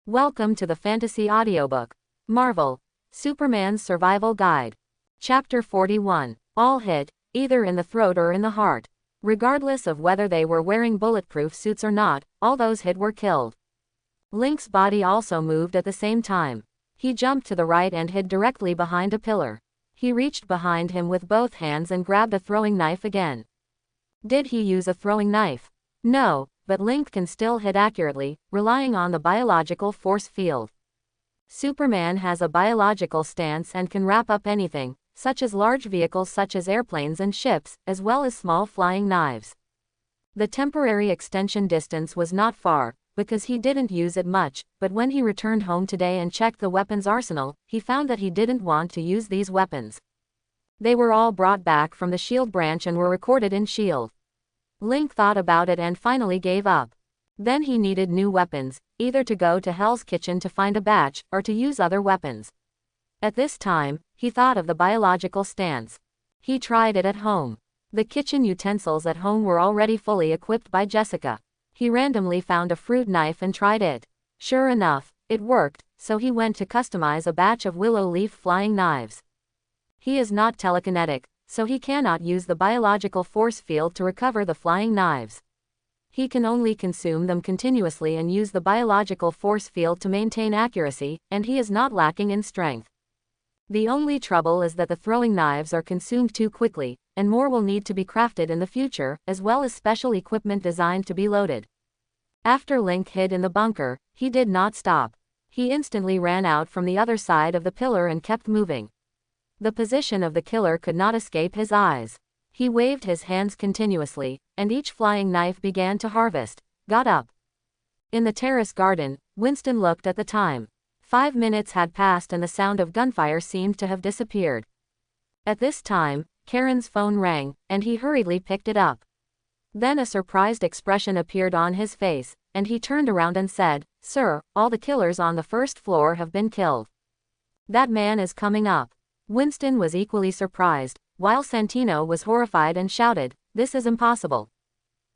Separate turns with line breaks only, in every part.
Welcome to the Fantasy Audiobook. Marvel. Superman's Survival Guide. Chapter 41. All hit, either in the throat or in the heart. Regardless of whether they were wearing bulletproof suits or not, all those hit were killed. Link's body also moved at the same time. He jumped to the right and hid directly behind a pillar. He reached behind him with both hands and grabbed a throwing knife again. Did he use a throwing knife? No. But Link can still hit accurately, relying on the biological force field. Superman has a biological stance and can wrap up anything, such as large vehicles such as airplanes and ships, as well as small flying knives. The temporary extension distance was not far, because he didn't use it much, but when he returned home today and checked the weapons arsenal, he found that he didn't want to use these weapons. They were all brought back from the S.H.I.E.L.D. branch and were recorded in S.H.I.E.L.D. Link thought about it and finally gave up. Then he needed new weapons, either to go to Hell's Kitchen to find a batch, or to use other weapons. At this time, he thought of the biological stance. He tried it at home. The kitchen utensils at home were already fully equipped by Jessica. He randomly found a fruit knife and tried it. Sure enough, it worked, so he went to customize a batch of willow leaf flying knives. He is not telekinetic, so he cannot use the biological force field to recover the flying knives. He can only consume them continuously and use the biological force field to maintain accuracy, and he is not lacking in strength. The only trouble is that the throwing knives are consumed too quickly, and more will need to be crafted in the future, as well as special equipment designed to be loaded. After Link hid in the bunker, he did not stop. He instantly ran out from the other side of the pillar and kept moving. The position of the killer could not escape his eyes. He waved his hands continuously, and each flying knife began to harvest. Got up. In the terrace garden, Winston looked at the time. 5 minutes had passed and the sound of gunfire seemed to have disappeared. At this time, Karen's phone rang, and he hurriedly picked it up. Then a surprised expression appeared on his face, and he turned around and said, "Sir, all the killers on the first floor have been killed. That man is coming up." Winston was equally surprised, while Santino was horrified and shouted, "This is impossible."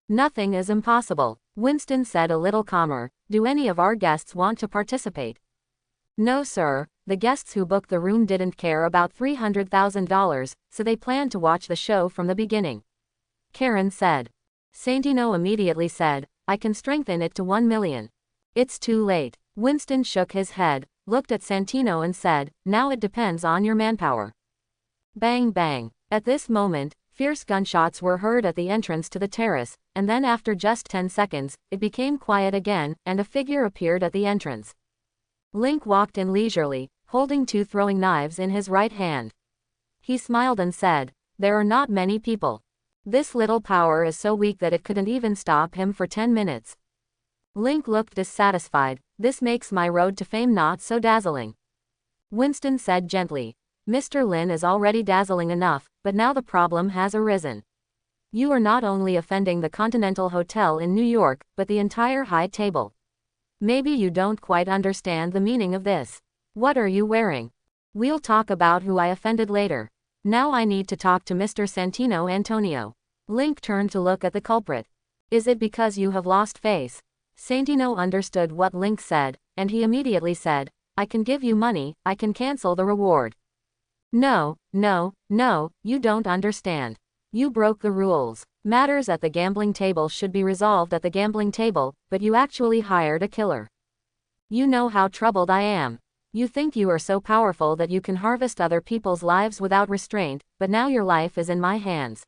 "Nothing is impossible," Winston said a little calmer. "Do any of our guests want to participate?" "No, sir, the guests who booked the room didn't care about $300,000, so they planned to watch the show from the beginning," Karen said. Santino immediately said, "I can strengthen it to 1 million. It's too late." Winston shook his head, looked at Santino and said, "Now it depends on your manpower." Bang bang. At this moment, fierce gunshots were heard at the entrance to the terrace, and then after just 10 seconds, it became quiet again, and a figure appeared at the entrance. Link walked in leisurely, holding 2 throwing knives in his right hand. He smiled and said, "There are not many people. This little power is so weak that it couldn't even stop him for 10 minutes. Link looked dissatisfied. "This makes my road to fame not so dazzling." Winston said gently, "Mr. Lin is already dazzling enough, but now the problem has arisen. You are not only offending the Continental Hotel in New York, but the entire high table. Maybe you don't quite understand the meaning of this. What are you wearing? We'll talk about who I offended later. Now I need to talk to Mr. Santino Antonio." Link turned to look at the culprit. "Is it because you have lost face?" Santino understood what Link said, and he immediately said, "I can give you money, I can cancel the reward." No, you don't understand. You broke the rules. Matters at the gambling table should be resolved at the gambling table, but you actually hired a killer. You know how troubled I am. You think you are so powerful that you can harvest other people's lives without restraint, but now your life is in my hands.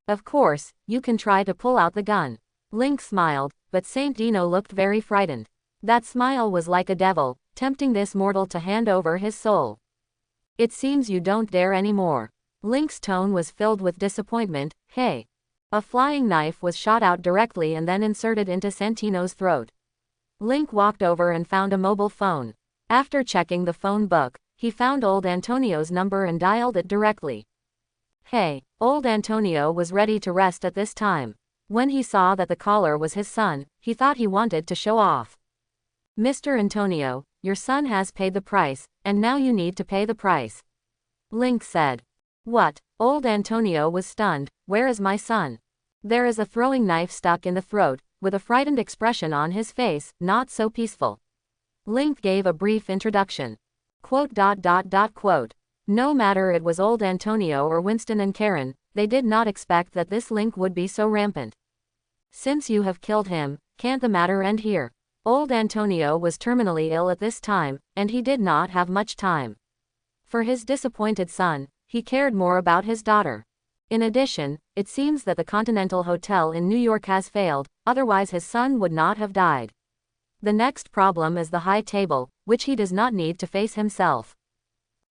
Of course, you can try to pull out the gun." Link smiled, but Santino looked very frightened. That smile was like a devil, tempting this mortal to hand over his soul. "It seems you don't dare anymore." Link's tone was filled with disappointment. "Hey." A flying knife was shot out directly and then inserted into Santino's throat. Link walked over and found a mobile phone. After checking the phone book, he found old Antonio's number and dialed it directly. "Hey." Old Antonio was ready to rest at this time. When he saw that the caller was his son, he thought he wanted to show off. "Mr. Antonio, your son has paid the price, and now you need to pay the price," Link said. "What?" Old Antonio was stunned. "Where is my son?" There is a throwing knife stuck in the throat, with a frightened expression on his face, not so peaceful. Link gave a brief introduction. Quote. No matter it was old Antonio or Winston and Karen, they did not expect that this Link would be so rampant. Since you have killed him, can't the matter end here? Old Antonio was terminally ill at this time, and he did not have much time. For his disappointed son, he cared more about his daughter. In addition, it seems that the Continental Hotel in New York has failed, otherwise his son would not have died. The next problem is the high table, which he does not need to face himself.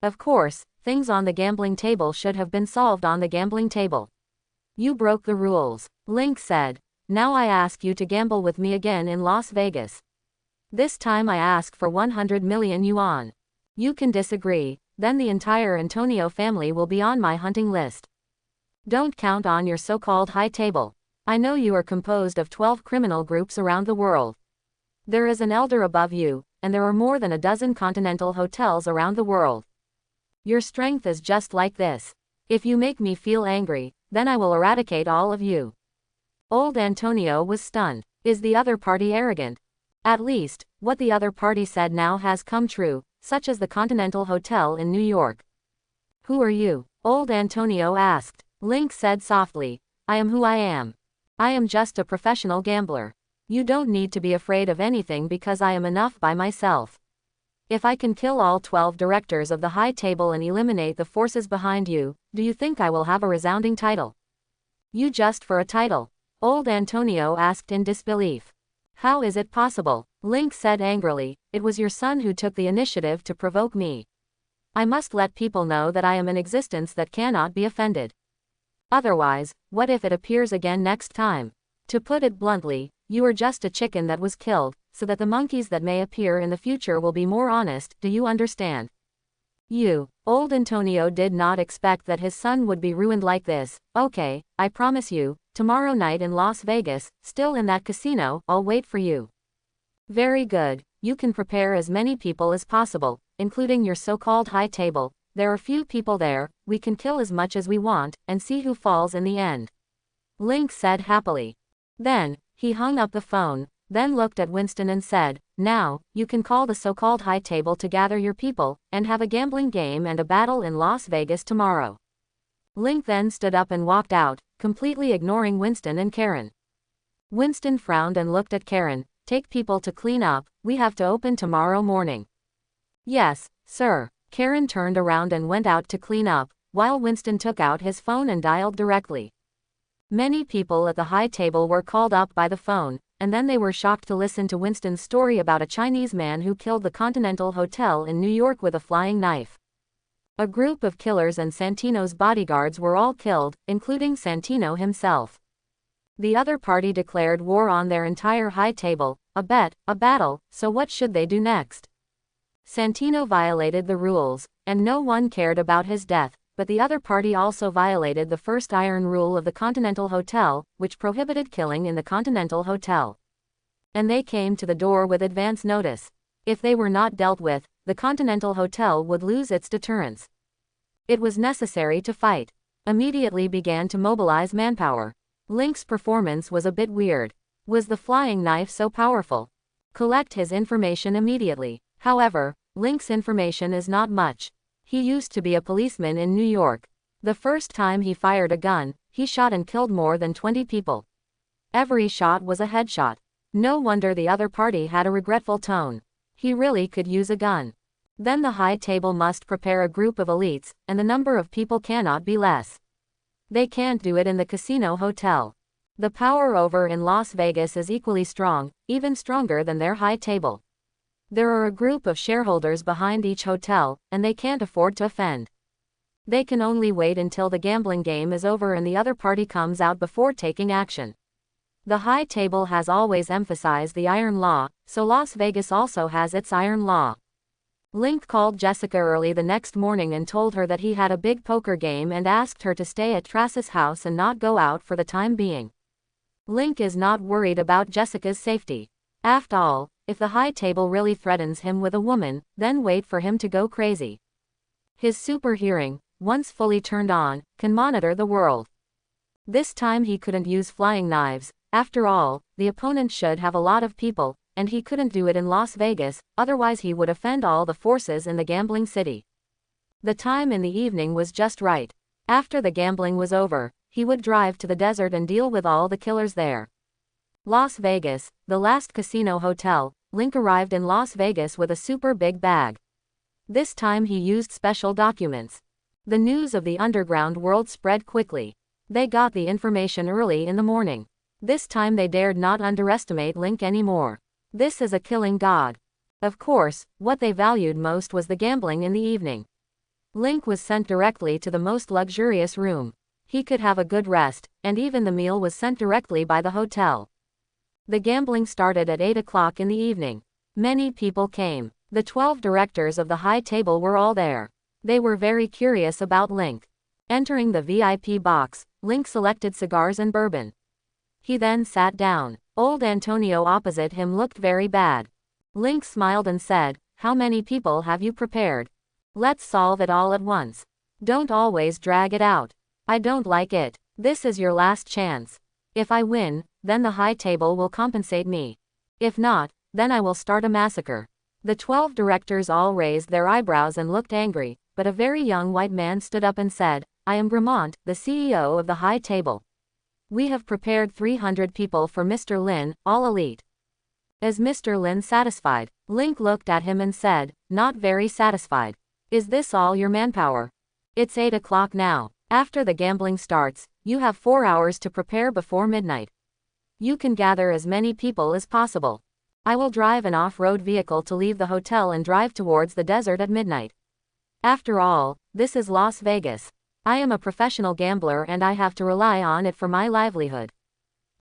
Of course, things on the gambling table should have been solved on the gambling table. You broke the rules, Link said. Now I ask you to gamble with me again in Las Vegas. This time I ask for 100 million yuan. You can disagree, then the entire Antonio family will be on my hunting list. Don't count on your so-called high table. I know you are composed of 12 criminal groups around the world. There is an elder above you, and there are more than a dozen continental hotels around the world. Your strength is just like this. If you make me feel angry, then I will eradicate all of you. Old Antonio was stunned. Is the other party arrogant? At least, what the other party said now has come true, such as the Continental Hotel in New York. Who are you? Old Antonio asked. Link said softly, I am who I am. I am just a professional gambler. You don't need to be afraid of anything because I am enough by myself. If I can kill all 12 directors of the high table and eliminate the forces behind you, do you think I will have a resounding title? You just for a title? Old Antonio asked in disbelief. How is it possible? Link said angrily, it was your son who took the initiative to provoke me. I must let people know that I am an existence that cannot be offended. Otherwise, what if it appears again next time? To put it bluntly, you are just a chicken that was killed, so that the monkeys that may appear in the future will be more honest, do you understand? Old Antonio did not expect that his son would be ruined like this. Okay, I promise you, tomorrow night in Las Vegas, still in that casino, I'll wait for you. Very good, you can prepare as many people as possible, including your so-called high table. There are few people there, we can kill as much as we want, and see who falls in the end. Link said happily. Then, he hung up the phone, then looked at Winston and said, now, you can call the so-called high table to gather your people, and have a gambling game and a battle in Las Vegas tomorrow. Link then stood up and walked out, completely ignoring Winston and Karen. Winston frowned and looked at Karen. Take people to clean up, we have to open tomorrow morning. Yes, sir. Karen turned around and went out to clean up, while Winston took out his phone and dialed directly. Many people at the high table were called up by the phone, and then they were shocked to listen to Winston's story about a Chinese man who killed the Continental Hotel in New York with a flying knife. A group of killers and Santino's bodyguards were all killed, including Santino himself. The other party declared war on their entire high table, a battle, so what should they do next? Santino violated the rules, and no one cared about his death. But the other party also violated the first iron rule of the Continental Hotel, which prohibited killing in the Continental Hotel. And they came to the door with advance notice. If they were not dealt with, the Continental Hotel would lose its deterrence. It was necessary to fight. Immediately began to mobilize manpower. Link's performance was a bit weird. Was the flying knife so powerful? Collect his information immediately. However, Link's information is not much. He used to be a policeman in New York. The first time he fired a gun, he shot and killed more than 20 people. Every shot was a headshot. No wonder the other party had a regretful tone. He really could use a gun. Then the high table must prepare a group of elites, and the number of people cannot be less. They can't do it in the casino hotel. The power over in Las Vegas is equally strong, even stronger than their high table. There are a group of shareholders behind each hotel, and they can't afford to offend. They can only wait until the gambling game is over and the other party comes out before taking action. The high table has always emphasized the iron law, so Las Vegas also has its iron law. Link called Jessica early the next morning and told her that he had a big poker game and asked her to stay at Trass's house and not go out for the time being. Link is not worried about Jessica's safety. After all, if the high table really threatens him with a woman, then wait for him to go crazy. His super hearing, once fully turned on, can monitor the world. This time he couldn't use flying knives. After all, the opponent should have a lot of people, and he couldn't do it in Las Vegas, otherwise he would offend all the forces in the gambling city. The time in the evening was just right. After the gambling was over, he would drive to the desert and deal with all the killers there. Las Vegas, the last casino hotel. Link arrived in Las Vegas with a super big bag. This time he used special documents. The news of the underground world spread quickly. They got the information early in the morning. This time they dared not underestimate Link anymore. This is a killing god. Of course, what they valued most was the gambling in the evening. Link was sent directly to the most luxurious room. He could have a good rest, and even the meal was sent directly by the hotel. The gambling started at 8 o'clock in the evening. Many people came. The 12 directors of the high table were all there. They were very curious about Link. Entering the VIP box, Link selected cigars and bourbon. He then sat down. Old Antonio opposite him looked very bad. Link smiled and said, "How many people have you prepared? Let's solve it all at once. Don't always drag it out. I don't like it. This is your last chance. If I win, then the high table will compensate me. If not, then I will start a massacre." The 12 directors all raised their eyebrows and looked angry, but a very young white man stood up and said, "I am Gramont, the CEO of the high table. We have prepared 300 people for Mr. Lin, all elite." Is Mr. Lin satisfied? Link looked at him and said, "Not very satisfied. Is this all your manpower? It's 8 o'clock now. After the gambling starts, you have 4 hours to prepare before midnight. You can gather as many people as possible. I will drive an off-road vehicle to leave the hotel and drive towards the desert at midnight. After all, this is Las Vegas. I am a professional gambler and I have to rely on it for my livelihood.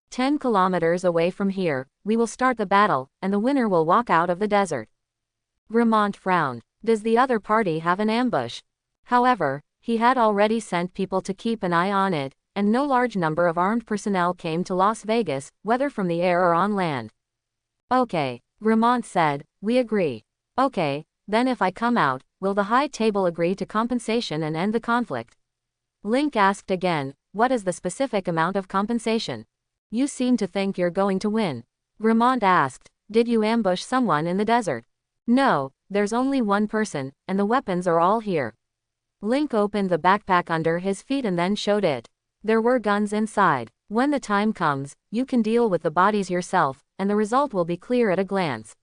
10 kilometers away from here, we will start the battle, and the winner will walk out of the desert." Gramont frowned. Does the other party have an ambush? However, he had already sent people to keep an eye on it, and no large number of armed personnel came to Las Vegas, whether from the air or on land. "Okay," Gramont said, "we agree. Okay, then if I come out, will the high table agree to compensation and end the conflict?" Link asked again, "What is the specific amount of compensation? You seem to think you're going to win." Gramont asked, "Did you ambush someone in the desert?" "No, there's only one person, and the weapons are all here." Link opened the backpack under his feet and then showed it. There were guns inside. When the time comes, you can deal with the bodies yourself, and the result will be clear at a glance.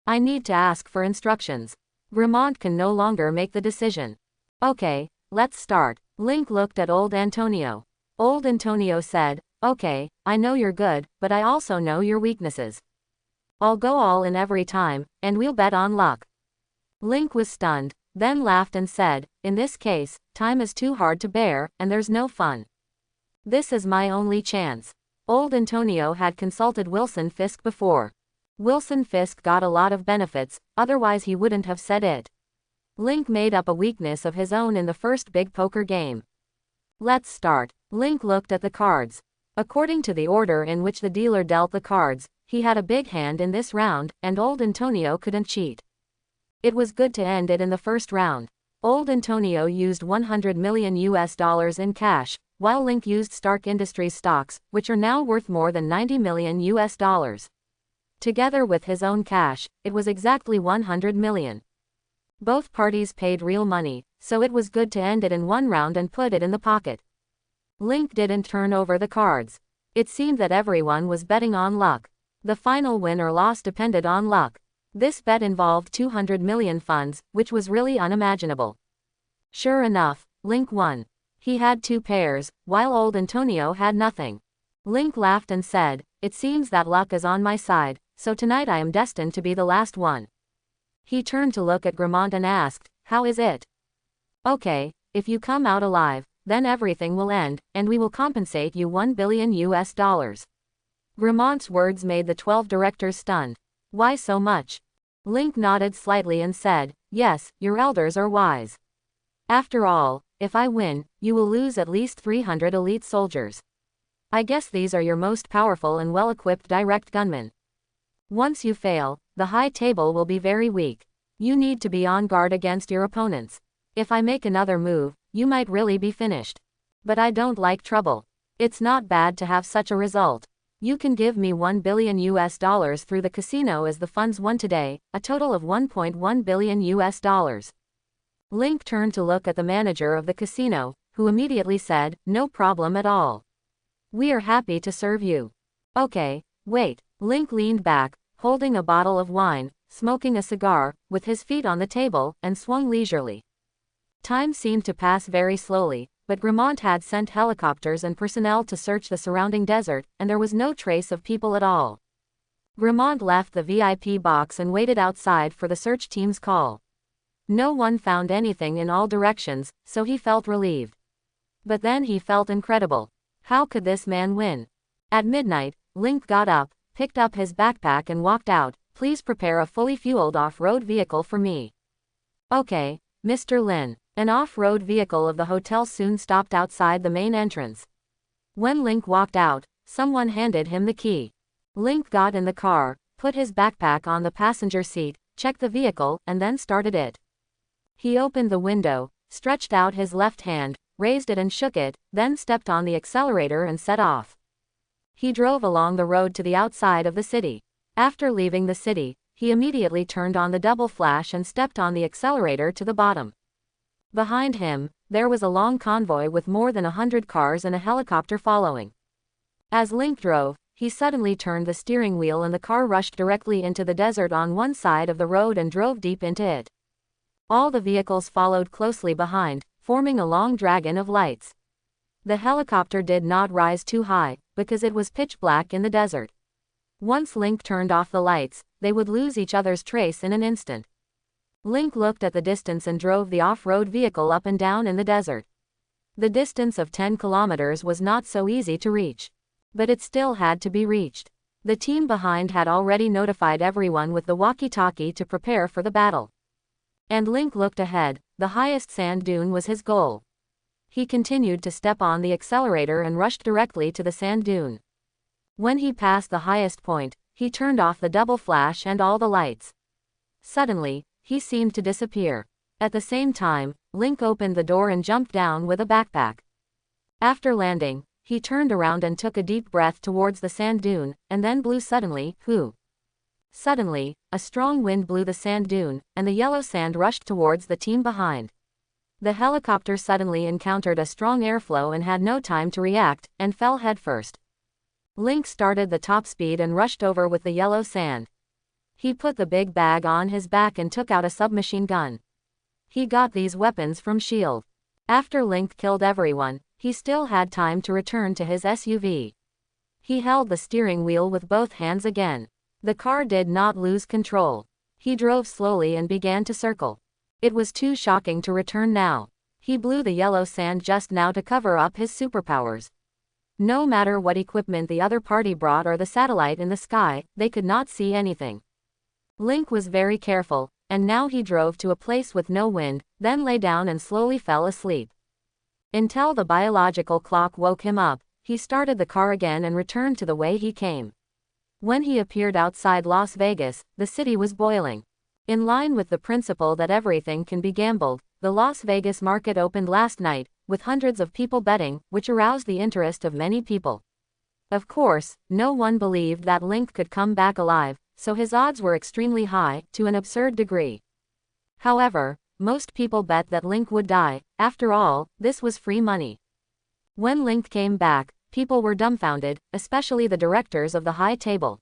I need to ask for instructions. Gramont can no longer make the decision. "Okay, let's start." Link looked at Old Antonio. Old Antonio said, "Okay, I know you're good, but I also know your weaknesses. I'll go all in every time, and we'll bet on luck." Link was stunned, then laughed and said, "In this case, time is too hard to bear, and there's no fun. This is my only chance." Old Antonio had consulted Wilson Fisk before. Wilson Fisk got a lot of benefits, otherwise he wouldn't have said it. Link made up a weakness of his own in the first big poker game. "Let's start." Link looked at the cards. According to the order in which the dealer dealt the cards, he had a big hand in this round, and Old Antonio couldn't cheat. It was good to end it in the first round. Old Antonio used $100 million in cash, while Link used Stark Industries stocks, which are now worth more than $90 million. Together with his own cash, it was exactly $100 million. Both parties paid real money, so it was good to end it in one round and put it in the pocket. Link didn't turn over the cards. It seemed that everyone was betting on luck. The final win or loss depended on luck. This bet involved 200 million funds, which was really unimaginable. Sure enough, Link won. He had 2 pairs, while Old Antonio had nothing. Link laughed and said, "It seems that luck is on my side, so tonight I am destined to be the last one." He turned to look at Gramont and asked, "How is it?" "Okay, if you come out alive, then everything will end, and we will compensate you $1 billion. Gramont's words made the 12 directors stunned. "Why so much?" Link nodded slightly and said, "Yes, your elders are wise. After all, if I win, you will lose at least 300 elite soldiers. I guess these are your most powerful and well-equipped direct gunmen. Once you fail, the high table will be very weak. You need to be on guard against your opponents. If I make another move, you might really be finished. But I don't like trouble. It's not bad to have such a result. You can give me $1 billion through the casino as the funds won today, a total of $1.1 billion. Link turned to look at the manager of the casino, who immediately said, "No problem at all. We are happy to serve you." "Okay, wait." Link leaned back, holding a bottle of wine, smoking a cigar, with his feet on the table, and swung leisurely. Time seemed to pass very slowly, but Gramont had sent helicopters and personnel to search the surrounding desert, and there was no trace of people at all. Gramont left the VIP box and waited outside for the search team's call. No one found anything in all directions, so he felt relieved. But then he felt incredible. How could this man win? At midnight, Link got up, picked up his backpack and walked out. "Please prepare a fully fueled off-road vehicle for me." "Okay, Mr. Lin." An off-road vehicle of the hotel soon stopped outside the main entrance. When Link walked out, someone handed him the key. Link got in the car, put his backpack on the passenger seat, checked the vehicle, and then started it. He opened the window, stretched out his left hand, raised it and shook it, then stepped on the accelerator and set off. He drove along the road to the outside of the city. After leaving the city, he immediately turned on the double flash and stepped on the accelerator to the bottom. Behind him, there was a long convoy with more than 100 cars and a helicopter following. As Link drove, he suddenly turned the steering wheel and the car rushed directly into the desert on one side of the road and drove deep into it. All the vehicles followed closely behind, forming a long dragon of lights. The helicopter did not rise too high, because it was pitch black in the desert. Once Link turned off the lights, they would lose each other's trace in an instant. Link looked at the distance and drove the off-road vehicle up and down in the desert. The distance of 10 kilometers was not so easy to reach. But it still had to be reached. The team behind had already notified everyone with the walkie-talkie to prepare for the battle. And Link looked ahead. The highest sand dune was his goal. He continued to step on the accelerator and rushed directly to the sand dune. When he passed the highest point, he turned off the double flash and all the lights. Suddenly, he seemed to disappear. At the same time, Link opened the door and jumped down with a backpack. After landing, he turned around and took a deep breath towards the sand dune, and then blew suddenly. Whoo! Suddenly, a strong wind blew the sand dune, and the yellow sand rushed towards the team behind. The helicopter suddenly encountered a strong airflow and had no time to react, and fell headfirst. Link started the top speed and rushed over with the yellow sand. He put the big bag on his back and took out a submachine gun. He got these weapons from S.H.I.E.L.D. After Link killed everyone, he still had time to return to his SUV. He held the steering wheel with both hands again. The car did not lose control. He drove slowly and began to circle. It was too shocking to return now. He blew the yellow sand just now to cover up his superpowers. No matter what equipment the other party brought or the satellite in the sky, they could not see anything. Link was very careful, and now he drove to a place with no wind, then lay down and slowly fell asleep. Until the biological clock woke him up, he started the car again and returned to the way he came. When he appeared outside Las Vegas, the city was boiling. In line with the principle that everything can be gambled, the Las Vegas market opened last night, with hundreds of people betting, which aroused the interest of many people. Of course, no one believed that Link could come back alive, so his odds were extremely high, to an absurd degree. However, most people bet that Link would die. After all, this was free money. When Link came back, people were dumbfounded, especially the directors of the high table.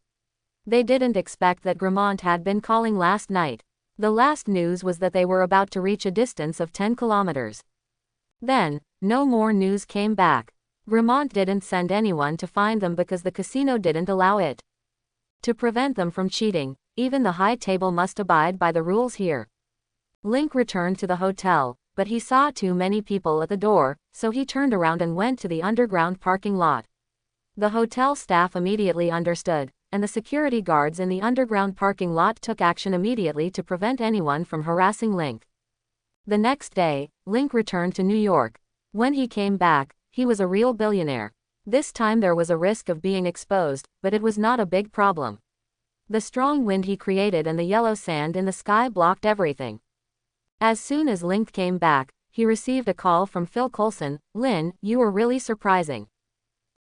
They didn't expect that Gramont had been calling last night. The last news was that they were about to reach a distance of 10 kilometers. Then, no more news came back. Gramont didn't send anyone to find them because the casino didn't allow it. To prevent them from cheating, even the high table must abide by the rules here. Link returned to the hotel, but he saw too many people at the door, so he turned around and went to the underground parking lot. The hotel staff immediately understood, and the security guards in the underground parking lot took action immediately to prevent anyone from harassing Link. The next day, Link returned to New York. When he came back, he was a real billionaire. This time there was a risk of being exposed, but it was not a big problem. The strong wind he created and the yellow sand in the sky blocked everything. As soon as Link came back, he received a call from Phil Coulson. "Lin, you were really surprising."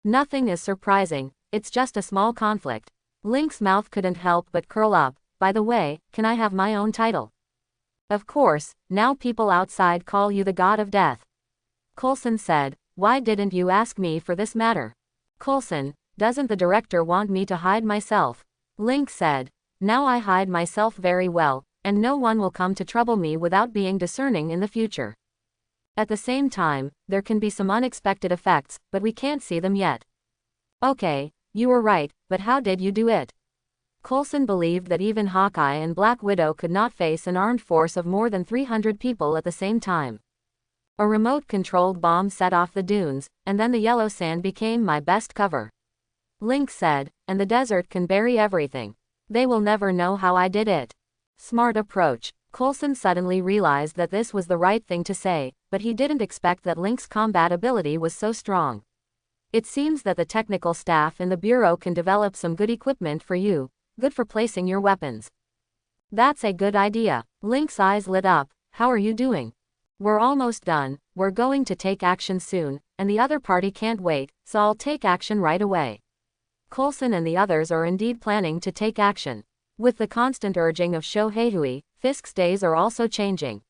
"Nothing is surprising, it's just a small conflict. Link's mouth couldn't help but curl up. By the way, can I have my own title? Of course, now people outside call you the God of Death. Coulson said, why didn't you ask me for this matter? Coulson, doesn't the director want me to hide myself? Link said, now I hide myself very well, and no one will come to trouble me without being discerning in the future. At the same time, there can be some unexpected effects, but we can't see them yet. Okay, you were right, but how did you do it? Coulson believed that even Hawkeye and Black Widow could not face an armed force of more than 300 people at the same time. A remote-controlled bomb set off the dunes, and then the yellow sand became my best cover. Link said, and the desert can bury everything. They will never know how I did it. Smart approach. Coulson suddenly realized that this was the right thing to say, but he didn't expect that Link's combat ability was so strong. It seems that the technical staff in the Bureau can develop some good equipment for you, good for placing your weapons. That's a good idea. Link's eyes lit up. How are you doing? We're almost done, we're going to take action soon, and the other party can't wait, so I'll take action right away. Coulson and the others are indeed planning to take action. With the constant urging of Shohei, Fisk's days are also changing.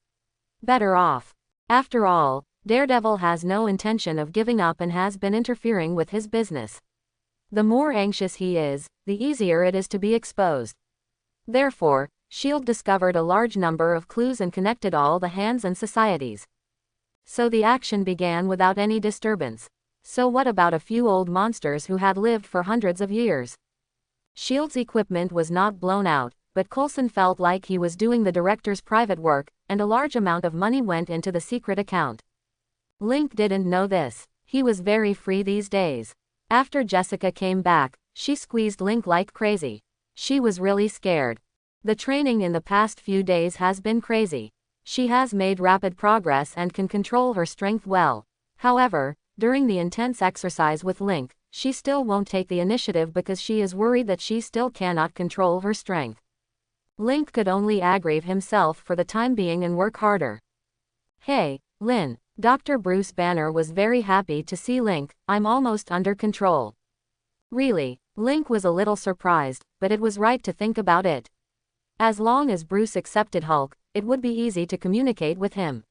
Better off. After all, Daredevil has no intention of giving up and has been interfering with his business. The more anxious he is, the easier it is to be exposed. Therefore, S.H.I.E.L.D. discovered a large number of clues and connected all the hands and societies. So the action began without any disturbance. So what about a few old monsters who had lived for hundreds of years? S.H.I.E.L.D.'s equipment was not blown out, but Coulson felt like he was doing the director's private work, and a large amount of money went into the secret account. Link didn't know this. He was very free these days. After Jessica came back, she squeezed Link like crazy. She was really scared. The training in the past few days has been crazy. She has made rapid progress and can control her strength well. However, during the intense exercise with Link, she still won't take the initiative because she is worried that she still cannot control her strength. Link could only aggravate himself for the time being and work harder. Hey, Lynn. Dr. Bruce Banner was very happy to see Link. I'm almost under control. Really? Link was a little surprised, but it was right to think about it. As long as Bruce accepted Hulk, it would be easy to communicate with him.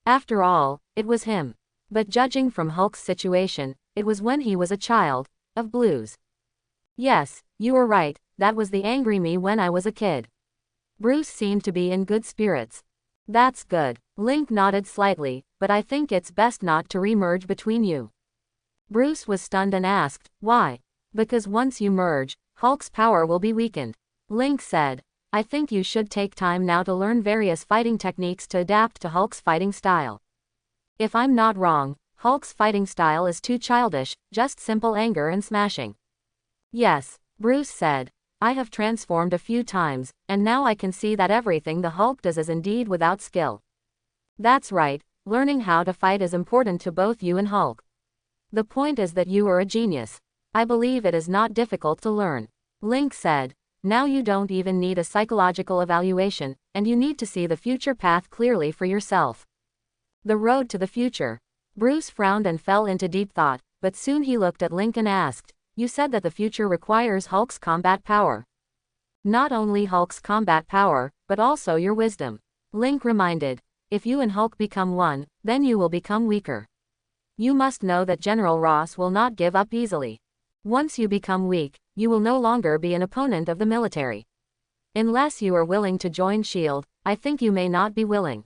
After all, it was him. But judging from Hulk's situation, it was when he was a child, of blues. Yes, you were right, that was the angry me when I was a kid. Bruce seemed to be in good spirits. That's good. Link nodded slightly, but I think it's best not to re-merge between you. Bruce was stunned and asked, why? Because once you merge, Hulk's power will be weakened. Link said, I think you should take time now to learn various fighting techniques to adapt to Hulk's fighting style. If I'm not wrong, Hulk's fighting style is too childish, just simple anger and smashing. Yes, Bruce said. I have transformed a few times, and now I can see that everything the Hulk does is indeed without skill. That's right, learning how to fight is important to both you and Hulk. The point is that you are a genius. I believe it is not difficult to learn. Link said, now you don't even need a psychological evaluation, and you need to see the future path clearly for yourself. The road to the future. Bruce frowned and fell into deep thought, but soon he looked at Link and asked, you said that the future requires Hulk's combat power. Not only Hulk's combat power, but also your wisdom. Link reminded, if you and Hulk become one, then you will become weaker. You must know that General Ross will not give up easily. Once you become weak, you will no longer be an opponent of the military. Unless you are willing to join S.H.I.E.L.D., I think you may not be willing.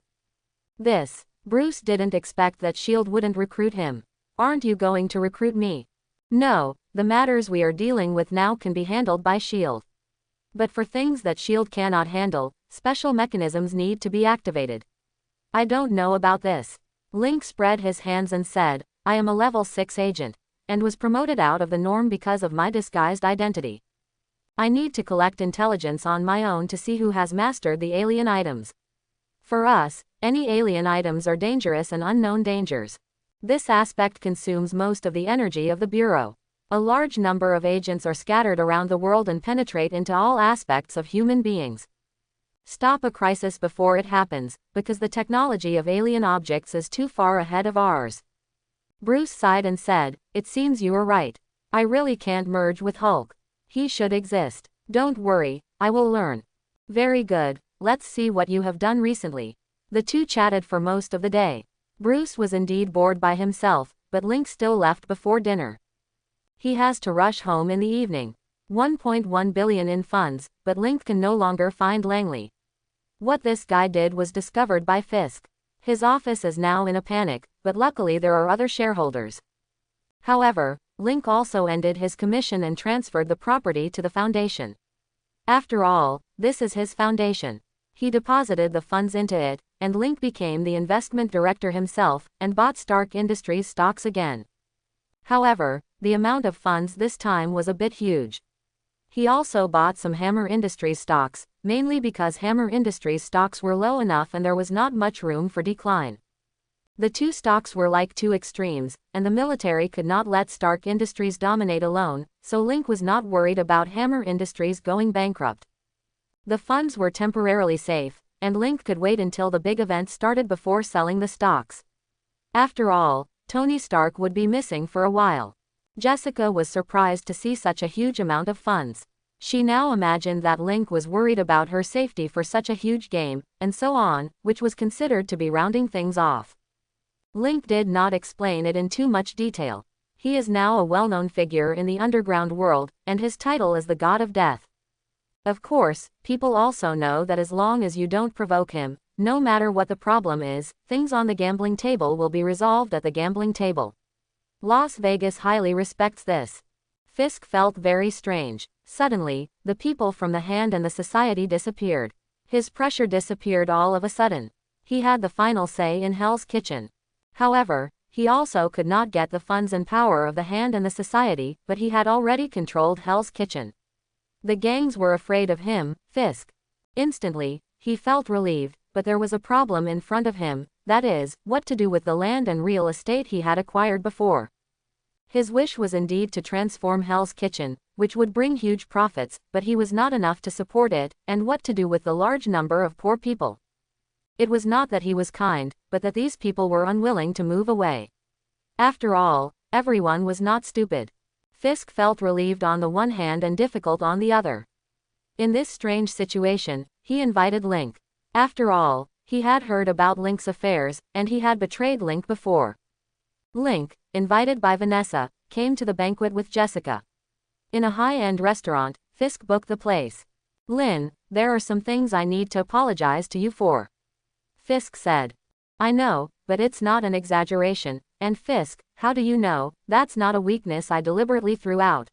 Bruce didn't expect that S.H.I.E.L.D. wouldn't recruit him. Aren't you going to recruit me? No, the matters we are dealing with now can be handled by S.H.I.E.L.D. But for things that S.H.I.E.L.D. cannot handle, special mechanisms need to be activated. I don't know about this. Link spread his hands and said, I am a level 6 agent, and was promoted out of the norm because of my disguised identity. I need to collect intelligence on my own to see who has mastered the alien items. For us, any alien items are dangerous and unknown dangers. This aspect consumes most of the energy of the Bureau. A large number of agents are scattered around the world and penetrate into all aspects of human beings. Stop a crisis before it happens, because the technology of alien objects is too far ahead of ours. Bruce sighed and said, it seems you are right. I really can't merge with Hulk. He should exist. Don't worry, I will learn. Very good, let's see what you have done recently. The two chatted for most of the day. Bruce was indeed bored by himself, but Link still left before dinner. He has to rush home in the evening. 1.1 billion in funds, but Link can no longer find Langley. What this guy did was discovered by Fisk. His office is now in a panic, but luckily there are other shareholders. However, Link also ended his commission and transferred the property to the foundation. After all, this is his foundation. He deposited the funds into it, and Link became the investment director himself, and bought Stark Industries stocks again. However, the amount of funds this time was a bit huge. He also bought some Hammer Industries stocks, mainly because Hammer Industries stocks were low enough and there was not much room for decline. The two stocks were like two extremes, and the military could not let Stark Industries dominate alone, so Link was not worried about Hammer Industries going bankrupt. The funds were temporarily safe, and Link could wait until the big event started before selling the stocks. After all, Tony Stark would be missing for a while. Jessica was surprised to see such a huge amount of funds. She now imagined that Link was worried about her safety for such a huge game, and so on, which was considered to be rounding things off. Link did not explain it in too much detail. He is now a well-known figure in the underground world, and his title is the God of Death. Of course, people also know that as long as you don't provoke him, no matter what the problem is, things on the gambling table will be resolved at the gambling table. Las Vegas highly respects this. Fisk felt very strange. Suddenly, the people from the Hand and the Society disappeared. His pressure disappeared all of a sudden. He had the final say in Hell's Kitchen. However, he also could not get the funds and power of the Hand and the Society, but he had already controlled Hell's Kitchen. The gangs were afraid of him, Fisk. Instantly, he felt relieved, but there was a problem in front of him, that is, what to do with the land and real estate he had acquired before. His wish was indeed to transform Hell's Kitchen, which would bring huge profits, but he was not enough to support it, and what to do with the large number of poor people. It was not that he was kind, but that these people were unwilling to move away. After all, everyone was not stupid. Fisk felt relieved on the one hand and difficult on the other. In this strange situation, he invited Link. After all, he had heard about Link's affairs, and he had betrayed Link before. Link, invited by Vanessa, came to the banquet with Jessica. In a high-end restaurant, Fisk booked the place. Lynn, there are some things I need to apologize to you for. Fisk said. I know, but it's not an exaggeration, and Fisk, how do you know, that's not a weakness I deliberately threw out.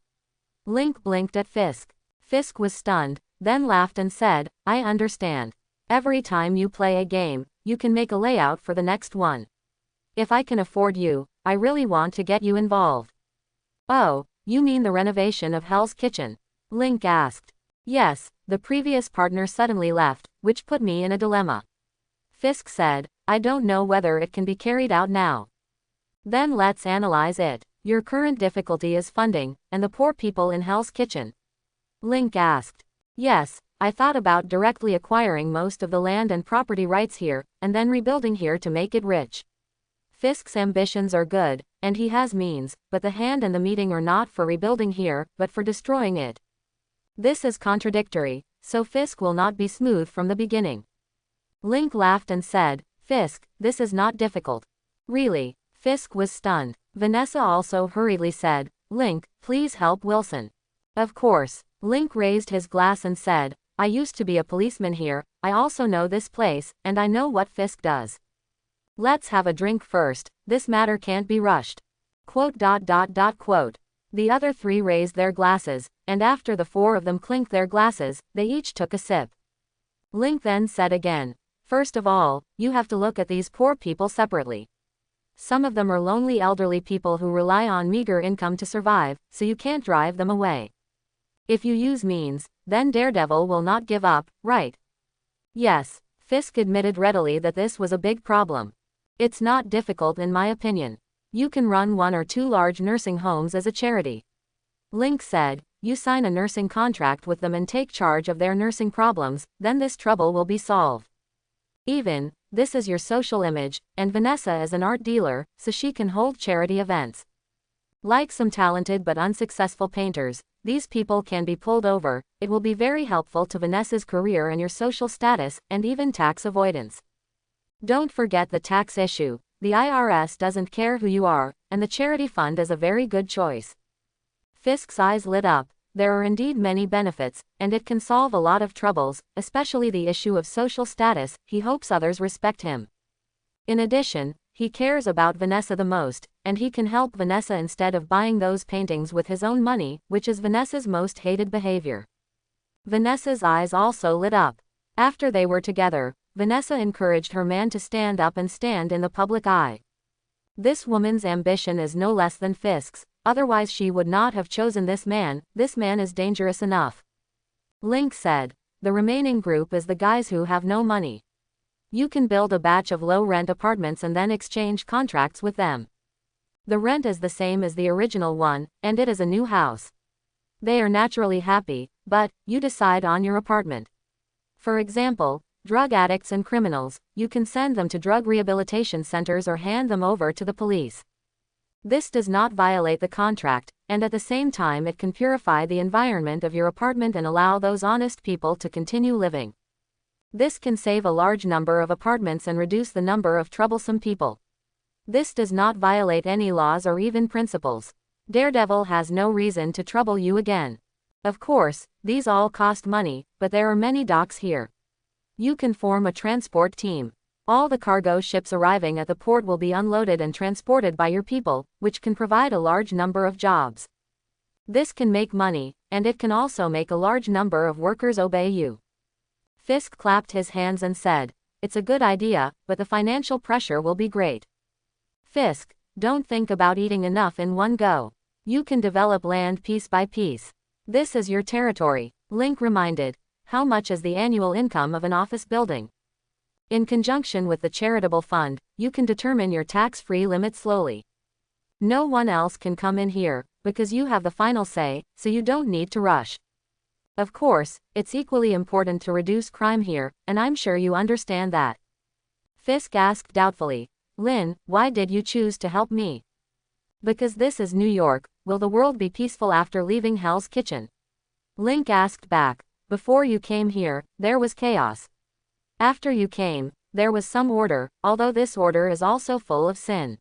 Link blinked at Fisk. Fisk was stunned, then laughed and said, I understand. Every time you play a game, you can make a layout for the next one. If I can afford you, I really want to get you involved. Oh, you mean the renovation of Hell's Kitchen? Link asked. Yes, the previous partner suddenly left, which put me in a dilemma. Fisk said, I don't know whether it can be carried out now. Then let's analyze it. Your current difficulty is funding, and the poor people in Hell's Kitchen. Link asked. Yes, I thought about directly acquiring most of the land and property rights here, and then rebuilding here to make it rich. Fisk's ambitions are good, and he has means, but the Hand and the meeting are not for rebuilding here, but for destroying it. This is contradictory, so Fisk will not be smooth from the beginning. Link laughed and said, Fisk, this is not difficult. Really? Fisk was stunned. Vanessa also hurriedly said, Link, please help Wilson. Of course. Link raised his glass and said, I used to be a policeman here, I also know this place, and I know what Fisk does. Let's have a drink first, this matter can't be rushed. Quote. The other three raised their glasses, and after the four of them clinked their glasses, they each took a sip. Link then said again, First of all, you have to look at these poor people separately. Some of them are lonely elderly people who rely on meager income to survive, so you can't drive them away. If you use means, then Daredevil will not give up, right? Yes, Fisk admitted readily that this was a big problem. It's not difficult in my opinion. You can run 1 or 2 large nursing homes as a charity. Link said, you sign a nursing contract with them and take charge of their nursing problems, then this trouble will be solved. Even, this is your social image, and Vanessa is an art dealer, so she can hold charity events. Like some talented but unsuccessful painters, these people can be pulled over. It will be very helpful to Vanessa's career and your social status, and even tax avoidance. Don't forget the tax issue. The IRS doesn't care who you are, and the charity fund is a very good choice. Fisk's eyes lit up. There are indeed many benefits, and it can solve a lot of troubles, especially the issue of social status. He hopes others respect him. In addition, he cares about Vanessa the most, and he can help Vanessa instead of buying those paintings with his own money, which is Vanessa's most hated behavior. Vanessa's eyes also lit up. After they were together, Vanessa encouraged her man to stand up and stand in the public eye. This woman's ambition is no less than Fisk's, otherwise she would not have chosen this man. This man is dangerous enough. Link said. The remaining group is the guys who have no money. You can build a batch of low-rent apartments and then exchange contracts with them. The rent is the same as the original one, and it is a new house. They are naturally happy, but you decide on your apartment. For example, drug addicts and criminals, you can send them to drug rehabilitation centers or hand them over to the police. This does not violate the contract, and at the same time it can purify the environment of your apartment and allow those honest people to continue living. This can save a large number of apartments and reduce the number of troublesome people. This does not violate any laws or even principles. Daredevil has no reason to trouble you again. Of course, these all cost money, but there are many docks here. You can form a transport team. All the cargo ships arriving at the port will be unloaded and transported by your people, which can provide a large number of jobs. This can make money, and it can also make a large number of workers obey you. Fisk clapped his hands and said, "It's a good idea, but the financial pressure will be great." Fisk, don't think about eating enough in one go. You can develop land piece by piece. This is your territory, Link reminded. How much is the annual income of an office building? In conjunction with the charitable fund, you can determine your tax-free limit slowly. No one else can come in here, because you have the final say, so you don't need to rush. Of course, it's equally important to reduce crime here, and I'm sure you understand that. Fisk asked doubtfully, "Lynn, why did you choose to help me?" "Because this is New York. Will the world be peaceful after leaving Hell's Kitchen?" Link asked back. "Before you came here, there was chaos. After you came, there was some order, although this order is also full of sin.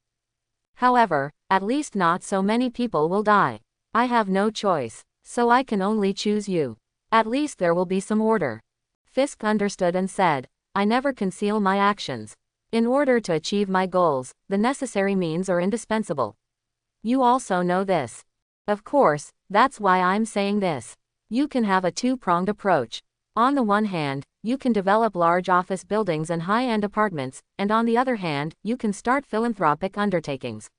However, at least not so many people will die. I have no choice, so I can only choose you. At least there will be some order." Fisk understood and said, "I never conceal my actions. In order to achieve my goals, the necessary means are indispensable. You also know this. Of course, that's why I'm saying this. You can have a two-pronged approach. On the one hand, you can develop large office buildings and high-end apartments, and on the other hand, you can start philanthropic undertakings."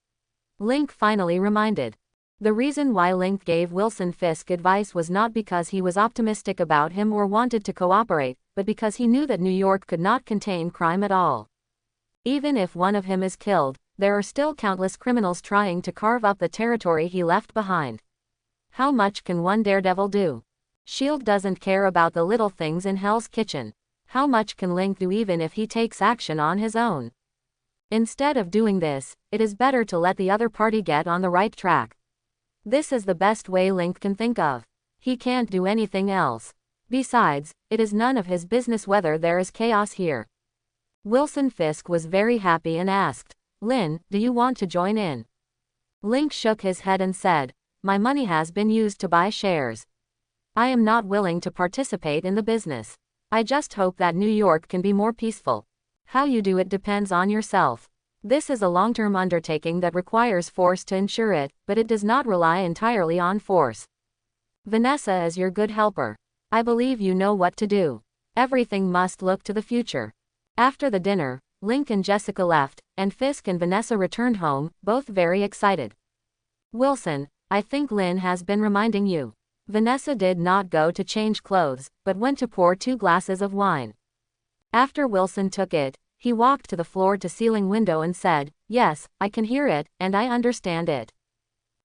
Link finally reminded. The reason why Link gave Wilson Fisk advice was not because he was optimistic about him or wanted to cooperate, but because he knew that New York could not contain crime at all. Even if one of him is killed, there are still countless criminals trying to carve up the territory he left behind. How much can one daredevil do? S.H.I.E.L.D. doesn't care about the little things in Hell's Kitchen. How much can Link do even if he takes action on his own? Instead of doing this, it is better to let the other party get on the right track. This is the best way Link can think of. He can't do anything else. Besides, it is none of his business whether there is chaos here. Wilson Fisk was very happy and asked, "Lynn, do you want to join in?" Link shook his head and said, "My money has been used to buy shares. I am not willing to participate in the business. I just hope that New York can be more peaceful. How you do it depends on yourself. This is a long-term undertaking that requires force to ensure it, but it does not rely entirely on force. Vanessa is your good helper. I believe you know what to do. Everything must look to the future." After the dinner, Link and Jessica left, and Fisk and Vanessa returned home, both very excited. "Wilson, I think Lynn has been reminding you." Vanessa did not go to change clothes, but went to pour 2 glasses of wine. After Wilson took it, he walked to the floor-to-ceiling window and said, "Yes, I can hear it, and I understand it.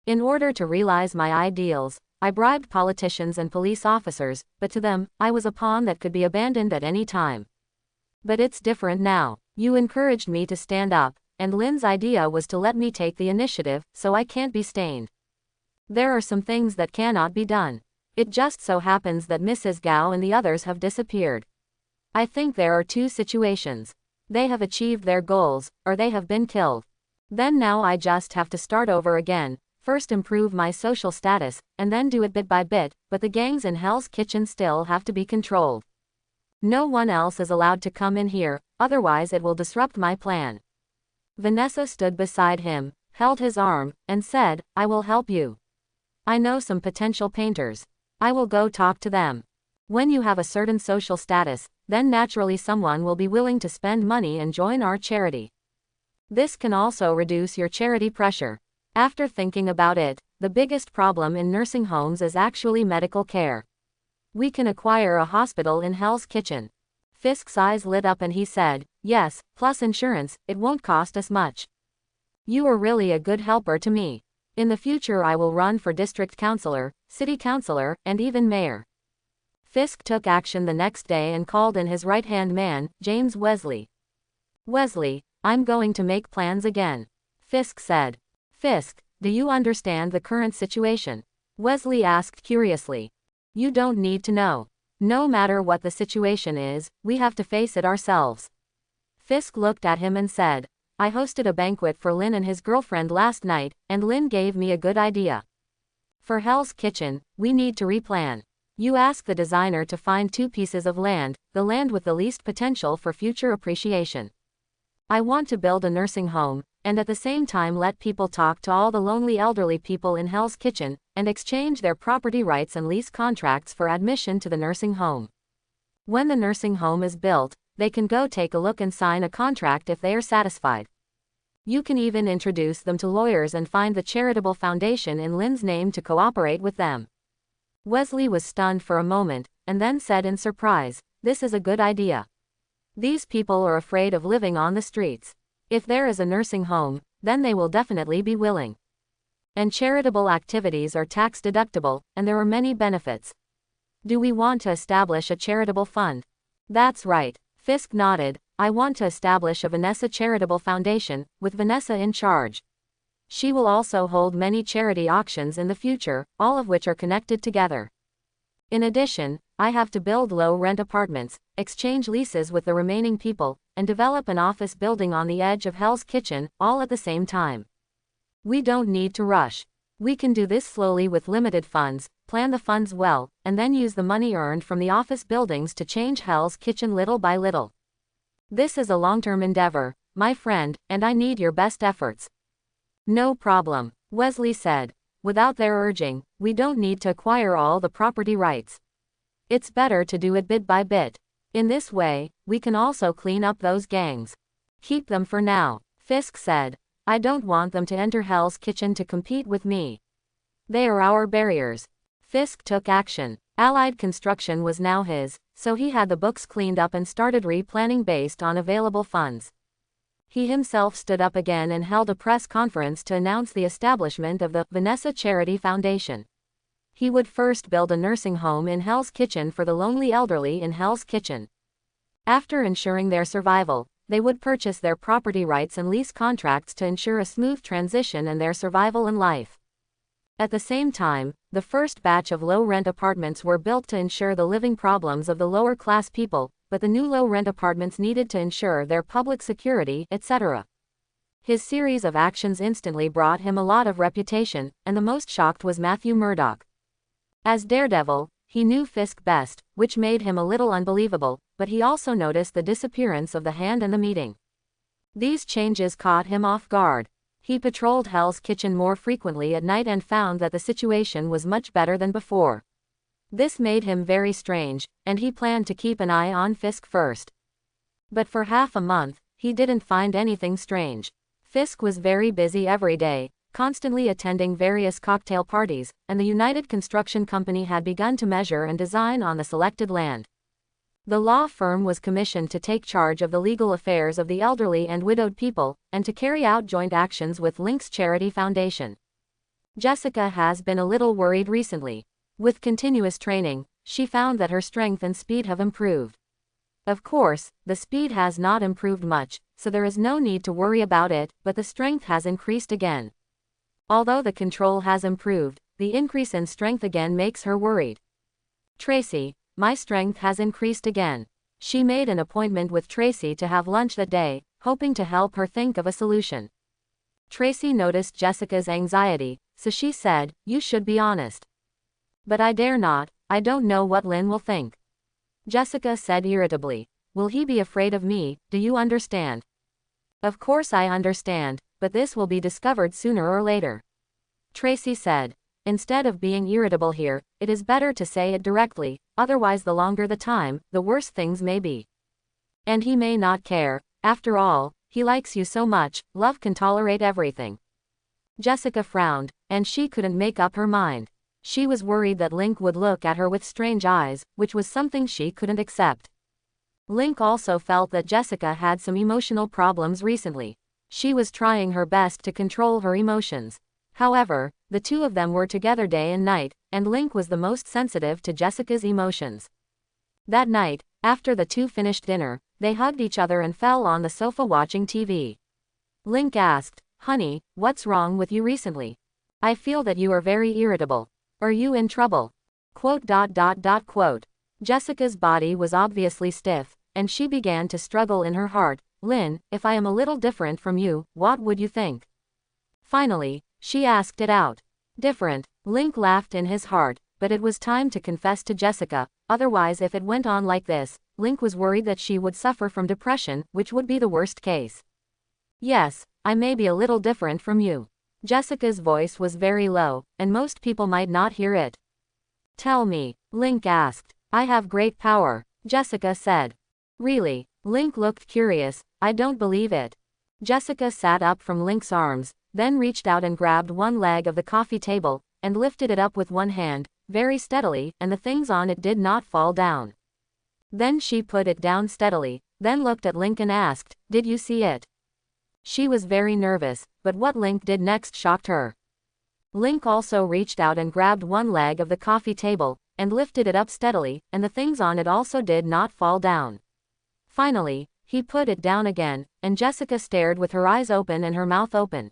In order to realize my ideals, I bribed politicians and police officers, but to them, I was a pawn that could be abandoned at any time. But it's different now. You encouraged me to stand up, and Lynn's idea was to let me take the initiative, so I can't be stained. There are some things that cannot be done. It just so happens that Mrs. Gao and the others have disappeared. I think there are two situations. They have achieved their goals, or they have been killed. Then now I just have to start over again, first improve my social status, and then do it bit by bit, but the gangs in Hell's Kitchen still have to be controlled. No one else is allowed to come in here, otherwise it will disrupt my plan. Vanessa stood beside him, held his arm, and said, I will help you. I know some potential painters. I will go talk to them. When you have a certain social status, then naturally someone will be willing to spend money and join our charity. This can also reduce your charity pressure. After thinking about it, the biggest problem in nursing homes is actually medical care. We can acquire a hospital in Hell's Kitchen. Fisk's eyes lit up and he said, yes, plus insurance, it won't cost us much. You are really a good helper to me. In the future I will run for district councilor, city councilor, and even mayor. Fisk took action the next day and called in his right-hand man, James Wesley. Wesley, I'm going to make plans again. Fisk said. Fisk, do you understand the current situation? Wesley asked curiously. You don't need to know. No matter what the situation is, we have to face it ourselves. Fisk looked at him and said, I hosted a banquet for Lynn and his girlfriend last night, and Lynn gave me a good idea. For Hell's Kitchen, we need to replan. You ask the designer to find 2 pieces of land, the land with the least potential for future appreciation. I want to build a nursing home, and at the same time let people talk to all the lonely elderly people in Hell's Kitchen, and exchange their property rights and lease contracts for admission to the nursing home. When the nursing home is built, they can go take a look and sign a contract if they are satisfied. You can even introduce them to lawyers and find the charitable foundation in Lynn's name to cooperate with them. Wesley was stunned for a moment, and then said in surprise, this is a good idea. These people are afraid of living on the streets. If there is a nursing home, then they will definitely be willing. And charitable activities are tax deductible, and there are many benefits. Do we want to establish a charitable fund? That's right. Fisk nodded. I want to establish a Vanessa Charitable Foundation, with Vanessa in charge. She will also hold many charity auctions in the future, all of which are connected together. In addition, I have to build low-rent apartments, exchange leases with the remaining people, and develop an office building on the edge of Hell's Kitchen, all at the same time. We don't need to rush. We can do this slowly with limited funds, plan the funds well, and then use the money earned from the office buildings to change Hell's Kitchen little by little. This is a long-term endeavor, my friend, and I need your best efforts. No problem, Wesley said. Without their urging, we don't need to acquire all the property rights. It's better to do it bit by bit. In this way, we can also clean up those gangs. Keep them for now, Fisk said. I don't want them to enter Hell's Kitchen to compete with me. They are our barriers. Fisk took action. Allied Construction was now his, so he had the books cleaned up and started replanning based on available funds. He himself stood up again and held a press conference to announce the establishment of the Vanessa Charity Foundation. He would first build a nursing home in Hell's Kitchen for the lonely elderly in Hell's Kitchen. After ensuring their survival, they would purchase their property rights and lease contracts to ensure a smooth transition and their survival in life. At the same time, the first batch of low-rent apartments were built to ensure the living problems of the lower-class people, but the new low-rent apartments needed to ensure their public security, etc. His series of actions instantly brought him a lot of reputation, and the most shocked was Matthew Murdoch. As Daredevil, he knew Fisk best, which made him a little unbelievable, but he also noticed the disappearance of the hand and the meeting. These changes caught him off guard. He patrolled Hell's Kitchen more frequently at night and found that the situation was much better than before. This made him very strange, and he planned to keep an eye on Fisk first. But for half a month, he didn't find anything strange. Fisk was very busy every day, constantly attending various cocktail parties, and the United Construction Company had begun to measure and design on the selected land. The law firm was commissioned to take charge of the legal affairs of the elderly and widowed people, and to carry out joint actions with Link's Charity Foundation. Jessica has been a little worried recently. With continuous training, she found that her strength and speed have improved. Of course, the speed has not improved much, so there is no need to worry about it, but the strength has increased again. Although the control has improved, the increase in strength again makes her worried. Tracy, my strength has increased again. She made an appointment with Tracy to have lunch that day, hoping to help her think of a solution. Tracy noticed Jessica's anxiety, so she said, "You should be honest." "But I dare not, I don't know what Lynn will think." Jessica said irritably. "Will he be afraid of me, do you understand?" "Of course I understand, but this will be discovered sooner or later." Tracy said. "Instead of being irritable here, it is better to say it directly, otherwise the longer the time, the worse things may be. And he may not care, after all, he likes you so much, love can tolerate everything." Jessica frowned, and she couldn't make up her mind. She was worried that Link would look at her with strange eyes, which was something she couldn't accept. Link also felt that Jessica had some emotional problems recently. She was trying her best to control her emotions. However, the two of them were together day and night, and Link was the most sensitive to Jessica's emotions. That night, after the two finished dinner, they hugged each other and fell on the sofa watching TV. Link asked, "Honey, what's wrong with you recently? I feel that you are very irritable. Are you in trouble?" Jessica's body was obviously stiff, and she began to struggle in her heart. "Lynn, if I am a little different from you, what would you think?" Finally, she asked it out. "Different." Link laughed in his heart, but it was time to confess to Jessica, otherwise if it went on like this, Link was worried that she would suffer from depression, which would be the worst case. "Yes, I may be a little different from you." Jessica's voice was very low, and most people might not hear it. "Tell me," Link asked. "I have great power," Jessica said. "Really?" Link looked curious. "I don't believe it." Jessica sat up from Link's arms, then reached out and grabbed one leg of the coffee table, and lifted it up with one hand, very steadily, and the things on it did not fall down. Then she put it down steadily, then looked at Link and asked, "Did you see it?" She was very nervous, but what Link did next shocked her. Link also reached out and grabbed one leg of the coffee table, and lifted it up steadily, and the things on it also did not fall down. Finally, he put it down again, and Jessica stared with her eyes open and her mouth open.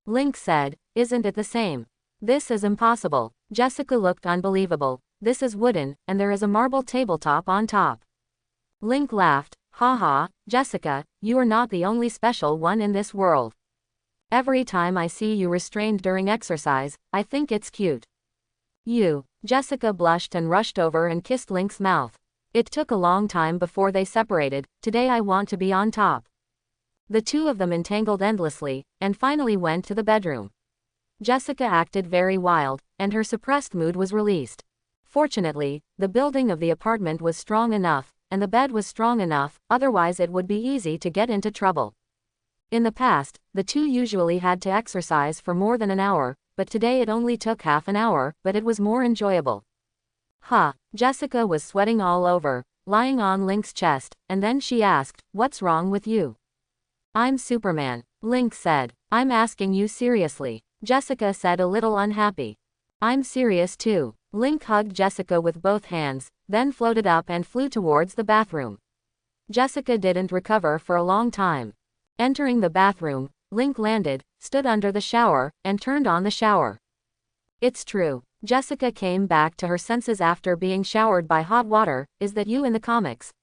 Link said, "Isn't it the same? This is impossible." Jessica looked unbelievable. "This is wooden, and there is a marble tabletop on top." Link laughed. "Ha ha, Jessica, you are not the only special one in this world. Every time I see you restrained during exercise, I think it's cute." "You." Jessica blushed and rushed over and kissed Link's mouth. It took a long time before they separated. "Today I want to be on top." The two of them entangled endlessly, and finally went to the bedroom. Jessica acted very wild, and her suppressed mood was released. Fortunately, the building of the apartment was strong enough, and the bed was strong enough, otherwise it would be easy to get into trouble. In the past, the two usually had to exercise for more than an hour, but today it only took half an hour, but it was more enjoyable. Jessica was sweating all over, lying on Link's chest, and then she asked, "What's wrong with you?" "I'm Superman," Link said. "I'm asking you seriously," Jessica said, a little unhappy. "I'm serious too." Link hugged Jessica with both hands, then floated up and flew towards the bathroom. Jessica didn't recover for a long time. Entering the bathroom, Link landed, stood under the shower, and turned on the shower. "It's true." Jessica came back to her senses after being showered by hot water. "Is that you in the comics?"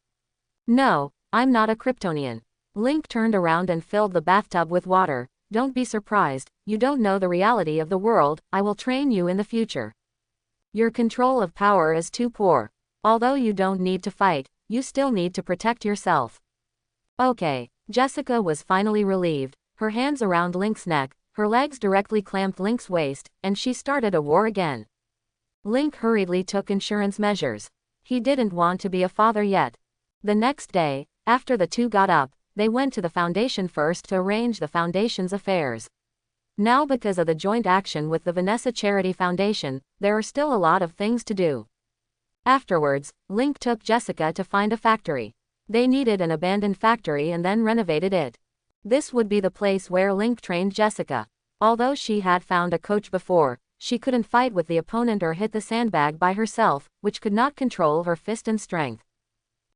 "No, I'm not a Kryptonian." Link turned around and filled the bathtub with water. "Don't be surprised, you don't know the reality of the world, I will train you in the future. Your control of power is too poor. Although you don't need to fight, you still need to protect yourself." "Okay." Jessica was finally relieved, her hands around Link's neck, her legs directly clamped Link's waist, and she started a war again. Link hurriedly took insurance measures. He didn't want to be a father yet. The next day, after the two got up, they went to the Foundation first to arrange the Foundation's affairs. Now because of the joint action with the Vanessa Charity Foundation, there are still a lot of things to do. Afterwards, Link took Jessica to find a factory. They needed an abandoned factory and then renovated it. This would be the place where Link trained Jessica. Although she had found a coach before, she couldn't fight with the opponent or hit the sandbag by herself, which could not control her fist and strength.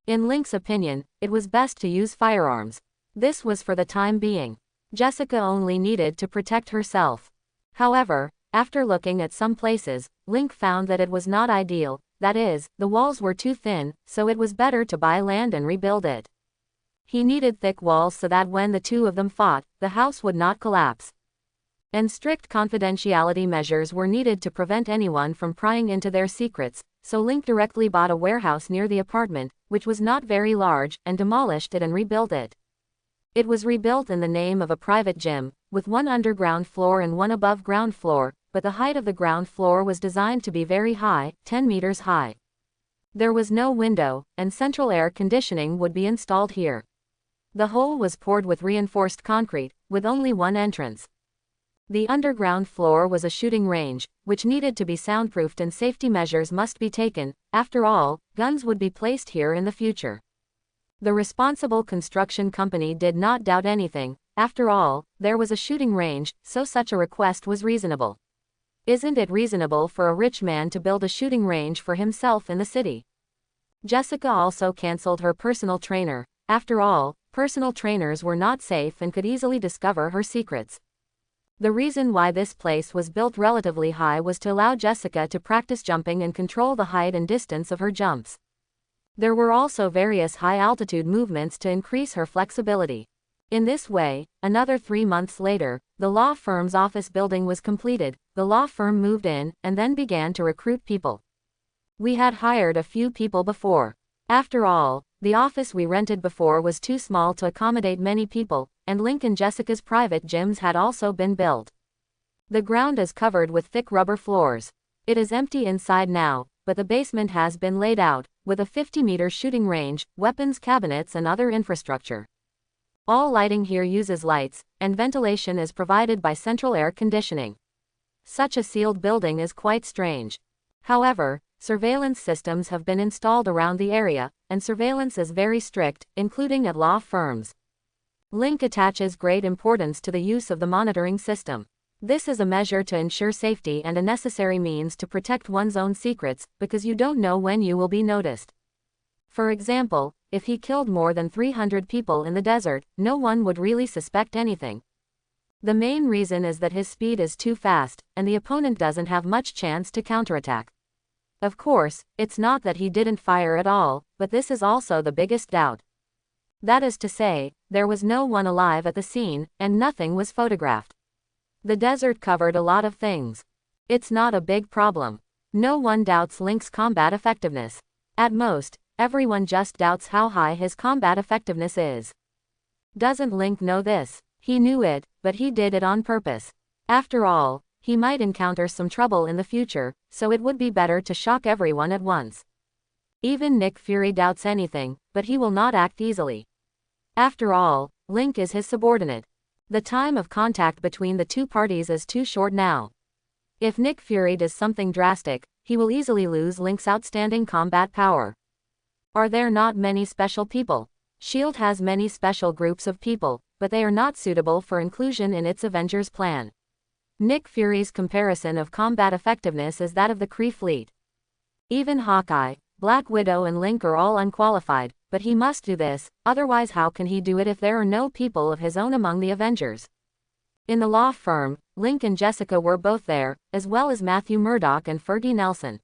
In Link's opinion, it was best to use firearms. This was for the time being. Jessica only needed to protect herself. However, after looking at some places, Link found that it was not ideal, that is, the walls were too thin, so it was better to buy land and rebuild it. He needed thick walls so that when the two of them fought, the house would not collapse. And strict confidentiality measures were needed to prevent anyone from prying into their secrets, so Link directly bought a warehouse near the apartment, which was not very large, and demolished it and rebuilt it. It was rebuilt in the name of a private gym, with one underground floor and one above ground floor, but the height of the ground floor was designed to be very high, 10 meters high. There was no window, and central air conditioning would be installed here. The whole was poured with reinforced concrete, with only one entrance. The underground floor was a shooting range, which needed to be soundproofed and safety measures must be taken. After all, guns would be placed here in the future. The responsible construction company did not doubt anything. After all, there was a shooting range, so such a request was reasonable. Isn't it reasonable for a rich man to build a shooting range for himself in the city? Jessica also cancelled her personal trainer. After all, personal trainers were not safe and could easily discover her secrets. The reason why this place was built relatively high was to allow Jessica to practice jumping and control the height and distance of her jumps. There were also various high-altitude movements to increase her flexibility. In this way, another 3 months later, the law firm's office building was completed. The law firm moved in, and then began to recruit people. We had hired a few people before. After all, the office we rented before was too small to accommodate many people, and Link and Jessica's private gyms had also been built. The ground is covered with thick rubber floors. It is empty inside now, but the basement has been laid out, with a 50-meter shooting range, weapons cabinets and other infrastructure. All lighting here uses lights, and ventilation is provided by central air conditioning. Such a sealed building is quite strange. However, surveillance systems have been installed around the area, and surveillance is very strict, including at law firms. Link attaches great importance to the use of the monitoring system. This is a measure to ensure safety and a necessary means to protect one's own secrets, because you don't know when you will be noticed. For example, if he killed more than 300 people in the desert, no one would really suspect anything. The main reason is that his speed is too fast, and the opponent doesn't have much chance to counterattack. Of course, it's not that he didn't fire at all, but this is also the biggest doubt. That is to say, there was no one alive at the scene, and nothing was photographed. The desert covered a lot of things. It's not a big problem. No one doubts Link's combat effectiveness. At most, everyone just doubts how high his combat effectiveness is. Doesn't Link know this? He knew it, but he did it on purpose. After all, he might encounter some trouble in the future, so it would be better to shock everyone at once. Even Nick Fury doubts anything, but he will not act easily. After all, Link is his subordinate. The time of contact between the two parties is too short now. If Nick Fury does something drastic, he will easily lose Link's outstanding combat power. Are there not many special people? S.H.I.E.L.D. has many special groups of people, but they are not suitable for inclusion in its Avengers plan. Nick Fury's comparison of combat effectiveness is that of the Kree fleet. Even Hawkeye, Black Widow and Link are all unqualified, but he must do this, otherwise how can he do it if there are no people of his own among the Avengers? In the law firm, Link and Jessica were both there, as well as Matthew Murdock and Fergie Nelson.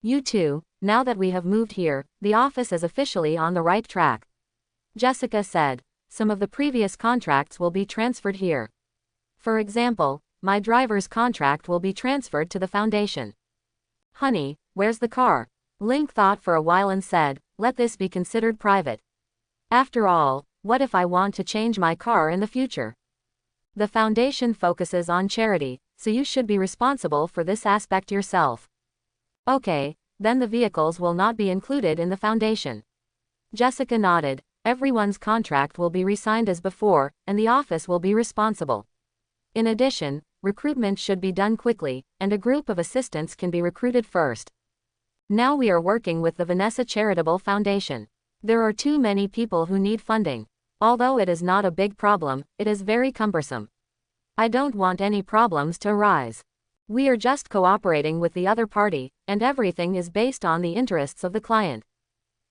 You two, now that we have moved here, the office is officially on the right track. Jessica said, some of the previous contracts will be transferred here. For example, my driver's contract will be transferred to the foundation. Honey, where's the car? Link thought for a while and said, let this be considered private. After all, what if I want to change my car in the future? The foundation focuses on charity, so you should be responsible for this aspect yourself. Okay, then the vehicles will not be included in the foundation. Jessica nodded. Everyone's contract will be re-signed as before, and the office will be responsible. In addition, recruitment should be done quickly, and a group of assistants can be recruited first. Now we are working with the Vanessa Charitable Foundation. There are too many people who need funding. Although it is not a big problem, it is very cumbersome. I don't want any problems to arise. We are just cooperating with the other party, and everything is based on the interests of the client.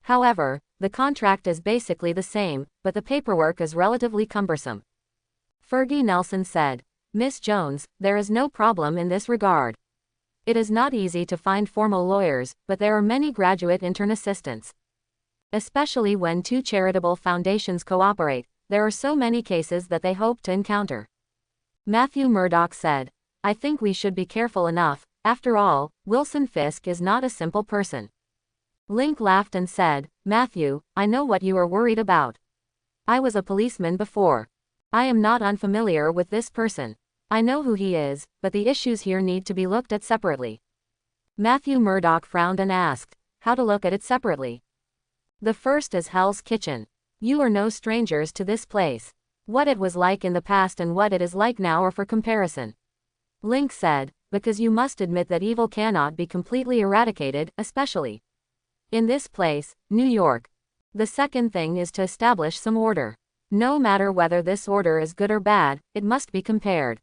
However, the contract is basically the same, but the paperwork is relatively cumbersome. Fergie Nelson said. Miss Jones, there is no problem in this regard. It is not easy to find formal lawyers, but there are many graduate intern assistants. Especially when two charitable foundations cooperate, there are so many cases that they hope to encounter. Matthew Murdoch said. I think we should be careful enough. After all, Wilson Fisk is not a simple person. Link laughed and said, Matthew, I know what you are worried about. I was a policeman before. I am not unfamiliar with this person. I know who he is, but the issues here need to be looked at separately. Matthew Murdoch frowned and asked, how to look at it separately? The first is Hell's Kitchen. You are no strangers to this place. What it was like in the past and what it is like now are for comparison. Link said, because you must admit that evil cannot be completely eradicated, especially in this place, New York. The second thing is to establish some order. No matter whether this order is good or bad, it must be compared.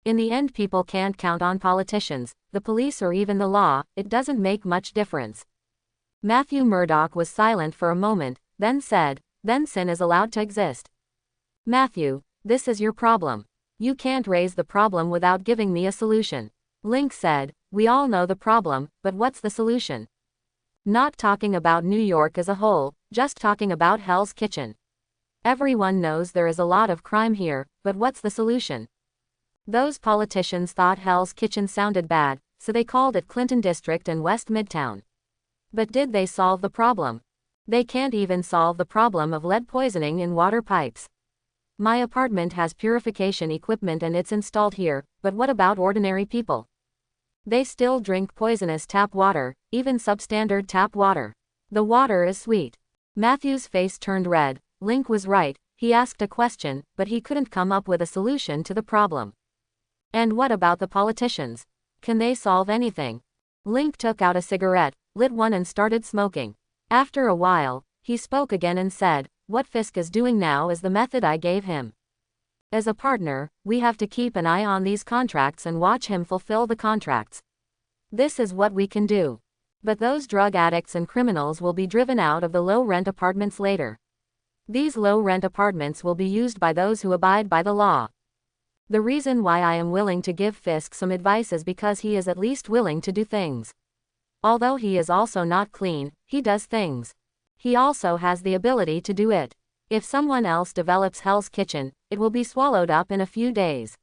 In the end, people can't count on politicians, the police, or even the law. It doesn't make much difference. Matthew Murdoch was silent for a moment, then said, then sin is allowed to exist. Matthew, this is your problem. You can't raise the problem without giving me a solution. Link said, we all know the problem, but what's the solution? Not talking about New York as a whole, just talking about Hell's Kitchen. Everyone knows there is a lot of crime here, but what's the solution? Those politicians thought Hell's Kitchen sounded bad, so they called it Clinton District and West Midtown. But did they solve the problem? They can't even solve the problem of lead poisoning in water pipes. My apartment has purification equipment and it's installed here, but what about ordinary people? They still drink poisonous tap water, even substandard tap water. The water is sweet. Matthew's face turned red. Link was right, he asked a question, but he couldn't come up with a solution to the problem. And what about the politicians? Can they solve anything? Link took out a cigarette, lit one and started smoking. After a while, he spoke again and said, what Fisk is doing now is the method I gave him. As a partner, we have to keep an eye on these contracts and watch him fulfill the contracts. This is what we can do. But those drug addicts and criminals will be driven out of the low-rent apartments later. These low-rent apartments will be used by those who abide by the law. The reason why I am willing to give Fisk some advice is because he is at least willing to do things. Although he is also not clean, he does things. He also has the ability to do it. If someone else develops Hell's Kitchen, it will be swallowed up in a few days.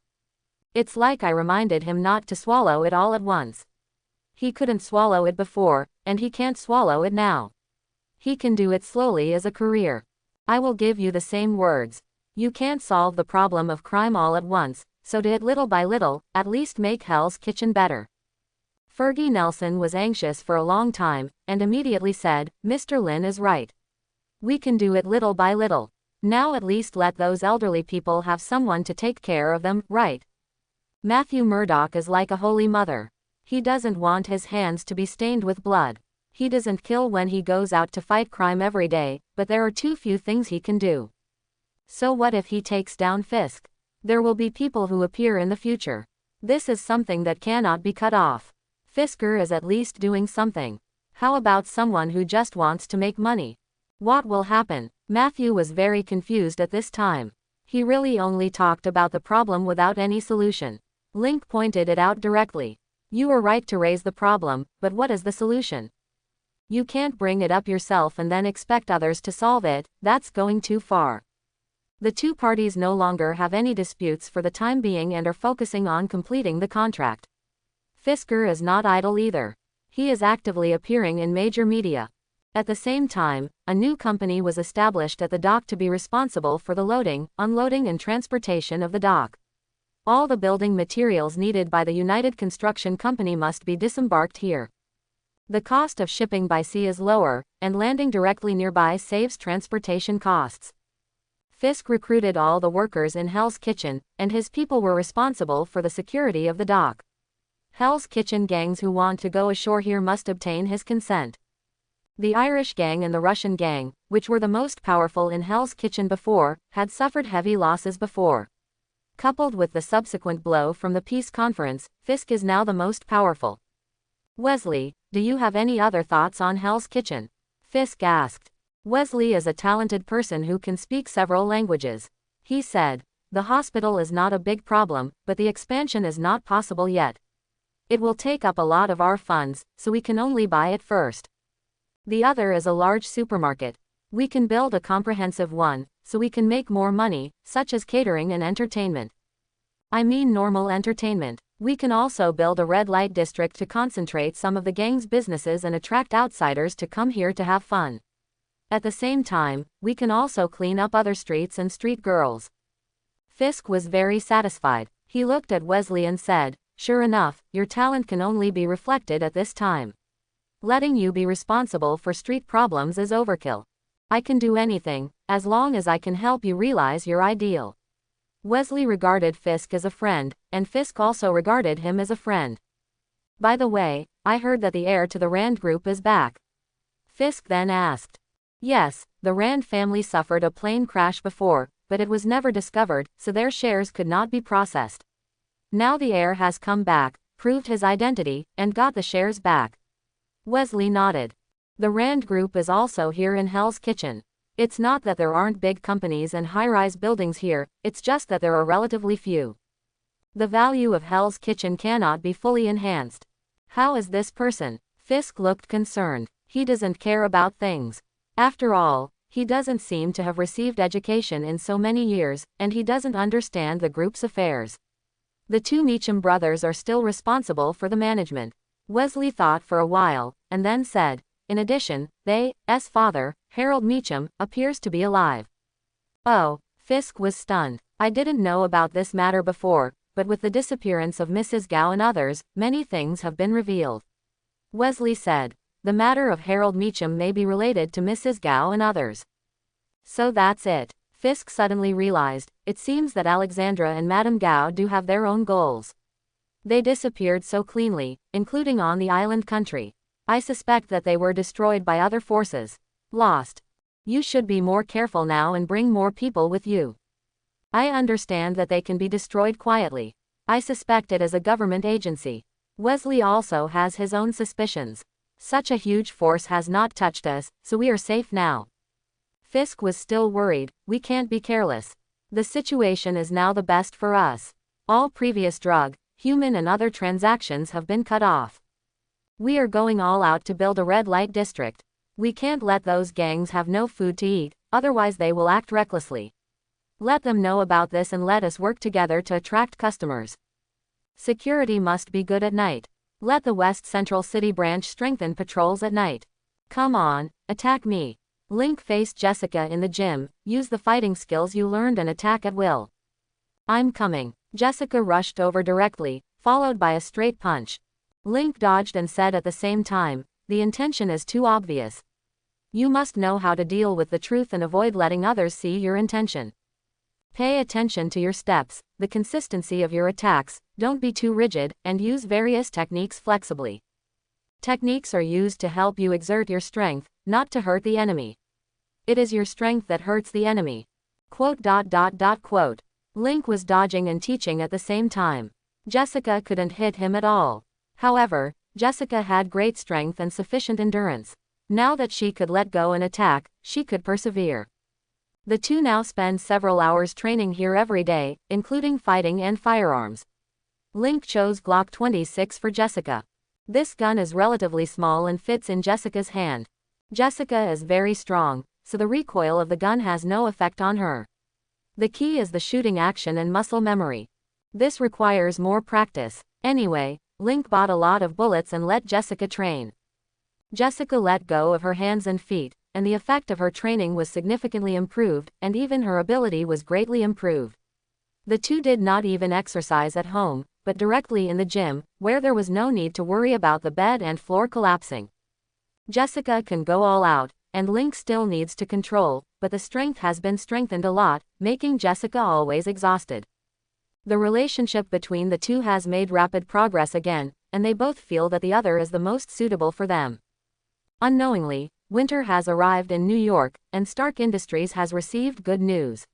It's like I reminded him not to swallow it all at once. He couldn't swallow it before, and he can't swallow it now. He can do it slowly as a career. I will give you the same words. You can't solve the problem of crime all at once, so do it little by little, at least make Hell's Kitchen better. Fergie Nelson was anxious for a long time, and immediately said, Mr. Lin is right. We can do it little by little. Now at least let those elderly people have someone to take care of them, right? Matthew Murdoch is like a holy mother. He doesn't want his hands to be stained with blood. He doesn't kill when he goes out to fight crime every day, but there are too few things he can do. So what if he takes down Fisk? There will be people who appear in the future. This is something that cannot be cut off. Fisker is at least doing something. How about someone who just wants to make money? What will happen? Matthew was very confused at this time. He really only talked about the problem without any solution. Link pointed it out directly. You were right to raise the problem, but what is the solution? You can't bring it up yourself and then expect others to solve it, that's going too far. The two parties no longer have any disputes for the time being and are focusing on completing the contract. Fisker is not idle either. He is actively appearing in major media. At the same time, a new company was established at the dock to be responsible for the loading, unloading and transportation of the dock. All the building materials needed by the United Construction Company must be disembarked here. The cost of shipping by sea is lower, and landing directly nearby saves transportation costs. Fisk recruited all the workers in Hell's Kitchen, and his people were responsible for the security of the dock. Hell's Kitchen gangs who want to go ashore here must obtain his consent. The Irish gang and the Russian gang, which were the most powerful in Hell's Kitchen before, had suffered heavy losses before. Coupled with the subsequent blow from the peace conference, Fisk is now the most powerful. Wesley, do you have any other thoughts on Hell's Kitchen? Fisk asked. Wesley is a talented person who can speak several languages. He said, "The hospital is not a big problem, but the expansion is not possible yet. It will take up a lot of our funds, so we can only buy it first. The other is a large supermarket. We can build a comprehensive one, so we can make more money, such as catering and entertainment. I mean normal entertainment. We can also build a red light district to concentrate some of the gang's businesses and attract outsiders to come here to have fun. At the same time, we can also clean up other streets and street girls." Fisk was very satisfied. He looked at Wesley and said, "Sure enough, your talent can only be reflected at this time. Letting you be responsible for street problems is overkill. I can do anything, as long as I can help you realize your ideal." Wesley regarded Fisk as a friend, and Fisk also regarded him as a friend. "By the way, I heard that the heir to the Rand Group is back." Fisk then asked. "Yes, the Rand family suffered a plane crash before, but it was never discovered, so their shares could not be processed. Now the heir has come back, proved his identity, and got the shares back." Wesley nodded. "The Rand Group is also here in Hell's Kitchen. It's not that there aren't big companies and high-rise buildings here, it's just that there are relatively few. The value of Hell's Kitchen cannot be fully enhanced." "How is this person?" Fisk looked concerned. "He doesn't care about things. After all, he doesn't seem to have received education in so many years, and he doesn't understand the group's affairs. The two Meacham brothers are still responsible for the management." Wesley thought for a while, and then said, "In addition, they's father, Harold Meacham, appears to be alive." "Oh," Fisk was stunned. "I didn't know about this matter before, but with the disappearance of Mrs. Gow and others, many things have been revealed." Wesley said, "The matter of Harold Meacham may be related to Mrs. Gow and others." "So that's it." Fisk suddenly realized, it seems that Alexandra and Madame Gow do have their own goals. They disappeared so cleanly, including on the island country. I suspect that they were destroyed by other forces. Lost. You should be more careful now and bring more people with you. I understand that they can be destroyed quietly. I suspect it is a government agency. Wesley also has his own suspicions. Such a huge force has not touched us, so we are safe now." Fisk was still worried. "We can't be careless. The situation is now the best for us. All previous drug, human and other transactions have been cut off. We are going all out to build a red light district. We can't let those gangs have no food to eat, otherwise they will act recklessly. Let them know about this and let us work together to attract customers. Security must be good at night. Let the West Central City branch strengthen patrols at night. Come on, attack me." Link faced Jessica in the gym. "Use the fighting skills you learned and attack at will." "I'm coming." Jessica rushed over directly, followed by a straight punch. Link dodged and said at the same time, "The intention is too obvious. You must know how to deal with the truth and avoid letting others see your intention. Pay attention to your steps, the consistency of your attacks, don't be too rigid, and use various techniques flexibly. Techniques are used to help you exert your strength, not to hurt the enemy. It is your strength that hurts the enemy." Quote. Link was dodging and teaching at the same time. Jessica couldn't hit him at all. However, Jessica had great strength and sufficient endurance. Now that she could let go and attack, she could persevere. The two now spend several hours training here every day, including fighting and firearms. Link chose Glock 26 for Jessica. This gun is relatively small and fits in Jessica's hand. Jessica is very strong, so the recoil of the gun has no effect on her. The key is the shooting action and muscle memory. This requires more practice. Anyway, Link bought a lot of bullets and let Jessica train. Jessica let go of her hands and feet, and the effect of her training was significantly improved, and even her ability was greatly improved. The two did not even exercise at home, but directly in the gym, where there was no need to worry about the bed and floor collapsing. Jessica can go all out, and Link still needs to control, but the strength has been strengthened a lot, making Jessica always exhausted. The relationship between the two has made rapid progress again, and they both feel that the other is the most suitable for them. Unknowingly, winter has arrived in New York, and Stark Industries has received good news.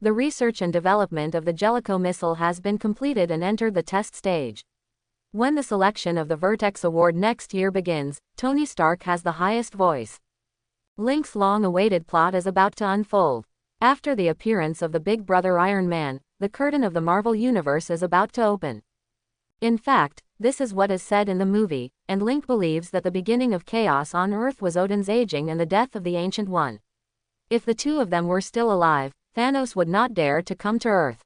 The research and development of the Jellicoe missile has been completed and entered the test stage. When the selection of the Vertex Award next year begins, Tony Stark has the highest voice. Link's long-awaited plot is about to unfold. After the appearance of the Big Brother Iron Man, the curtain of the Marvel Universe is about to open. In fact, this is what is said in the movie, and Link believes that the beginning of chaos on Earth was Odin's aging and the death of the Ancient One. If the two of them were still alive, Thanos would not dare to come to Earth.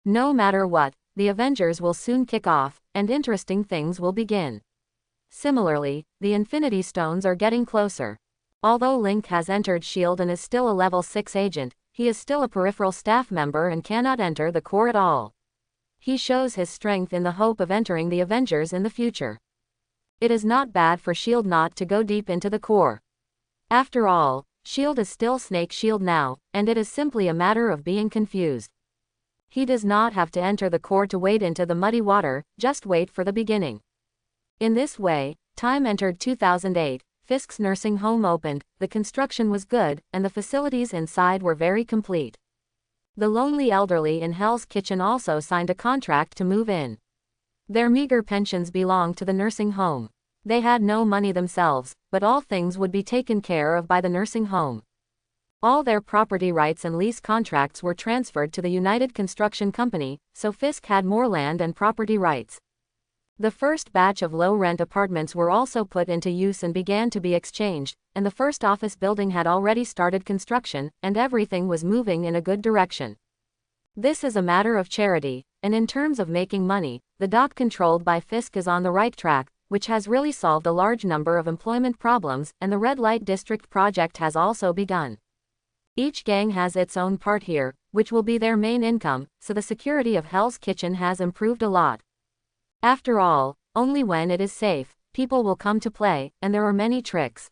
No matter what, the Avengers will soon kick off, and interesting things will begin. Similarly, the Infinity Stones are getting closer. Although Link has entered S.H.I.E.L.D. and is still a level 6 agent, he is still a peripheral staff member and cannot enter the core at all. He shows his strength in the hope of entering the Avengers in the future. It is not bad for S.H.I.E.L.D. not to go deep into the core. After all, S.H.I.E.L.D. is still Snake Shield now, and it is simply a matter of being confused. He does not have to enter the core to wade into the muddy water, just wait for the beginning. In this way, time entered 2008, Fisk's nursing home opened, the construction was good, and the facilities inside were very complete. The lonely elderly in Hell's Kitchen also signed a contract to move in. Their meager pensions belonged to the nursing home. They had no money themselves, but all things would be taken care of by the nursing home. All their property rights and lease contracts were transferred to the United Construction Company, so Fisk had more land and property rights. The first batch of low-rent apartments were also put into use and began to be exchanged, and the first office building had already started construction, and everything was moving in a good direction. This is a matter of charity, and in terms of making money, the dock controlled by Fisk is on the right track, which has really solved a large number of employment problems, and the Red Light District project has also begun. Each gang has its own part here, which will be their main income, so the security of Hell's Kitchen has improved a lot. After all, only when it is safe, people will come to play, and there are many tricks.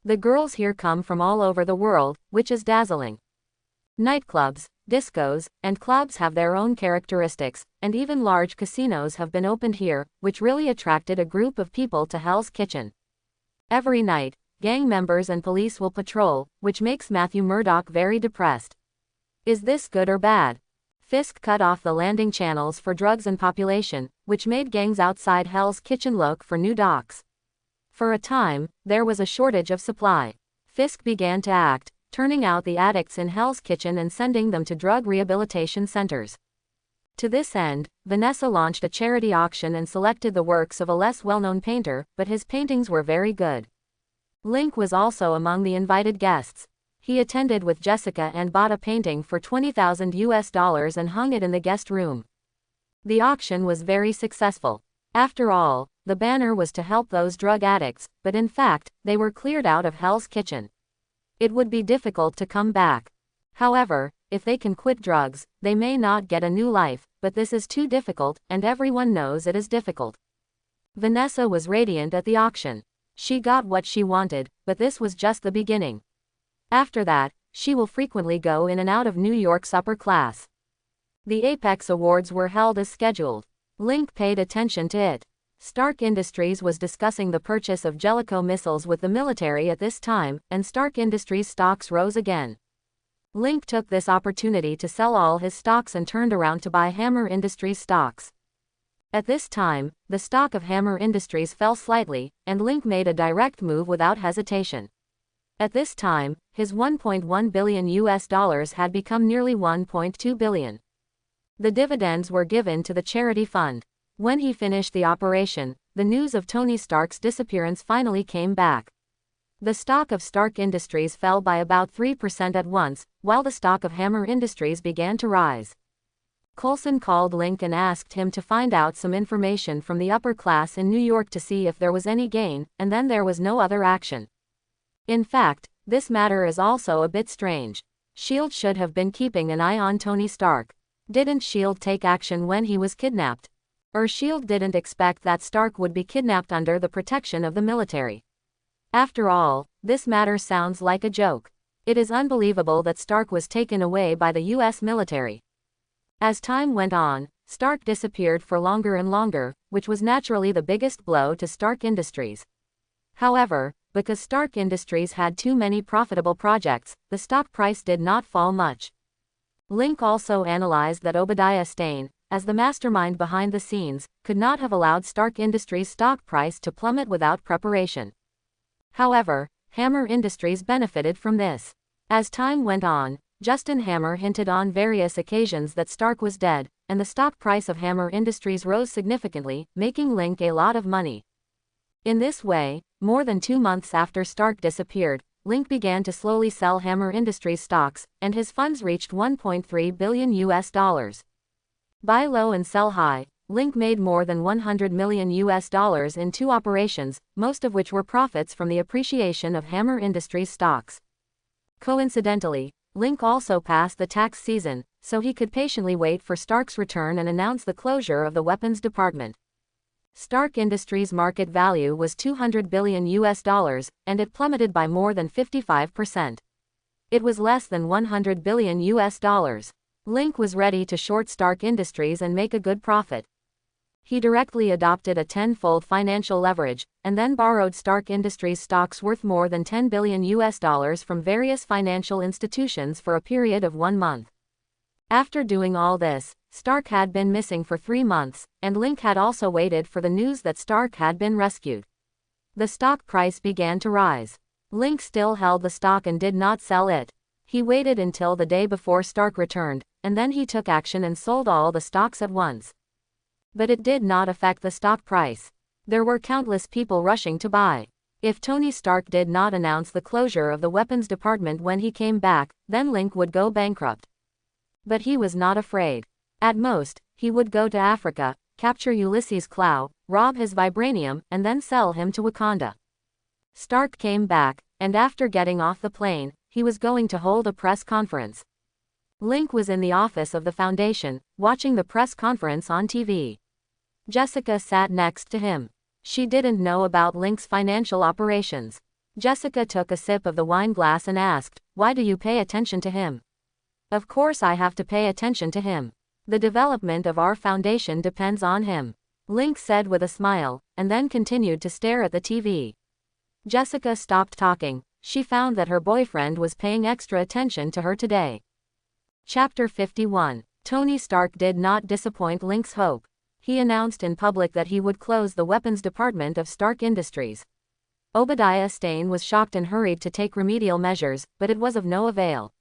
The girls here come from all over the world, which is dazzling. Nightclubs, discos, and clubs have their own characteristics, and even large casinos have been opened here, which really attracted a group of people to Hell's Kitchen. Every night, gang members and police will patrol, which makes Matthew Murdock very depressed. Is this good or bad? Fisk cut off the landing channels for drugs and population, which made gangs outside Hell's Kitchen look for new docks. For a time, there was a shortage of supply. Fisk began to act, turning out the addicts in Hell's Kitchen and sending them to drug rehabilitation centers. To this end, Vanessa launched a charity auction and selected the works of a less well-known painter, but his paintings were very good. Link was also among the invited guests. He attended with Jessica and bought a painting for $20,000 and hung it in the guest room. The auction was very successful. After all, the banner was to help those drug addicts, but in fact, they were cleared out of Hell's Kitchen. It would be difficult to come back. However, if they can quit drugs, they may not get a new life, but this is too difficult, and everyone knows it is difficult. Vanessa was radiant at the auction. She got what she wanted, but this was just the beginning. After that, she will frequently go in and out of New York's upper class. The Apex Awards were held as scheduled. Link paid attention to it. Stark Industries was discussing the purchase of Jellicoe missiles with the military at this time, and Stark Industries stocks rose again. Link took this opportunity to sell all his stocks and turned around to buy Hammer Industries stocks. At this time, the stock of Hammer Industries fell slightly, and Link made a direct move without hesitation. At this time, his $1.1 billion had become nearly $1.2 billion. The dividends were given to the charity fund. When he finished the operation, the news of Tony Stark's disappearance finally came back. The stock of Stark Industries fell by about 3% at once, while the stock of Hammer Industries began to rise. Coulson called Link and asked him to find out some information from the upper class in New York to see if there was any gain, and then there was no other action. In fact, this matter is also a bit strange. S.H.I.E.L.D. should have been keeping an eye on Tony Stark. Didn't S.H.I.E.L.D. take action when he was kidnapped? Or S.H.I.E.L.D. didn't expect that Stark would be kidnapped under the protection of the military? After all, this matter sounds like a joke. It is unbelievable that Stark was taken away by the U.S. military. As time went on, Stark disappeared for longer and longer, which was naturally the biggest blow to Stark Industries. However, because Stark Industries had too many profitable projects, the stock price did not fall much. Link also analyzed that Obadiah Stane, as the mastermind behind the scenes, could not have allowed Stark Industries' stock price to plummet without preparation. However, Hammer Industries benefited from this. As time went on, Justin Hammer hinted on various occasions that Stark was dead, and the stock price of Hammer Industries rose significantly, making Link a lot of money. In this way, more than 2 months after Stark disappeared, Link began to slowly sell Hammer Industries stocks, and his funds reached $1.3 billion. Buy low and sell high, Link made more than $100 million in 2 operations, most of which were profits from the appreciation of Hammer Industries stocks. Coincidentally, Link also passed the tax season, so he could patiently wait for Stark's return and announce the closure of the weapons department. Stark Industries' market value was $200 billion, and it plummeted by more than 55%. It was less than $100 billion. Link was ready to short Stark Industries and make a good profit. He directly adopted a 10-fold financial leverage, and then borrowed Stark Industries stocks worth more than $10 billion from various financial institutions for a period of 1 month. After doing all this, Stark had been missing for 3 months, and Link had also waited for the news that Stark had been rescued. The stock price began to rise. Link still held the stock and did not sell it. He waited until the day before Stark returned, and then he took action and sold all the stocks at once. But it did not affect the stock price. There were countless people rushing to buy. If Tony Stark did not announce the closure of the weapons department when he came back, then Link would go bankrupt. But he was not afraid. At most, he would go to Africa, capture Ulysses Klaue, rob his vibranium, and then sell him to Wakanda. Stark came back, and after getting off the plane, he was going to hold a press conference. Link was in the office of the Foundation, watching the press conference on TV. Jessica sat next to him. She didn't know about Link's financial operations. Jessica took a sip of the wine glass and asked, "Why do you pay attention to him?" "Of course I have to pay attention to him. The development of our foundation depends on him," Link said with a smile, and then continued to stare at the TV. Jessica stopped talking. She found that her boyfriend was paying extra attention to her today. Chapter 51. Tony Stark did not disappoint Link's hope. He announced in public that he would close the weapons department of Stark Industries. Obadiah Stane was shocked and hurried to take remedial measures, but it was of no avail.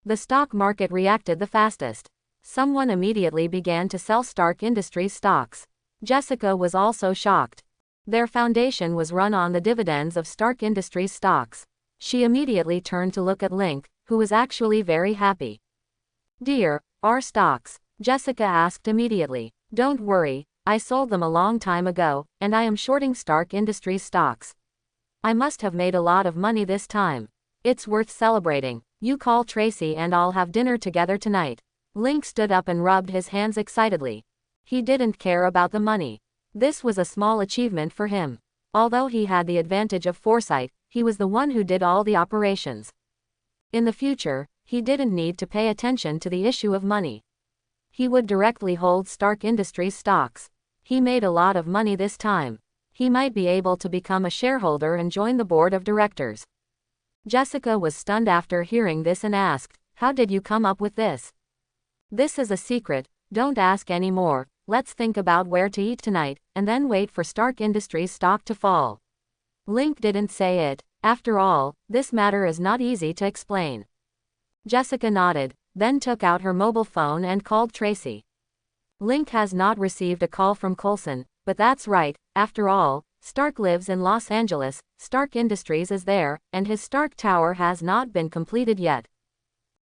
The stock market reacted the fastest. Someone immediately began to sell Stark Industries stocks. Jessica was also shocked. Their foundation was run on the dividends of Stark Industries stocks. She immediately turned to look at Link, who was actually very happy. "Dear, our stocks?" Jessica asked immediately. "Don't worry, I sold them a long time ago, and I am shorting Stark Industries stocks. I must have made a lot of money this time. It's worth celebrating. You call Tracy and I'll have dinner together tonight." Link stood up and rubbed his hands excitedly. He didn't care about the money. This was a small achievement for him. Although he had the advantage of foresight, he was the one who did all the operations. In the future, he didn't need to pay attention to the issue of money. He would directly hold Stark Industries stocks. He made a lot of money this time. He might be able to become a shareholder and join the board of directors. Jessica was stunned after hearing this and asked, "How did you come up with this?" "This is a secret, don't ask any more. Let's think about where to eat tonight, and then wait for Stark Industries stock to fall." Link didn't say it. After all, this matter is not easy to explain. Jessica nodded, then took out her mobile phone and called Tracy. Link has not received a call from Coulson, but that's right. After all, Stark lives in Los Angeles, Stark Industries is there, and his Stark Tower has not been completed yet.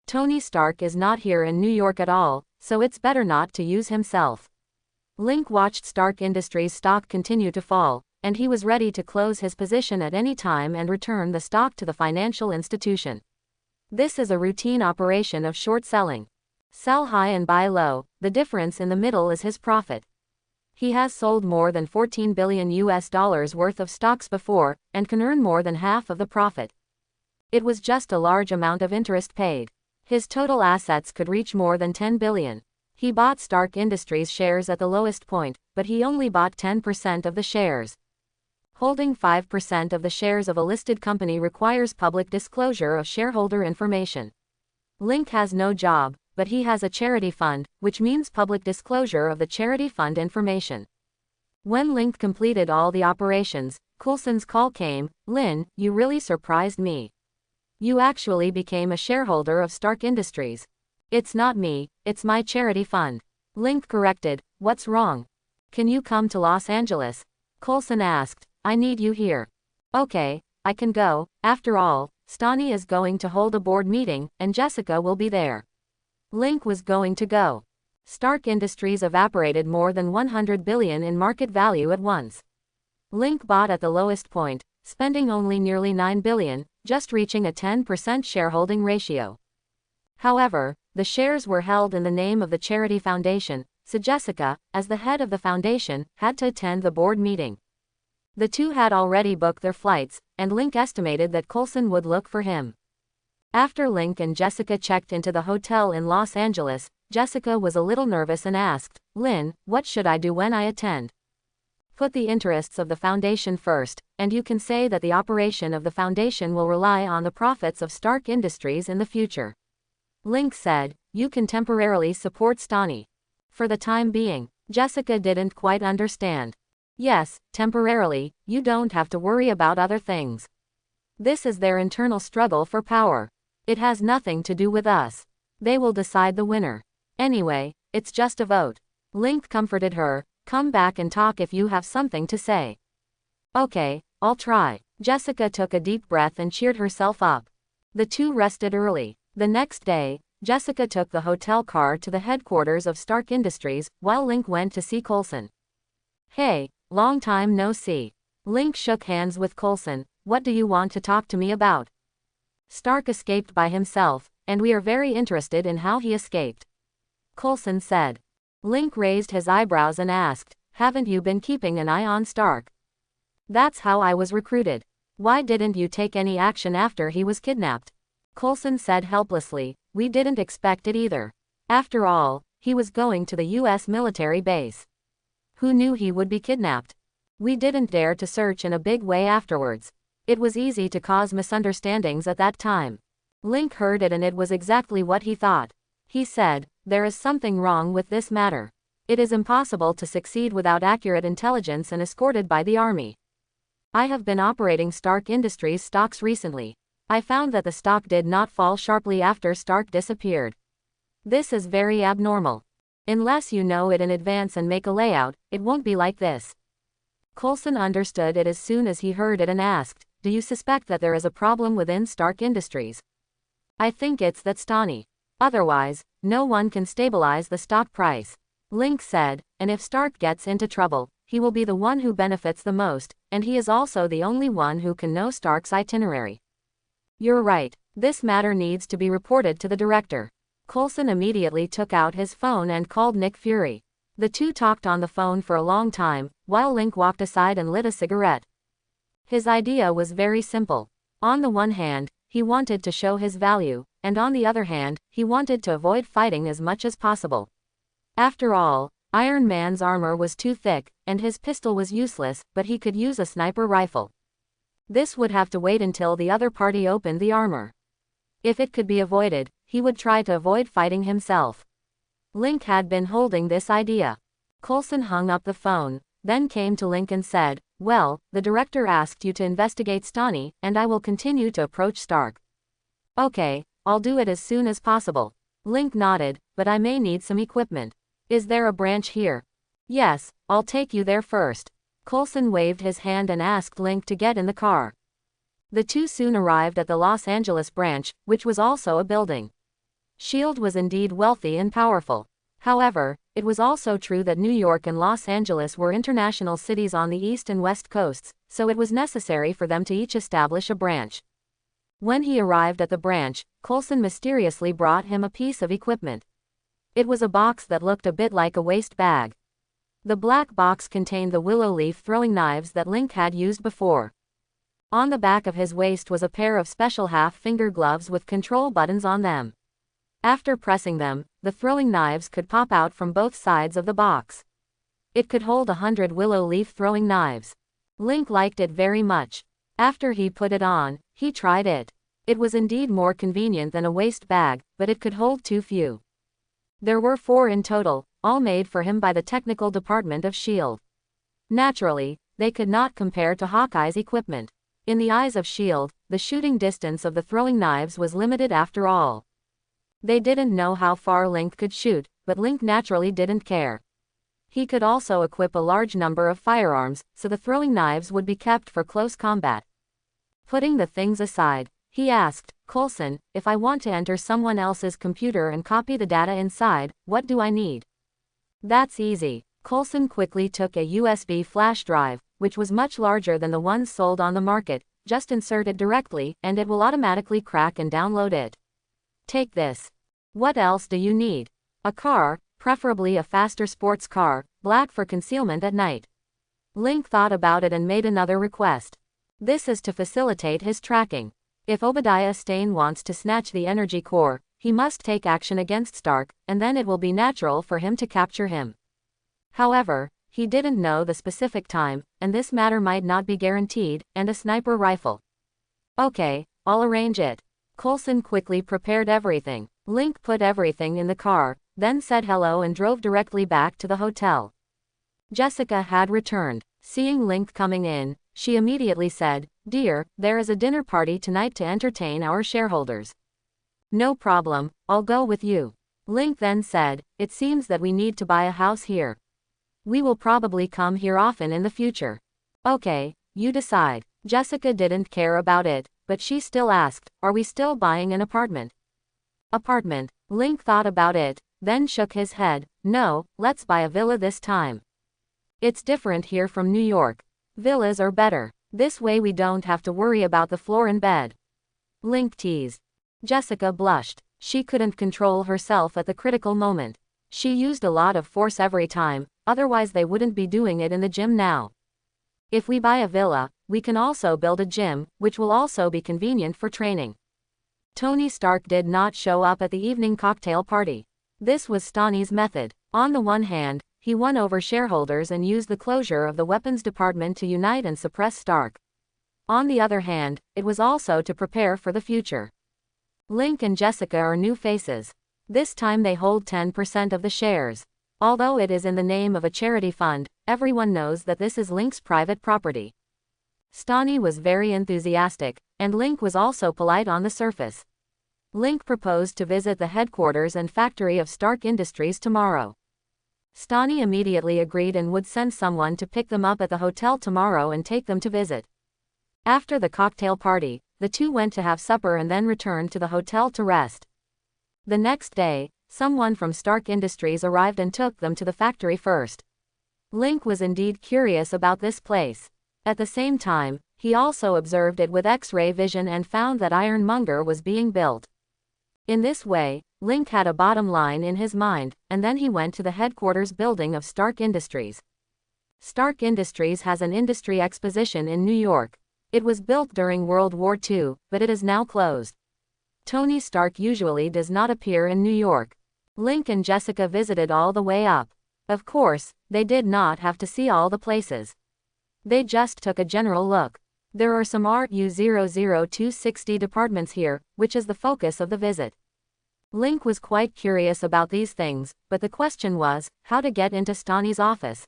Tony Stark is not here in New York at all, so it's better not to use himself. Link watched Stark Industries stock continue to fall, and he was ready to close his position at any time and return the stock to the financial institution. This is a routine operation of short selling. Sell high and buy low, the difference in the middle is his profit. He has sold more than $14 billion worth of stocks before, and can earn more than half of the profit. It was just a large amount of interest paid. His total assets could reach more than $10 billion. He bought Stark Industries shares at the lowest point, but he only bought 10% of the shares. Holding 5% of the shares of a listed company requires public disclosure of shareholder information. Link has no job, but he has a charity fund, which means public disclosure of the charity fund information. When Link completed all the operations, Coulson's call came. Lynn, you really surprised me. You actually became a shareholder of Stark Industries. It's not me, it's my charity fund. Link corrected. What's wrong? Can you come to Los Angeles? Coulson asked. I need you here. Okay, I can go. After all, Stani is going to hold a board meeting, and Jessica will be there. Link was going to go. Stark Industries evaporated more than $100 billion in market value at once. Link bought at the lowest point, spending only nearly $9 billion, just reaching a 10% shareholding ratio. However, the shares were held in the name of the charity foundation, so Jessica, as the head of the foundation, had to attend the board meeting. The two had already booked their flights, and Link estimated that Coulson would look for him. After Link and Jessica checked into the hotel in Los Angeles, Jessica was a little nervous and asked, Lynn, what should I do when I attend? Put the interests of the foundation first, and you can say that the operation of the foundation will rely on the profits of Stark Industries in the future. Link said, you can temporarily support Stani. For the time being. Jessica didn't quite understand. Yes, temporarily, you don't have to worry about other things. This is their internal struggle for power. It has nothing to do with us. They will decide the winner. Anyway, it's just a vote. Link comforted her. Come back and talk if you have something to say. Okay, I'll try. Jessica took a deep breath and cheered herself up. The two rested early. The next day, Jessica took the hotel car to the headquarters of Stark Industries, while Link went to see Coulson. Hey, long time no see. Link shook hands with Coulson. What do you want to talk to me about? Stark escaped by himself, and we are very interested in how he escaped. Coulson said. Link raised his eyebrows and asked, haven't you been keeping an eye on Stark? That's how I was recruited. Why didn't you take any action after he was kidnapped? Coulson said helplessly, we didn't expect it either. After all, he was going to the US military base. Who knew he would be kidnapped? We didn't dare to search in a big way afterwards. It was easy to cause misunderstandings at that time. Link heard it and it was exactly what he thought. He said, there is something wrong with this matter. It is impossible to succeed without accurate intelligence and escorted by the army. I have been operating Stark Industries stocks recently. I found that the stock did not fall sharply after Stark disappeared. This is very abnormal. Unless you know it in advance and make a layout, it won't be like this. Coulson understood it as soon as he heard it and asked, do you suspect that there is a problem within Stark Industries? I think it's that Stani. Otherwise, no one can stabilize the stock price. Link said, and if Stark gets into trouble, he will be the one who benefits the most, and he is also the only one who can know Stark's itinerary. You're right. This matter needs to be reported to the director. Coulson immediately took out his phone and called Nick Fury. The two talked on the phone for a long time, while Link walked aside and lit a cigarette. His idea was very simple. On the one hand, he wanted to show his value, and on the other hand, he wanted to avoid fighting as much as possible. After all, Iron Man's armor was too thick, and his pistol was useless, but he could use a sniper rifle. This would have to wait until the other party opened the armor. If it could be avoided, he would try to avoid fighting himself. Link had been holding this idea. Coulson hung up the phone, then came to Link and said, well, the director asked you to investigate Stani, and I will continue to approach Stark. Okay, I'll do it as soon as possible. Link nodded, but I may need some equipment. Is there a branch here? Yes, I'll take you there first. Coulson waved his hand and asked Link to get in the car. The two soon arrived at the Los Angeles branch, which was also a building. S.H.I.E.L.D. was indeed wealthy and powerful. However, it was also true that New York and Los Angeles were international cities on the east and west coasts, so it was necessary for them to each establish a branch. When he arrived at the branch, Coulson mysteriously brought him a piece of equipment. It was a box that looked a bit like a waste bag. The black box contained the willow leaf throwing knives that Link had used before. On the back of his waist was a pair of special half-finger gloves with control buttons on them. After pressing them, the throwing knives could pop out from both sides of the box. It could hold 100 willow leaf throwing knives. Link liked it very much. After he put it on, he tried it. It was indeed more convenient than a waste bag, but it could hold too few. There were 4 in total, all made for him by the technical department of S.H.I.E.L.D. Naturally, they could not compare to Hawkeye's equipment. In the eyes of S.H.I.E.L.D., the shooting distance of the throwing knives was limited after all. They didn't know how far Link could shoot, but Link naturally didn't care. He could also equip a large number of firearms, so the throwing knives would be kept for close combat. Putting the things aside, he asked, Coulson, if I want to enter someone else's computer and copy the data inside, what do I need? That's easy. Coulson quickly took a USB flash drive, which was much larger than the ones sold on the market. Just insert it directly, and it will automatically crack and download it. Take this. What else do you need? A car, preferably a faster sports car, black for concealment at night. Link thought about it and made another request. This is to facilitate his tracking. If Obadiah Stane wants to snatch the energy core, he must take action against Stark, and then it will be natural for him to capture him. However, he didn't know the specific time, and this matter might not be guaranteed, and a sniper rifle. Okay, I'll arrange it. Coulson quickly prepared everything. Link put everything in the car, then said hello and drove directly back to the hotel. Jessica had returned. Seeing Link coming in, she immediately said, Dear, there is a dinner party tonight to entertain our shareholders. No problem, I'll go with you. Link then said, It seems that we need to buy a house here. We will probably come here often in the future. Okay, you decide. Jessica didn't care about it, but she still asked, Are we still buying an apartment? Apartment. Link thought about it, then shook his head. No, let's buy a villa this time. It's different here from New York. Villas are better. This way we don't have to worry about the floor and bed. Link teased. Jessica blushed. She couldn't control herself at the critical moment. She used a lot of force every time, otherwise they wouldn't be doing it in the gym now. If we buy a villa, we can also build a gym, which will also be convenient for training. Tony Stark did not show up at the evening cocktail party. This was Stani's method. On the one hand, he won over shareholders and used the closure of the weapons department to unite and suppress Stark. On the other hand, it was also to prepare for the future. Link and Jessica are new faces. This time they hold 10% of the shares. Although it is in the name of a charity fund, everyone knows that this is Link's private property. Stani was very enthusiastic, and Link was also polite on the surface. Link proposed to visit the headquarters and factory of Stark Industries tomorrow. Stani immediately agreed and would send someone to pick them up at the hotel tomorrow and take them to visit. After the cocktail party, the two went to have supper and then returned to the hotel to rest. The next day, someone from Stark Industries arrived and took them to the factory first. Link was indeed curious about this place. At the same time, he also observed it with X-ray vision and found that Ironmonger was being built. In this way, Link had a bottom line in his mind, and then he went to the headquarters building of Stark Industries. Stark Industries has an industry exposition in New York. It was built during World War II, but it is now closed. Tony Stark usually does not appear in New York. Link and Jessica visited all the way up. Of course, they did not have to see all the places. They just took a general look. There are some RU-00260 departments here, which is the focus of the visit. Link was quite curious about these things, but the question was, how to get into Stani's office.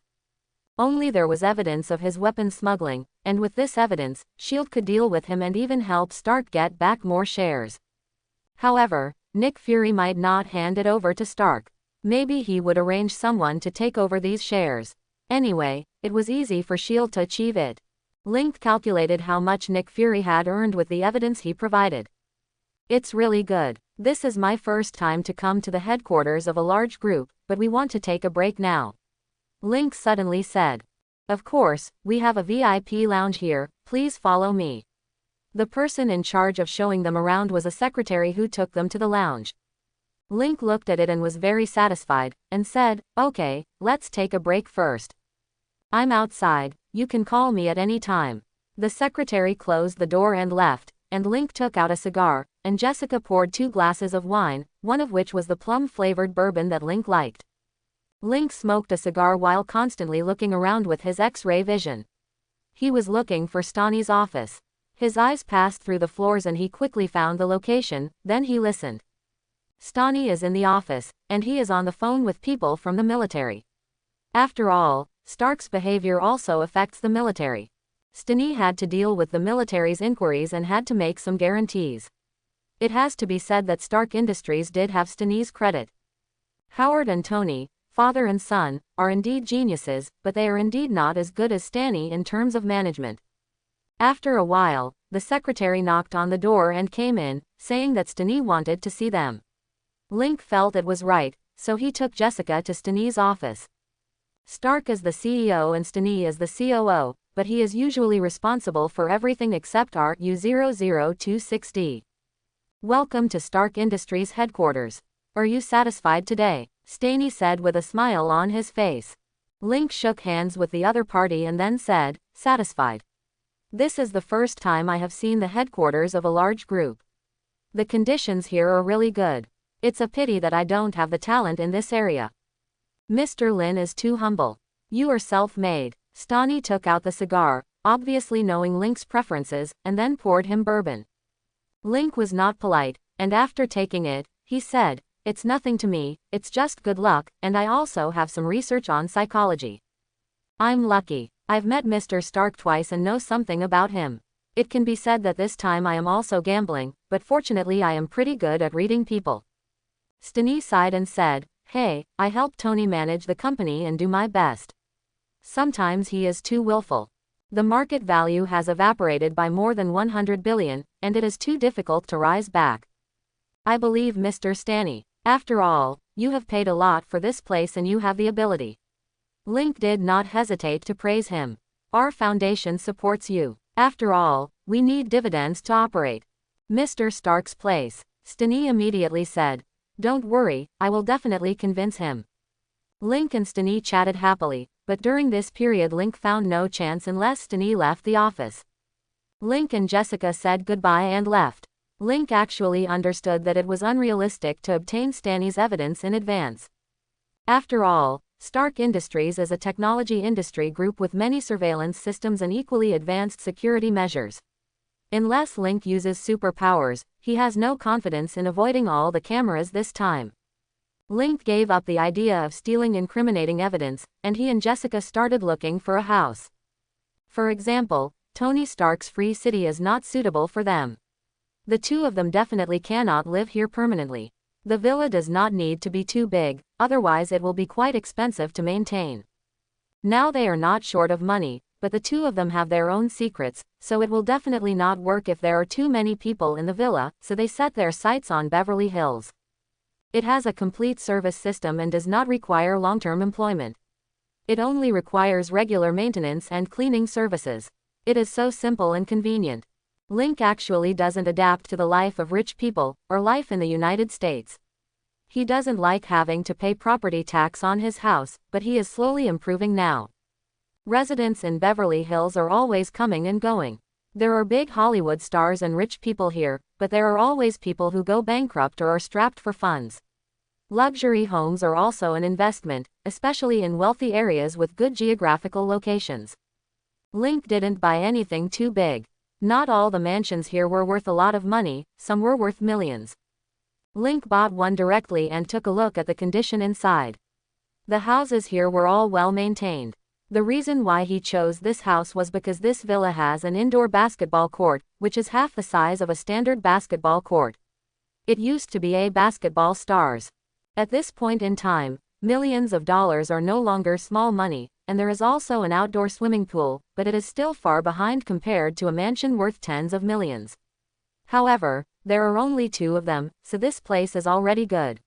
Only there was evidence of his weapon smuggling, and with this evidence, S.H.I.E.L.D. could deal with him and even help Stark get back more shares. However, Nick Fury might not hand it over to Stark. Maybe he would arrange someone to take over these shares. Anyway, it was easy for S.H.I.E.L.D. to achieve it. Link calculated how much Nick Fury had earned with the evidence he provided. It's really good. This is my first time to come to the headquarters of a large group, but we want to take a break now. Link suddenly said. Of course, we have a VIP lounge here, please follow me. The person in charge of showing them around was a secretary who took them to the lounge. Link looked at it and was very satisfied, and said, Okay, let's take a break first. I'm outside, you can call me at any time. The secretary closed the door and left, and Link took out a cigar, and Jessica poured 2 glasses of wine, one of which was the plum-flavored bourbon that Link liked. Link smoked a cigar while constantly looking around with his X-ray vision. He was looking for Stani's office. His eyes passed through the floors and he quickly found the location, then he listened. Stani is in the office, and he is on the phone with people from the military. After all, Stark's behavior also affects the military. Steny had to deal with the military's inquiries and had to make some guarantees. It has to be said that Stark Industries did have Steny's credit. Howard and Tony, father and son, are indeed geniuses, but they are indeed not as good as Steny in terms of management. After a while, the secretary knocked on the door and came in, saying that Steny wanted to see them. Link felt it was right, so he took Jessica to Steny's office. Stark is the CEO and Steny is the COO, but he is usually responsible for everything except RU0026D. Welcome to Stark Industries headquarters. Are you satisfied today? Steny said with a smile on his face. Link shook hands with the other party and then said, satisfied. This is the first time I have seen the headquarters of a large group. The conditions here are really good. It's a pity that I don't have the talent in this area. Mr. Lin is too humble. You are self-made. Steny took out the cigar, obviously knowing Link's preferences, and then poured him bourbon. Link was not polite, and after taking it, he said, it's nothing to me, it's just good luck, and I also have some research on psychology. I'm lucky. I've met Mr. Stark twice and know something about him. It can be said that this time I am also gambling, but fortunately I am pretty good at reading people. Steny sighed and said, hey, I help Tony manage the company and do my best. Sometimes he is too willful. The market value has evaporated by more than 100 billion, and it is too difficult to rise back. I believe Mr. Steny. After all, you have paid a lot for this place and you have the ability. Link did not hesitate to praise him. Our foundation supports you. After all, we need dividends to operate. Mr. Stark's place. Steny immediately said. Don't worry, I will definitely convince him. Link and Steny chatted happily, but during this period Link found no chance unless Steny left the office. Link and Jessica said goodbye and left. Link actually understood that it was unrealistic to obtain Steny's evidence in advance. After all, Stark Industries is a technology industry group with many surveillance systems and equally advanced security measures. Unless Link uses superpowers, he has no confidence in avoiding all the cameras this time. Link gave up the idea of stealing incriminating evidence, and he and Jessica started looking for a house. For example, Tony Stark's free city is not suitable for them. The two of them definitely cannot live here permanently. The villa does not need to be too big, otherwise it will be quite expensive to maintain. Now they are not short of money, but the two of them have their own secrets, so it will definitely not work if there are too many people in the villa, so they set their sights on Beverly Hills. It has a complete service system and does not require long-term employment. It only requires regular maintenance and cleaning services. It is so simple and convenient. Link actually doesn't adapt to the life of rich people, or life in the United States. He doesn't like having to pay property tax on his house, but he is slowly improving now. Residents in Beverly Hills are always coming and going. There are big Hollywood stars and rich people here, but there are always people who go bankrupt or are strapped for funds. Luxury homes are also an investment, especially in wealthy areas with good geographical locations. Link didn't buy anything too big. Not all the mansions here were worth a lot of money, some were worth millions. Link bought one directly and took a look at the condition inside. The houses here were all well maintained. The reason why he chose this house was because this villa has an indoor basketball court, which is half the size of a standard basketball court. It used to be a basketball stars. At this point in time, millions of dollars are no longer small money, and there is also an outdoor swimming pool, but it is still far behind compared to a mansion worth tens of millions. However, there are only two of them, so this place is already good.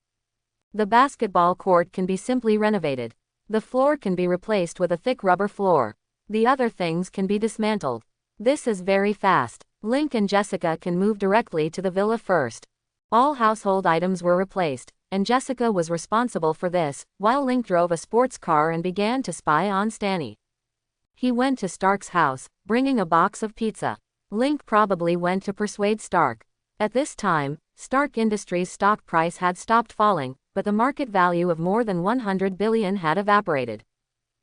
The basketball court can be simply renovated. The floor can be replaced with a thick rubber floor. The other things can be dismantled. This is very fast. Link and Jessica can move directly to the villa first. All household items were replaced, and Jessica was responsible for this, while Link drove a sports car and began to spy on Steny. He went to Stark's house, bringing a box of pizza. Link probably went to persuade Stark. At this time, Stark Industries' stock price had stopped falling, but the market value of more than 100 billion had evaporated.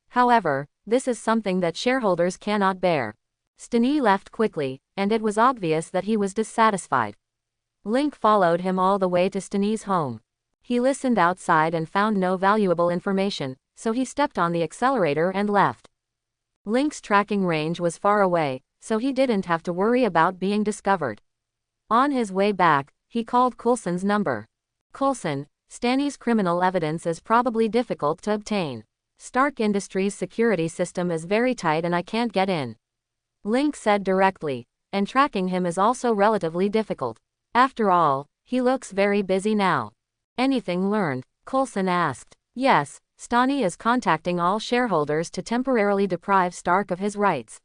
However, this is something that shareholders cannot bear. Steny left quickly, and it was obvious that he was dissatisfied. Link followed him all the way to Steny's home. He listened outside and found no valuable information, so he stepped on the accelerator and left. Link's tracking range was far away, so he didn't have to worry about being discovered. On his way back, he called Coulson's number. Coulson, Stanny's criminal evidence is probably difficult to obtain. Stark Industries' security system is very tight and I can't get in. Link said directly, and tracking him is also relatively difficult. After all, he looks very busy now. Anything learned? Coulson asked. Yes, Stanny is contacting all shareholders to temporarily deprive Stark of his rights.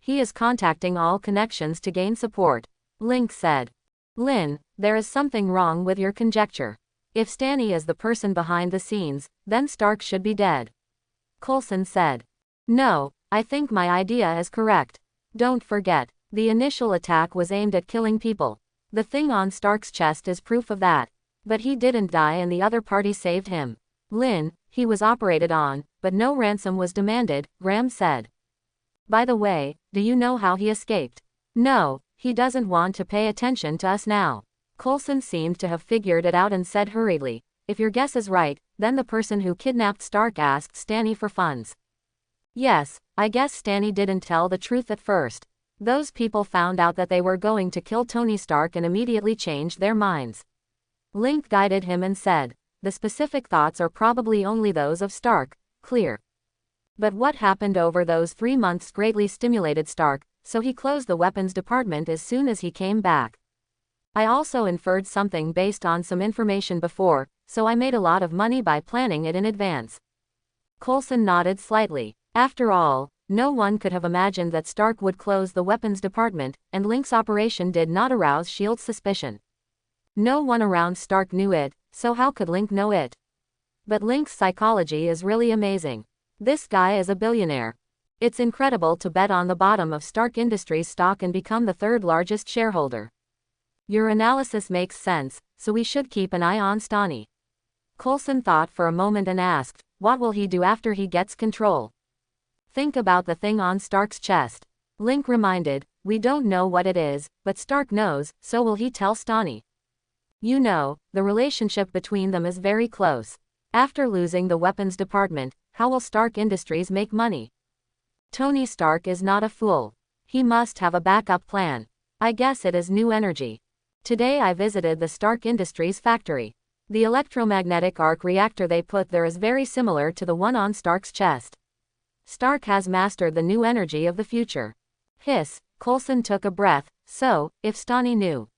He is contacting all connections to gain support. Link said. Lin, there is something wrong with your conjecture. If Stanny is the person behind the scenes, then Stark should be dead. Coulson said. No, I think my idea is correct. Don't forget, the initial attack was aimed at killing people. The thing on Stark's chest is proof of that. But he didn't die and the other party saved him. Lin, he was operated on, but no ransom was demanded, Graham said. By the way, do you know how he escaped? No, he doesn't want to pay attention to us now. Coulson seemed to have figured it out and said hurriedly, if your guess is right, then the person who kidnapped Stark asked Stanny for funds. Yes, I guess Stanny didn't tell the truth at first. Those people found out that they were going to kill Tony Stark and immediately changed their minds. Link guided him and said, the specific thoughts are probably only those of Stark, clear. But what happened over those 3 months greatly stimulated Stark, so he closed the weapons department as soon as he came back. I also inferred something based on some information before, so I made a lot of money by planning it in advance. Coulson nodded slightly. After all, no one could have imagined that Stark would close the weapons department, and Link's operation did not arouse S.H.I.E.L.D's suspicion. No one around Stark knew it, so how could Link know it? But Link's psychology is really amazing. This guy is a billionaire. It's incredible to bet on the bottom of Stark Industries stock and become the third largest shareholder. Your analysis makes sense, so we should keep an eye on Stanny. Coulson thought for a moment and asked, what will he do after he gets control? Think about the thing on Stark's chest. Link reminded, we don't know what it is, but Stark knows, so will he tell Stanny? You know, the relationship between them is very close. After losing the weapons department, how will Stark Industries make money? Tony Stark is not a fool. He must have a backup plan. I guess it is new energy. Today I visited the Stark Industries factory. The electromagnetic arc reactor they put there is very similar to the one on Stark's chest. Stark has mastered the new energy of the future. Hiss, Coulson took a breath, so, if Stanny knew.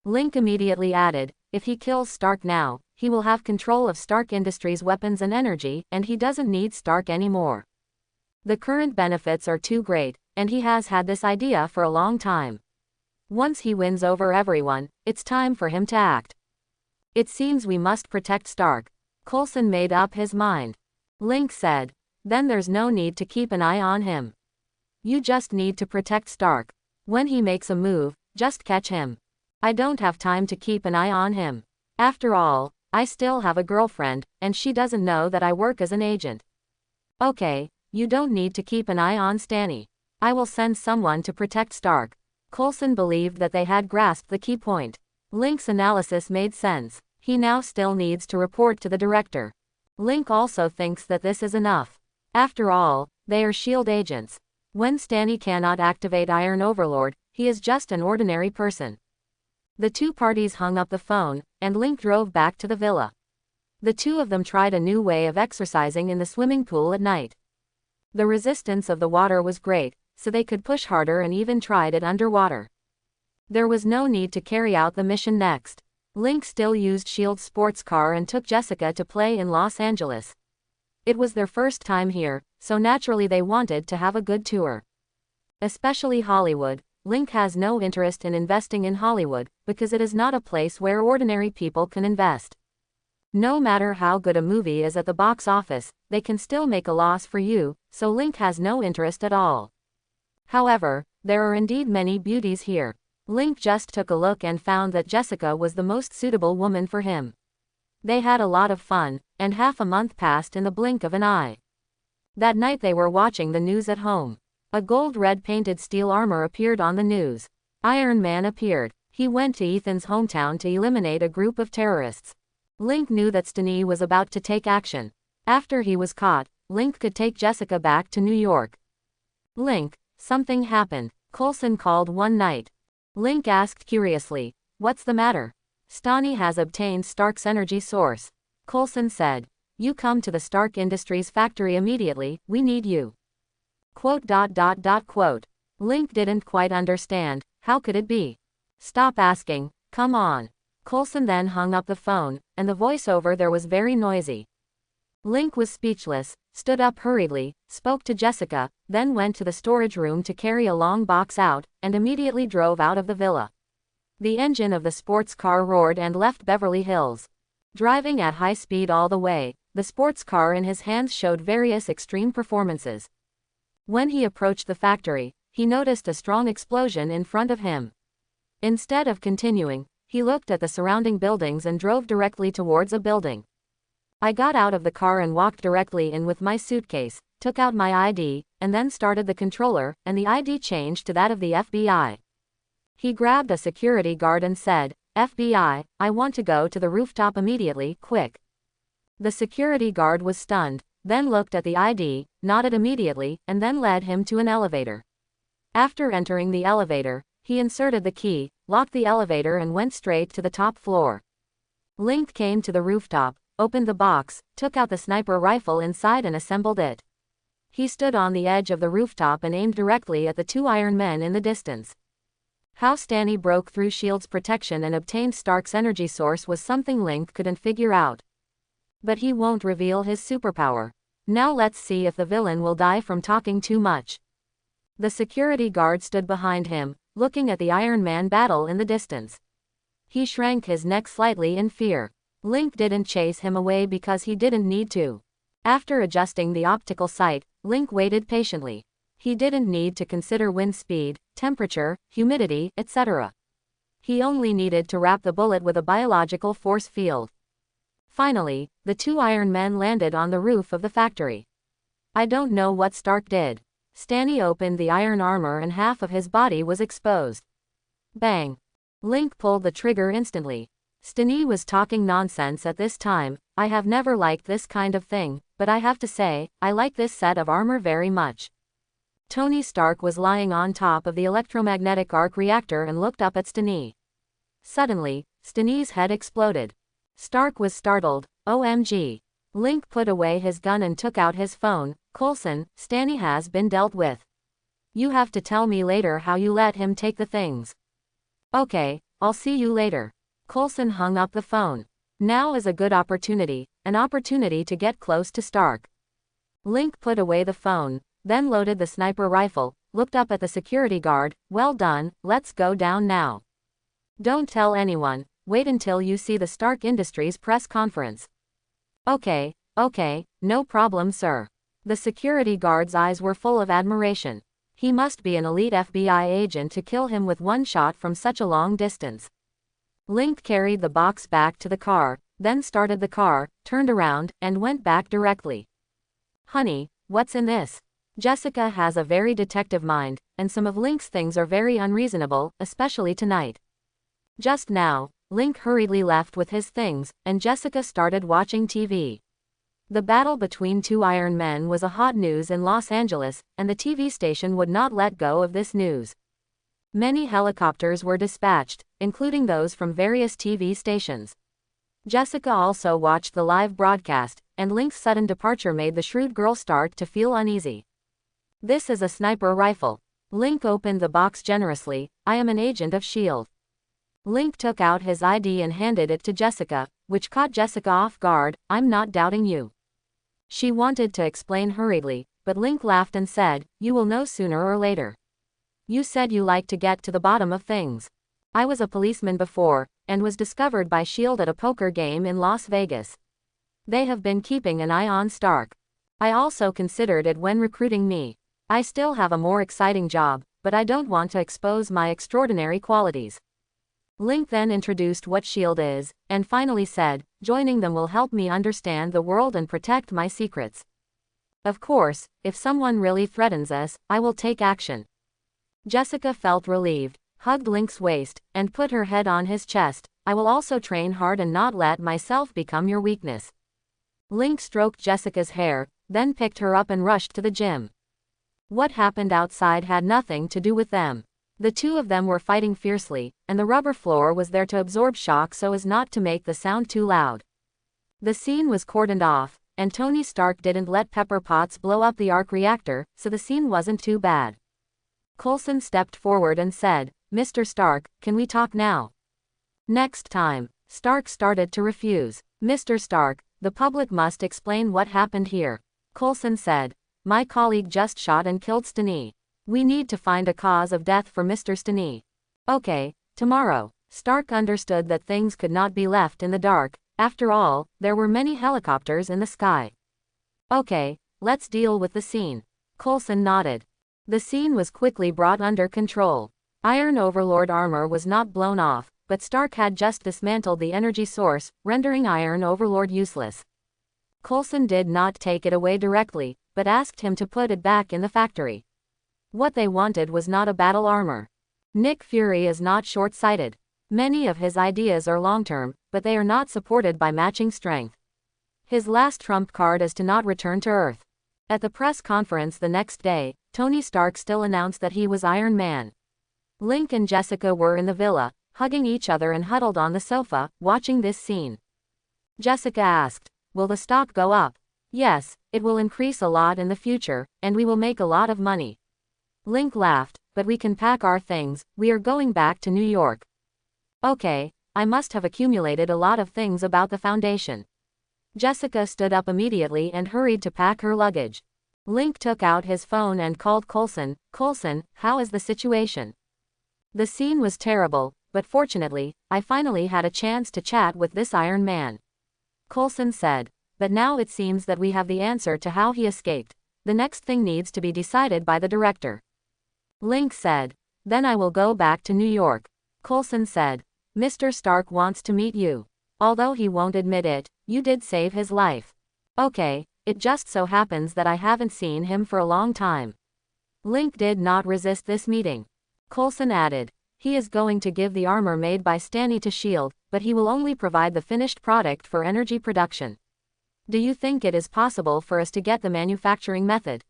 Link immediately added, if he kills Stark now, he will have control of Stark Industries' weapons and energy, and he doesn't need Stark anymore. The current benefits are too great, and he has had this idea for a long time. Once he wins over everyone, it's time for him to act. It seems we must protect Stark. Coulson made up his mind. Link said, then there's no need to keep an eye on him. You just need to protect Stark. When he makes a move, just catch him. I don't have time to keep an eye on him. After all, I still have a girlfriend, and she doesn't know that I work as an agent. Okay, you don't need to keep an eye on Stanny. I will send someone to protect Stark. Coulson believed that they had grasped the key point. Link's analysis made sense. He now still needs to report to the director. Link also thinks that this is enough. After all, they are S.H.I.E.L.D. agents. When Stanny cannot activate Iron Overlord, he is just an ordinary person. The two parties hung up the phone, and Link drove back to the villa. The two of them tried a new way of exercising in the swimming pool at night. The resistance of the water was great, so they could push harder and even tried it underwater. There was no need to carry out the mission next. Link still used S.H.I.E.L.D's sports car and took Jessica to play in Los Angeles. It was their first time here, so naturally they wanted to have a good tour. Especially Hollywood. Link has no interest in investing in Hollywood, because it is not a place where ordinary people can invest. No matter how good a movie is at the box office, they can still make a loss for you, so Link has no interest at all. However, there are indeed many beauties here. Link just took a look and found that Jessica was the most suitable woman for him. They had a lot of fun, and half a month passed in the blink of an eye. That night they were watching the news at home. A gold-red painted steel armor appeared on the news. Iron Man appeared. He went to Ethan's hometown to eliminate a group of terrorists. Link knew that Stanny was about to take action. After he was caught, Link could take Jessica back to New York. Link, something happened, Coulson called one night. Link asked curiously, "What's the matter?" "Stani has obtained Stark's energy source," Coulson said. "You come to the Stark Industries factory immediately, we need you." Quote. Link didn't quite understand, how could it be? "Stop asking, come on." Coulson then hung up the phone, and the voiceover there was very noisy. Link was speechless, stood up hurriedly, spoke to Jessica, then went to the storage room to carry a long box out, and immediately drove out of the villa. The engine of the sports car roared and left Beverly Hills. Driving at high speed all the way, the sports car in his hands showed various extreme performances. When he approached the factory, he noticed a strong explosion in front of him. Instead of continuing, he looked at the surrounding buildings and drove directly towards a building. "I got out of the car and walked directly in with my suitcase, took out my ID, and then started the controller, and the ID changed to that of the FBI. He grabbed a security guard and said, 'FBI, I want to go to the rooftop immediately, quick.' The security guard was stunned, then looked at the ID, nodded immediately, and then led him to an elevator. After entering the elevator, he inserted the key, locked the elevator and went straight to the top floor. Link came to the rooftop, opened the box, took out the sniper rifle inside and assembled it. He stood on the edge of the rooftop and aimed directly at the two Iron Men in the distance. How Stani broke through S.H.I.E.L.D.'s protection and obtained Stark's energy source was something Link couldn't figure out. But he won't reveal his superpower. Now let's see if the villain will die from talking too much. The security guard stood behind him, looking at the Iron Man battle in the distance. He shrank his neck slightly in fear. Link didn't chase him away because he didn't need to. After adjusting the optical sight, Link waited patiently. He didn't need to consider wind speed, temperature, humidity, etc. He only needed to wrap the bullet with a biological force field. Finally, the two Iron Men landed on the roof of the factory. I don't know what Stark did. Stani opened the iron armor and half of his body was exposed. Bang! Link pulled the trigger instantly. Stani was talking nonsense at this time. "I have never liked this kind of thing, but I have to say, I like this set of armor very much." Tony Stark was lying on top of the electromagnetic arc reactor and looked up at Stani. Suddenly, Stani's head exploded. Stark was startled. OMG. Link put away his gun and took out his phone. "Coulson, Stani has been dealt with. You have to tell me later how you let him take the things." "Okay, I'll see you later." Coulson hung up the phone. Now is a good opportunity, an opportunity to get close to Stark. Link put away the phone, then loaded the sniper rifle, looked up at the security guard. "Well done, let's go down now. Don't tell anyone, wait until you see the Stark Industries press conference." Okay, no problem sir." The security guard's eyes were full of admiration. He must be an elite FBI agent to kill him with one shot from such a long distance. Link carried the box back to the car, then started the car, turned around, and went back directly. "Honey, what's in this?" Jessica has a very detective mind, and some of Link's things are very unreasonable, especially tonight. Just now, Link hurriedly left with his things, and Jessica started watching TV. The battle between two Iron Men was a hot news in Los Angeles, and the TV station would not let go of this news. Many helicopters were dispatched, including those from various TV stations. Jessica also watched the live broadcast, and Link's sudden departure made the shrewd girl start to feel uneasy. "This is a sniper rifle." Link opened the box generously. "I am an agent of S.H.I.E.L.D. Link took out his ID and handed it to Jessica, which caught Jessica off guard. "I'm not doubting you." She wanted to explain hurriedly, but Link laughed and said, "You will know sooner or later. You said you like to get to the bottom of things. I was a policeman before, and was discovered by S.H.I.E.L.D. at a poker game in Las Vegas. They have been keeping an eye on Stark. I also considered it when recruiting me. I still have a more exciting job, but I don't want to expose my extraordinary qualities." Link then introduced what S.H.I.E.L.D. is, and finally said, "Joining them will help me understand the world and protect my secrets. Of course, if someone really threatens us, I will take action." Jessica felt relieved, hugged Link's waist, and put her head on his chest. "I will also train hard and not let myself become your weakness." Link stroked Jessica's hair, then picked her up and rushed to the gym. What happened outside had nothing to do with them. The two of them were fighting fiercely, and the rubber floor was there to absorb shock so as not to make the sound too loud. The scene was cordoned off, and Tony Stark didn't let Pepper Potts blow up the arc reactor, so the scene wasn't too bad. Coulson stepped forward and said, "Mr. Stark, can we talk now?" "Next time." Stark started to refuse. "Mr. Stark, the public must explain what happened here." Coulson said, "My colleague just shot and killed Steny. We need to find a cause of death for Mr. Steny." "Okay, tomorrow." Stark understood that things could not be left in the dark. After all, there were many helicopters in the sky. "Okay, let's deal with the scene." Coulson nodded. The scene was quickly brought under control. Iron Overlord armor was not blown off, but Stark had just dismantled the energy source, rendering Iron Overlord useless. Coulson did not take it away directly, but asked him to put it back in the factory. What they wanted was not a battle armor. Nick Fury is not short-sighted. Many of his ideas are long-term, but they are not supported by matching strength. His last trump card is to not return to Earth. At the press conference the next day, Tony Stark still announced that he was Iron Man. Link and Jessica were in the villa, hugging each other and huddled on the sofa, watching this scene. Jessica asked, "Will the stock go up?" "Yes, it will increase a lot in the future, and we will make a lot of money." Link laughed, "But we can pack our things, we are going back to New York." "Okay, I must have accumulated a lot of things about the Foundation." Jessica stood up immediately and hurried to pack her luggage. Link took out his phone and called Coulson. "Coulson, how is the situation?" "The scene was terrible, but fortunately, I finally had a chance to chat with this Iron Man." Coulson said, "But now it seems that we have the answer to how he escaped. The next thing needs to be decided by the director." Link said, "Then I will go back to New York." Coulson said, "Mr. Stark wants to meet you. Although he won't admit it, you did save his life." "Okay, it just so happens that I haven't seen him for a long time." Link did not resist this meeting. Coulson added, "He is going to give the armor made by Stany to S.H.I.E.L.D., but he will only provide the finished product for energy production. Do you think it is possible for us to get the manufacturing method?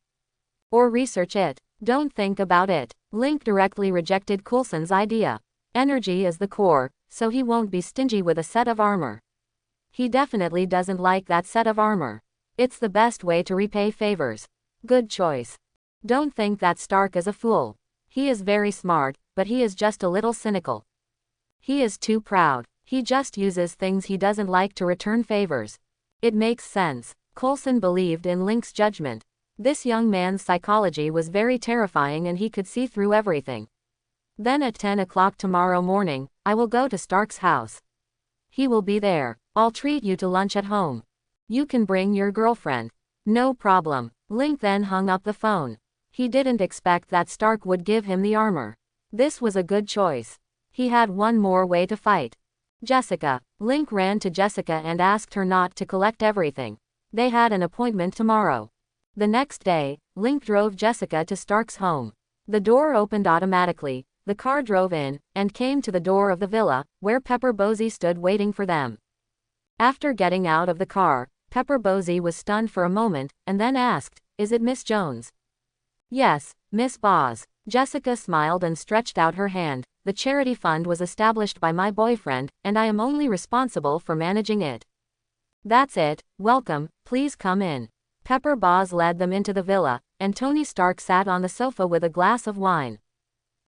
Or research it?" "Don't think about it." Link directly rejected Coulson's idea. Energy is the core, so he won't be stingy with a set of armor. He definitely doesn't like that set of armor. It's the best way to repay favors. Good choice. Don't think that Stark is a fool. He is very smart, but he is just a little cynical. He is too proud. He just uses things he doesn't like to return favors. It makes sense. Coulson believed in Link's judgment. This young man's psychology was very terrifying and he could see through everything. "Then at 10 o'clock tomorrow morning, I will go to Stark's house. He will be there. I'll treat you to lunch at home. You can bring your girlfriend." "No problem." Link then hung up the phone. He didn't expect that Stark would give him the armor. This was a good choice. He had one more way to fight. Jessica. Link ran to Jessica and asked her not to collect everything. They had an appointment tomorrow. The next day, Link drove Jessica to Stark's home. The door opened automatically, the car drove in, and came to the door of the villa, where Pepper Posey stood waiting for them. After getting out of the car, Pepper Posey was stunned for a moment, and then asked, "Is it Miss Jones?" "Yes, Miss Boz." Jessica smiled and stretched out her hand. "The charity fund was established by my boyfriend, and I am only responsible for managing it." "That's it, welcome, please come in." Pepper Boz led them into the villa, and Tony Stark sat on the sofa with a glass of wine.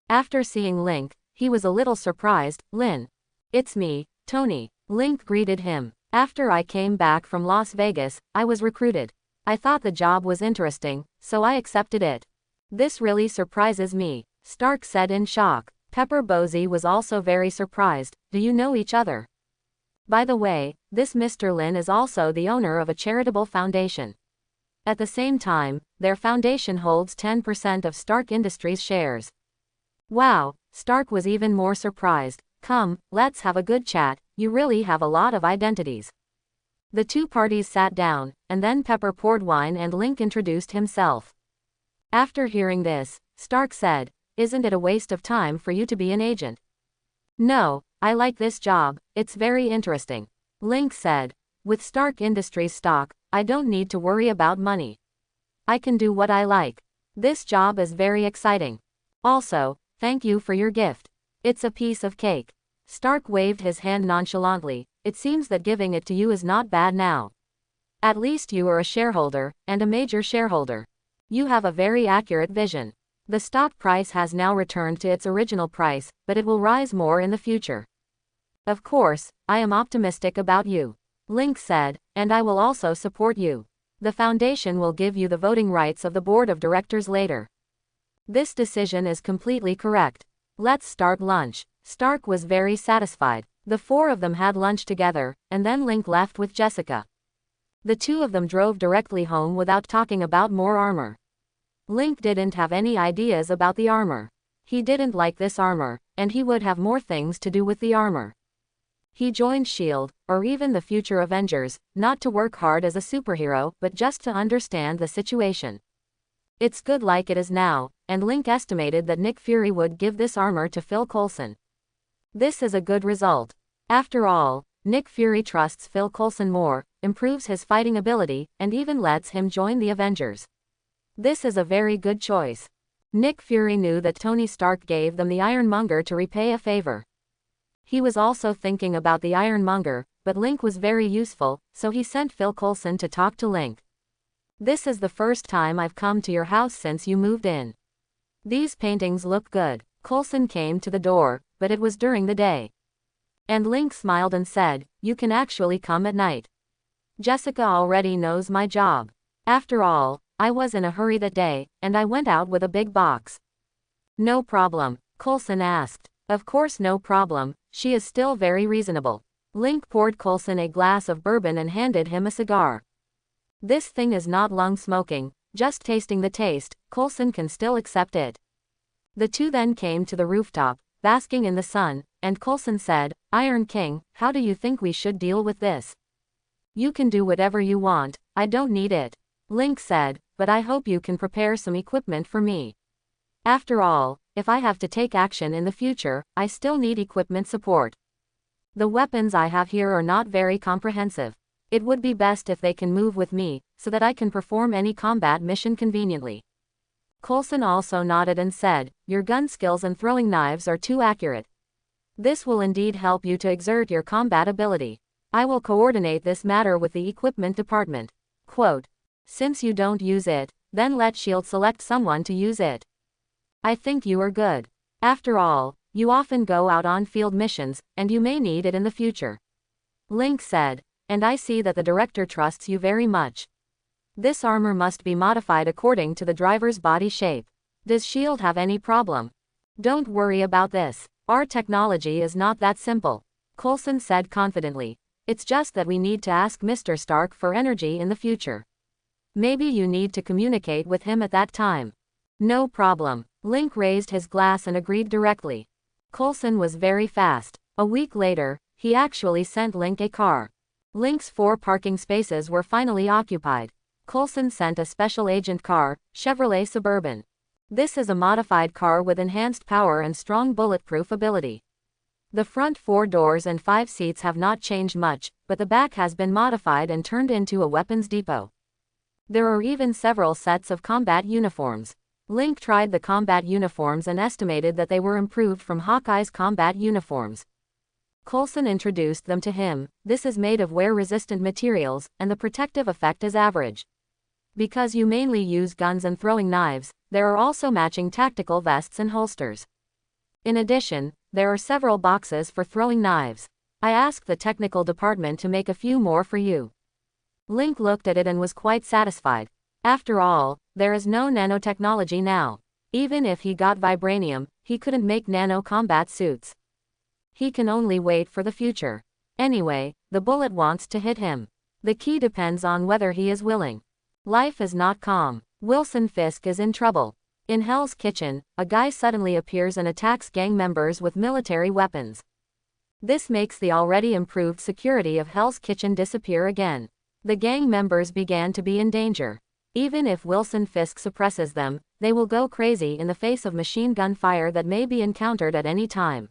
After seeing Link, he was a little surprised. "Lynn." "It's me, Tony." Link greeted him. "After I came back from Las Vegas, I was recruited. I thought the job was interesting, so I accepted it." "This really surprises me," Stark said in shock. Pepper Posey was also very surprised. "Do you know each other?" "By the way, this Mr. Lin is also the owner of a charitable foundation. At the same time, their foundation holds 10% of Stark Industries shares." "Wow," Stark was even more surprised. "Come, let's have a good chat, you really have a lot of identities." The two parties sat down, and then Pepper poured wine and Link introduced himself. After hearing this, Stark said, "Isn't it a waste of time for you to be an agent?" "No, I like this job, it's very interesting." Link said, "With Stark Industries stock, I don't need to worry about money. I can do what I like. This job is very exciting. Also, thank you for your gift. It's a piece of cake. Stark waved his hand nonchalantly. It seems that giving it to you is not bad now. At least you are a shareholder, and a major shareholder. You have a very accurate vision. The stock price has now returned to its original price, but it will rise more in the future. Of course, I am optimistic about you. Link said, and I will also support you. The Foundation will give you the voting rights of the board of directors later. This decision is completely correct. Let's start lunch. Stark was very satisfied. The four of them had lunch together, and then Link left with Jessica. The two of them drove directly home without talking about more armor. Link didn't have any ideas about the armor. He didn't like this armor, and he would have more things to do with the armor. He joined S.H.I.E.L.D., or even the future Avengers, not to work hard as a superhero, but just to understand the situation. It's good like it is now, and Link estimated that Nick Fury would give this armor to Phil Coulson. This is a good result. After all, Nick Fury trusts Phil Coulson more, improves his fighting ability, and even lets him join the Avengers. This is a very good choice. Nick Fury knew that Tony Stark gave them the Ironmonger to repay a favor. He was also thinking about the Ironmonger, but Link was very useful, so he sent Phil Coulson to talk to Link. This is the first time I've come to your house since you moved in. These paintings look good. Coulson came to the door, but it was during the day. And Link smiled and said, you can actually come at night. Jessica already knows my job. After all, I was in a hurry that day, and I went out with a big box. No problem, Coulson asked. Of course no problem, she is still very reasonable. Link poured Coulson a glass of bourbon and handed him a cigar. This thing is not lung smoking, just tasting the taste, Coulson can still accept it. The two then came to the rooftop, basking in the sun, and Coulson said, Iron King, how do you think we should deal with this? You can do whatever you want, I don't need it. Link said, but I hope you can prepare some equipment for me. After all, if I have to take action in the future, I still need equipment support. The weapons I have here are not very comprehensive. It would be best if they can move with me, so that I can perform any combat mission conveniently. Coulson also nodded and said, your gun skills and throwing knives are too accurate. This will indeed help you to exert your combat ability. I will coordinate this matter with the equipment department. Quote, since you don't use it, then let S.H.I.E.L.D. select someone to use it. I think you are good. After all, you often go out on field missions, and you may need it in the future. Link said, and I see that the director trusts you very much. This armor must be modified according to the driver's body shape. Does S.H.I.E.L.D. have any problem? Don't worry about this. Our technology is not that simple. Coulson said confidently. It's just that we need to ask Mr. Stark for energy in the future. Maybe you need to communicate with him at that time. No problem. Link raised his glass and agreed directly. Coulson was very fast. A week later, he actually sent Link a car. Link's 4 parking spaces were finally occupied. Coulson sent a special agent car, Chevrolet Suburban. This is a modified car with enhanced power and strong bulletproof ability. The front 4 doors and 5 seats have not changed much, but the back has been modified and turned into a weapons depot. There are even several sets of combat uniforms. Link tried the combat uniforms and estimated that they were improved from Hawkeye's combat uniforms. Coulson introduced them to him. This is made of wear-resistant materials, and the protective effect is average. Because you mainly use guns and throwing knives, there are also matching tactical vests and holsters. In addition, there are several boxes for throwing knives. I asked the technical department to make a few more for you. Link looked at it and was quite satisfied. After all, there is no nanotechnology now. Even if he got vibranium, he couldn't make nano-combat suits. He can only wait for the future. Anyway, the bullet wants to hit him. The key depends on whether he is willing. Life is not calm. Wilson Fisk is in trouble. In Hell's Kitchen, a guy suddenly appears and attacks gang members with military weapons. This makes the already improved security of Hell's Kitchen disappear again. The gang members began to be in danger. Even if Wilson Fisk suppresses them, they will go crazy in the face of machine gun fire that may be encountered at any time.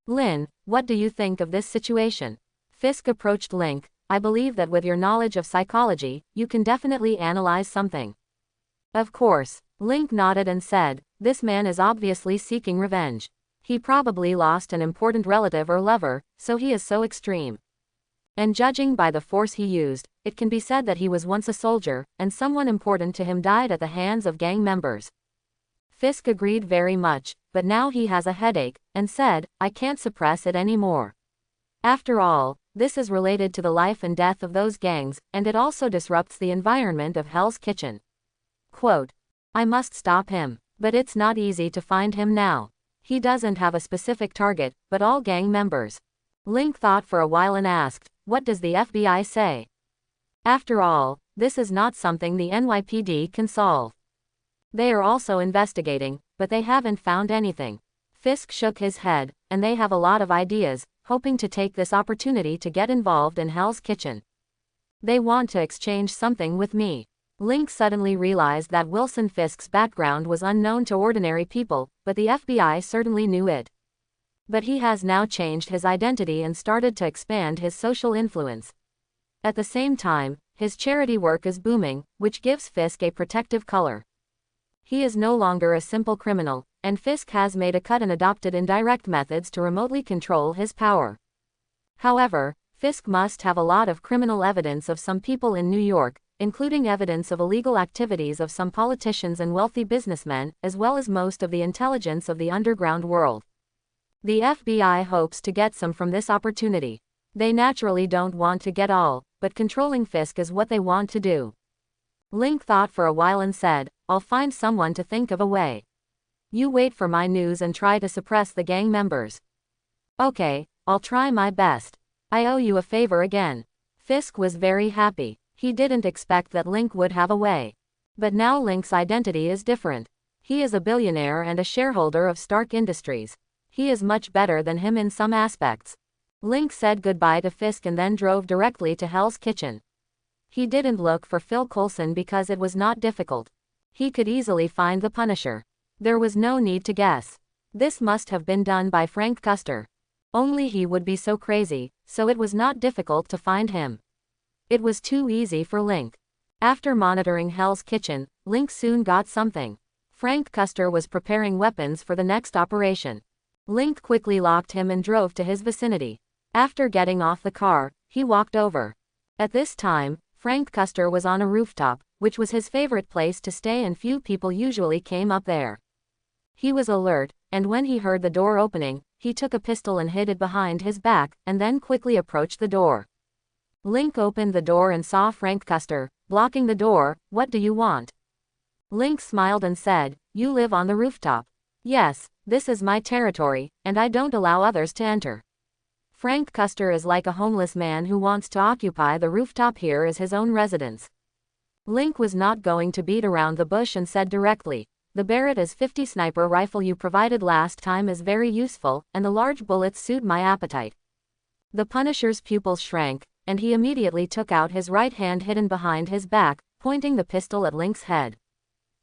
Lin, what do you think of this situation? Fisk approached Link, I believe that with your knowledge of psychology, you can definitely analyze something. Of course. Link nodded and said, this man is obviously seeking revenge. He probably lost an important relative or lover, so he is so extreme. And judging by the force he used, it can be said that he was once a soldier, and someone important to him died at the hands of gang members. Fisk agreed very much, but now he has a headache, and said, I can't suppress it anymore. After all, this is related to the life and death of those gangs, and it also disrupts the environment of Hell's Kitchen. Quote, I must stop him, but it's not easy to find him now. He doesn't have a specific target, but all gang members. Link thought for a while and asked, what does the FBI say? After all, this is not something the NYPD can solve. They are also investigating, but they haven't found anything. Fisk shook his head, and they have a lot of ideas, hoping to take this opportunity to get involved in Hell's Kitchen. They want to exchange something with me. Link suddenly realized that Wilson Fisk's background was unknown to ordinary people, but the FBI certainly knew it. But he has now changed his identity and started to expand his social influence. At the same time, his charity work is booming, which gives Fisk a protective color. He is no longer a simple criminal, and Fisk has made a cut and adopted indirect methods to remotely control his power. However, Fisk must have a lot of criminal evidence of some people in New York, including evidence of illegal activities of some politicians and wealthy businessmen, as well as most of the intelligence of the underground world. The FBI hopes to get some from this opportunity. They naturally don't want to get all, but controlling Fisk is what they want to do. Link thought for a while and said, I'll find someone to think of a way. You wait for my news and try to suppress the gang members. Okay, I'll try my best. I owe you a favor again. Fisk was very happy. He didn't expect that Link would have a way. But now Link's identity is different. He is a billionaire and a shareholder of Stark Industries. He is much better than him in some aspects. Link said goodbye to Fisk and then drove directly to Hell's Kitchen. He didn't look for Phil Coulson because it was not difficult. He could easily find the Punisher. There was no need to guess. This must have been done by Frank Custer. Only he would be so crazy, so it was not difficult to find him. It was too easy for Link. After monitoring Hell's Kitchen, Link soon got something. Frank Custer was preparing weapons for the next operation. Link quickly locked him and drove to his vicinity. After getting off the car, he walked over. At this time, Frank Custer was on a rooftop, which was his favorite place to stay and few people usually came up there. He was alert, and when he heard the door opening, he took a pistol and hid it behind his back, and then quickly approached the door. Link opened the door and saw Frank Custer, blocking the door. What do you want? Link smiled and said, you live on the rooftop. Yes, this is my territory, and I don't allow others to enter. Frank Custer is like a homeless man who wants to occupy the rooftop here as his own residence. Link was not going to beat around the bush and said directly, the Barrett as 50 sniper rifle you provided last time is very useful, and the large bullets suit my appetite. The Punisher's pupils shrank, and he immediately took out his right hand hidden behind his back, pointing the pistol at Link's head.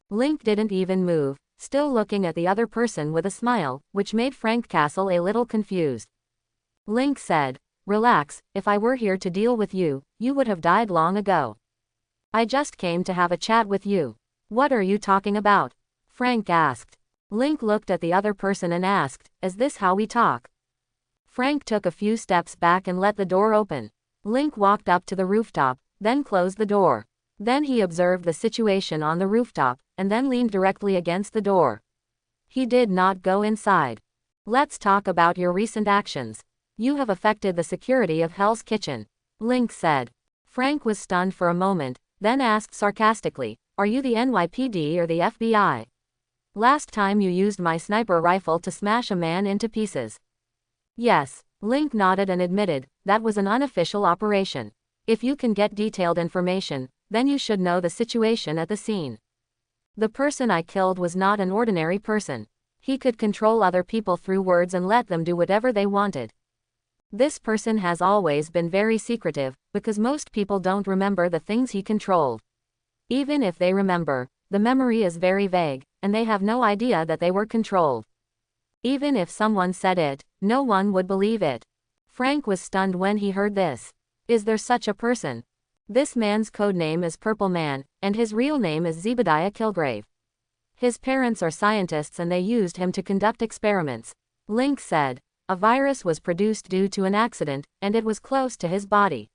Link didn't even move, still looking at the other person with a smile, which made Frank Castle a little confused. Link said, relax, if I were here to deal with you, you would have died long ago. I just came to have a chat with you. What are you talking about? Frank asked. Link looked at the other person and asked, is this how we talk? Frank took a few steps back and let the door open. Link walked up to the rooftop, then closed the door. Then he observed the situation on the rooftop, and then leaned directly against the door. He did not go inside. Let's talk about your recent actions. You have affected the security of Hell's Kitchen. Link said. Frank was stunned for a moment, then asked sarcastically, are you the NYPD or the FBI? Last time you used my sniper rifle to smash a man into pieces. Yes. Link nodded and admitted, that was an unofficial operation. If you can get detailed information, then you should know the situation at the scene. The person I killed was not an ordinary person. He could control other people through words and let them do whatever they wanted. This person has always been very secretive, because most people don't remember the things he controlled. Even if they remember, the memory is very vague, and they have no idea that they were controlled. Even if someone said it, no one would believe it. Frank was stunned when he heard this. Is there such a person? This man's code name is Purple Man, and his real name is Zebediah Kilgrave. His parents are scientists and they used him to conduct experiments. Link said. A virus was produced due to an accident, and it was close to his body.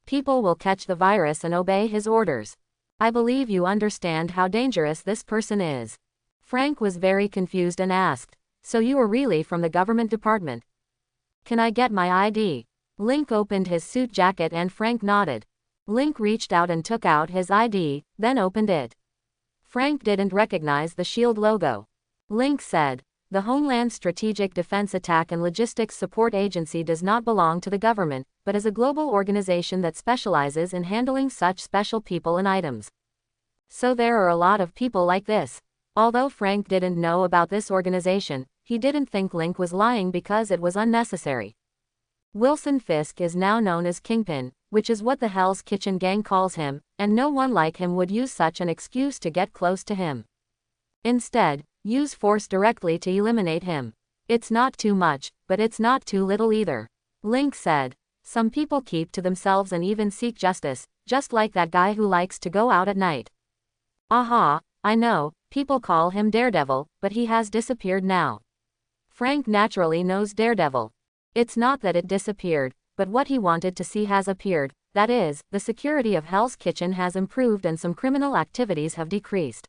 People will catch the virus and obey his orders. I believe you understand how dangerous this person is. Frank was very confused and asked, so you are really from the government department? Can I get my ID? Link opened his suit jacket and Frank nodded. Link reached out and took out his ID, then opened it. Frank didn't recognize the SHIELD logo. Link said, the Homeland Strategic Defense Attack and Logistics Support Agency does not belong to the government, but is a global organization that specializes in handling such special people and items. So there are a lot of people like this. Although Frank didn't know about this organization, he didn't think Link was lying because it was unnecessary. Wilson Fisk is now known as Kingpin, which is what the Hell's Kitchen gang calls him, and no one like him would use such an excuse to get close to him. Instead, use force directly to eliminate him. It's not too much, but it's not too little either. Link said, some people keep to themselves and even seek justice, just like that guy who likes to go out at night. Aha, I know, people call him Daredevil, but he has disappeared now. Frank naturally knows Daredevil. It's not that it disappeared, but what he wanted to see has appeared, that is, the security of Hell's Kitchen has improved and some criminal activities have decreased.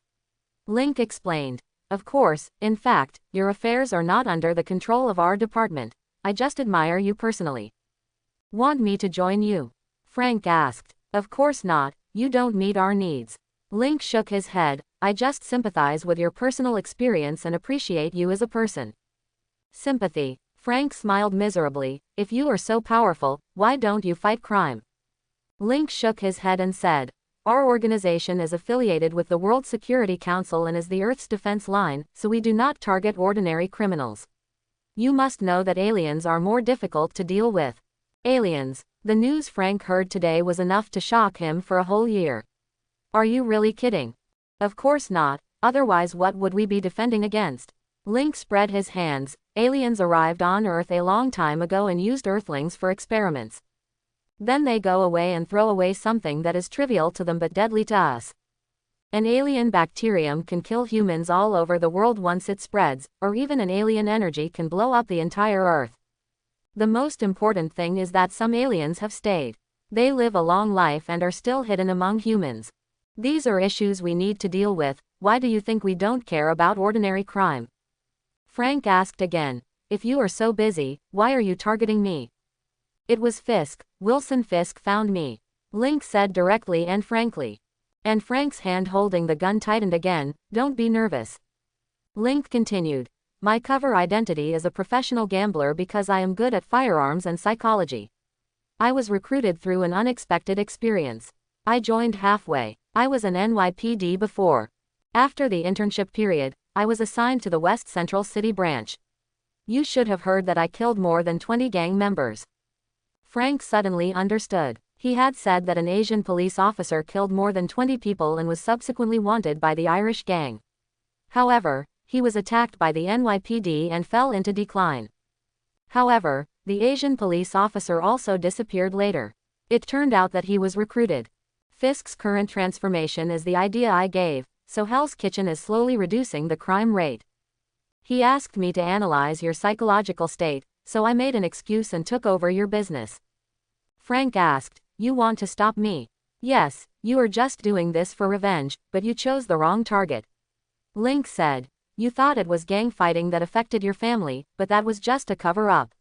Link explained. Of course, in fact, your affairs are not under the control of our department. I just admire you personally. Want me to join you? Frank asked. Of course not, you don't meet our needs. Link shook his head, I just sympathize with your personal experience and appreciate you as a person. Sympathy. Frank smiled miserably, if you are so powerful, why don't you fight crime? Link shook his head and said, our organization is affiliated with the World Security Council and is the Earth's defense line, so we do not target ordinary criminals. You must know that aliens are more difficult to deal with. Aliens. The news Frank heard today was enough to shock him for a whole year. Are you really kidding? Of course not, otherwise what would we be defending against? Link spread his hands. Aliens arrived on Earth a long time ago and used Earthlings for experiments. Then they go away and throw away something that is trivial to them but deadly to us. An alien bacterium can kill humans all over the world once it spreads, or even an alien energy can blow up the entire Earth. The most important thing is that some aliens have stayed. They live a long life and are still hidden among humans. These are issues we need to deal with. Why do you think we don't care about ordinary crime? Frank asked again. If you are so busy, why are you targeting me? It was Fisk. Wilson Fisk found me. Link said directly and frankly. And Frank's hand holding the gun tightened again. Don't be nervous. Link continued. My cover identity is a professional gambler because I am good at firearms and psychology. I was recruited through an unexpected experience. I joined halfway. I was an NYPD before. After the internship period, I was assigned to the West Central City branch. You should have heard that I killed more than 20 gang members. Frank suddenly understood. He had said that an Asian police officer killed more than 20 people and was subsequently wanted by the Irish gang. However, he was attacked by the NYPD and fell into decline. However, the Asian police officer also disappeared later. It turned out that he was recruited. Fisk's current transformation is the idea I gave, so Hell's Kitchen is slowly reducing the crime rate. He asked me to analyze your psychological state, so I made an excuse and took over your business. Frank asked, you want to stop me? Yes, you are just doing this for revenge, but you chose the wrong target. Link said, you thought it was gang fighting that affected your family, but that was just a cover-up.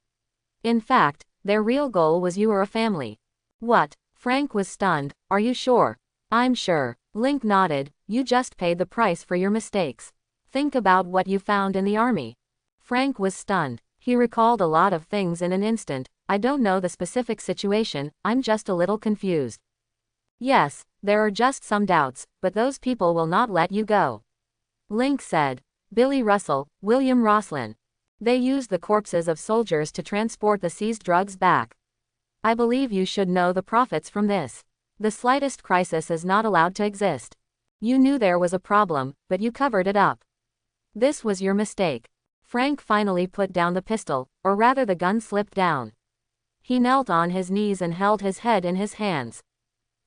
In fact, their real goal was you or a family. What? Frank was stunned. Are you sure? I'm sure. Link nodded. You just paid the price for your mistakes. Think about what you found in the army. Frank was stunned. He recalled a lot of things in an instant. I don't know the specific situation, I'm just a little confused. Yes, there are just some doubts, but those people will not let you go. Link said. Billy Russell, William Roslin. They used the corpses of soldiers to transport the seized drugs back. I believe you should know the profits from this. The slightest crisis is not allowed to exist. You knew there was a problem, but you covered it up. This was your mistake. Frank finally put down the pistol, or rather the gun slipped down. He knelt on his knees and held his head in his hands.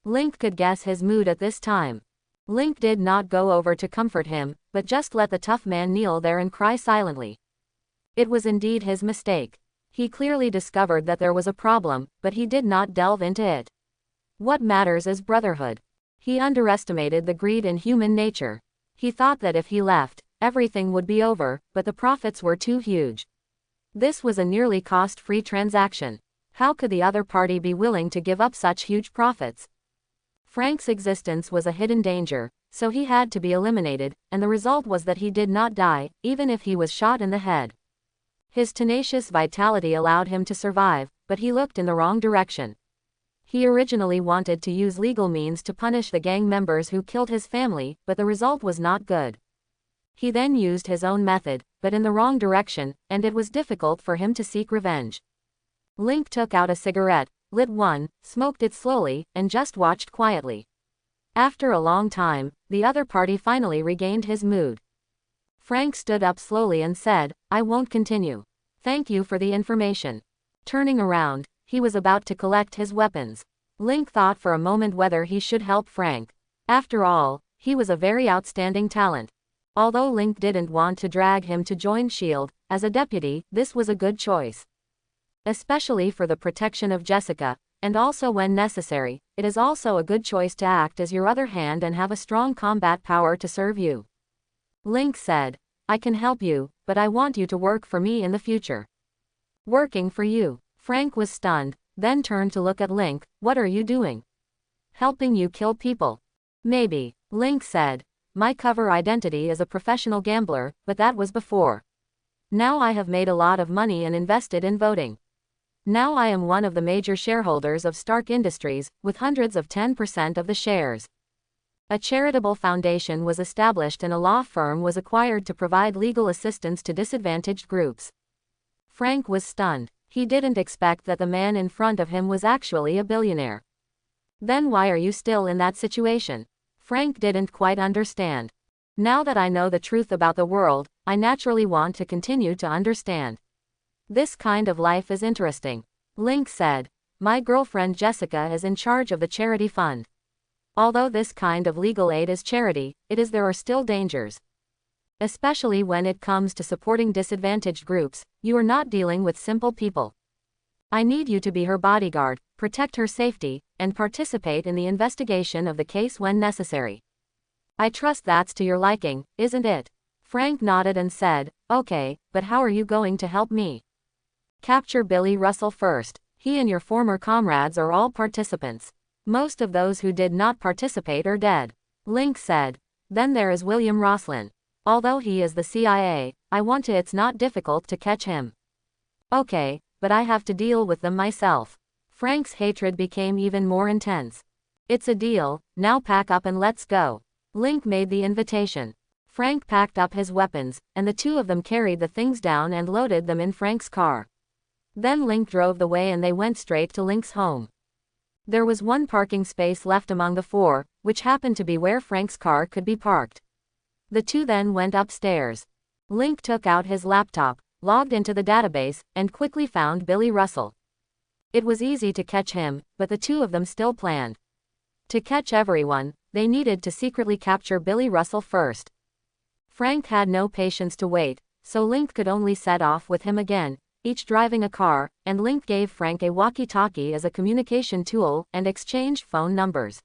Link could guess his mood at this time. Link did not go over to comfort him, but just let the tough man kneel there and cry silently. It was indeed his mistake. He clearly discovered that there was a problem, but he did not delve into it. What matters is brotherhood. He underestimated the greed in human nature. He thought that if he left, everything would be over, but the profits were too huge. This was a nearly cost-free transaction. How could the other party be willing to give up such huge profits? Frank's existence was a hidden danger, so he had to be eliminated, and the result was that he did not die, even if he was shot in the head. His tenacious vitality allowed him to survive, but he looked in the wrong direction. He originally wanted to use legal means to punish the gang members who killed his family, but the result was not good. He then used his own method, but in the wrong direction, and it was difficult for him to seek revenge. Link took out a cigarette, lit one, smoked it slowly, and just watched quietly. After a long time, the other party finally regained his mood. Frank stood up slowly and said, "I won't continue. Thank you for the information." Turning around, he was about to collect his weapons. Link thought for a moment whether he should help Frank. After all, he was a very outstanding talent. Although Link didn't want to drag him to join S.H.I.E.L.D., as a deputy, this was a good choice. Especially for the protection of Jessica, and also when necessary, it is also a good choice to act as your other hand and have a strong combat power to serve you. Link said, "I can help you, but I want you to work for me in the future." "Working for you?" Frank was stunned, then turned to look at Link. "What are you doing?" "Helping you kill people." "Maybe," Link said. "My cover identity is a professional gambler, but that was before. Now I have made a lot of money and invested in voting. Now I am one of the major shareholders of Stark Industries, with hundreds of 10% of the shares. A charitable foundation was established and a law firm was acquired to provide legal assistance to disadvantaged groups." Frank was stunned. He didn't expect that the man in front of him was actually a billionaire. "Then why are you still in that situation?" Frank didn't quite understand. "Now that I know the truth about the world, I naturally want to continue to understand. This kind of life is interesting." Link said, "My girlfriend Jessica is in charge of the charity fund. Although this kind of legal aid is charity, there are still dangers. Especially when it comes to supporting disadvantaged groups, you are not dealing with simple people. I need you to be her bodyguard, protect her safety, and participate in the investigation of the case when necessary. I trust that's to your liking, isn't it?" Frank nodded and said, "Okay, but how are you going to help me?" "Capture Billy Russell first. He and your former comrades are all participants. Most of those who did not participate are dead." Link said. "Then there is William Roslin. Although he is the CIA, it's not difficult to catch him." "Okay, but I have to deal with them myself." Frank's hatred became even more intense. "It's a deal, now pack up and let's go." Link made the invitation. Frank packed up his weapons, and the two of them carried the things down and loaded them in Frank's car. Then Link drove the way and they went straight to Link's home. There was one parking space left among the four, which happened to be where Frank's car could be parked. The two then went upstairs. Link took out his laptop, logged into the database, and quickly found Billy Russell. It was easy to catch him, but the two of them still planned. To catch everyone, they needed to secretly capture Billy Russell first. Frank had no patience to wait, so Link could only set off with him again, each driving a car, and Link gave Frank a walkie-talkie as a communication tool and exchanged phone numbers.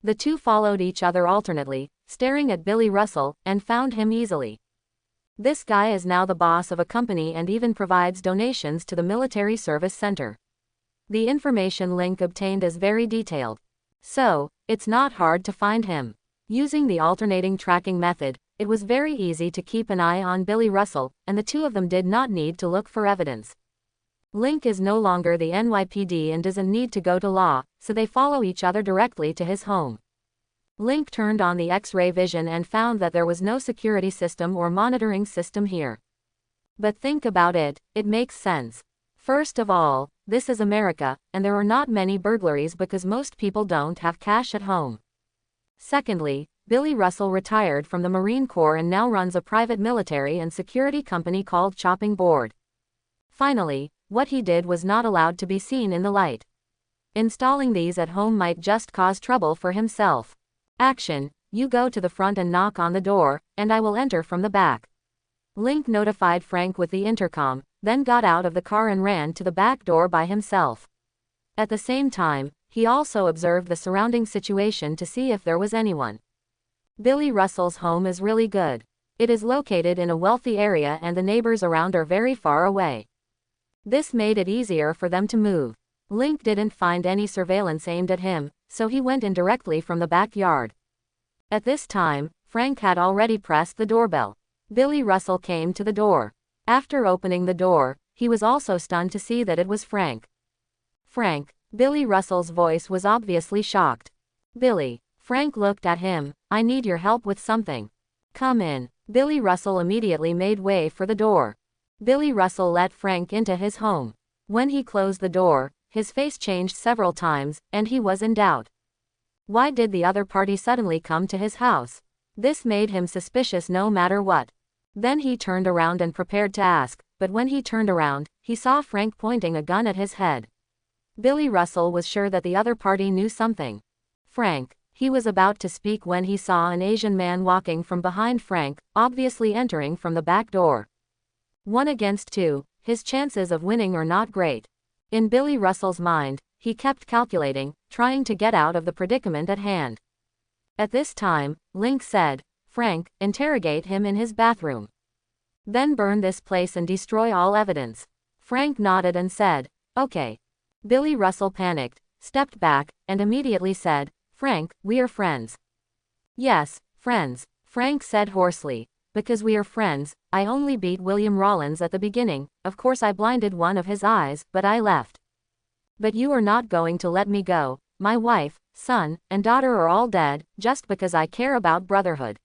The two followed each other alternately, staring at Billy Russell, and found him easily. This guy is now the boss of a company and even provides donations to the Military Service Center. The information Link obtained is very detailed. So, it's not hard to find him. Using the alternating tracking method, it was very easy to keep an eye on Billy Russell, and the two of them did not need to look for evidence. Link is no longer the NYPD and doesn't need to go to law, so they follow each other directly to his home. Link turned on the X-ray vision and found that there was no security system or monitoring system here. But think about it, it makes sense. First of all, this is America, and there are not many burglaries because most people don't have cash at home. Secondly, Billy Russell retired from the Marine Corps and now runs a private military and security company called Chopping Board. Finally, what he did was not allowed to be seen in the light. Installing these at home might just cause trouble for himself. Action, you go to the front and knock on the door, and I will enter from the back. Link notified Frank with the intercom, then got out of the car and ran to the back door by himself. At the same time, he also observed the surrounding situation to see if there was anyone. Billy Russell's home is really good. It is located in a wealthy area and the neighbors around are very far away. This made it easier for them to move. Link didn't find any surveillance aimed at him, so he went in directly from the backyard. At this time, Frank had already pressed the doorbell. Billy Russell came to the door. After opening the door, he was also stunned to see that it was Frank. Frank. Billy Russell's voice was obviously shocked. Billy. Frank looked at him. I need your help with something. Come in. Billy Russell immediately made way for the door. Billy Russell let Frank into his home. When he closed the door, his face changed several times, and he was in doubt. Why did the other party suddenly come to his house? This made him suspicious no matter what. Then he turned around and prepared to ask, but when he turned around, he saw Frank pointing a gun at his head. Billy Russell was sure that the other party knew something. Frank. He was about to speak when he saw an Asian man walking from behind Frank, obviously entering from the back door. 1 against 2, his chances of winning are not great. In Billy Russell's mind, he kept calculating, trying to get out of the predicament at hand. At this time, Link said, Frank, interrogate him in his bathroom. Then burn this place and destroy all evidence. Frank nodded and said, okay. Billy Russell panicked, stepped back, and immediately said, Frank, we are friends. Yes, friends, Frank said hoarsely. Because we are friends, I only beat William Rollins at the beginning, of course I blinded one of his eyes, but I left. But you are not going to let me go. My wife, son, and daughter are all dead, just because I care about brotherhood.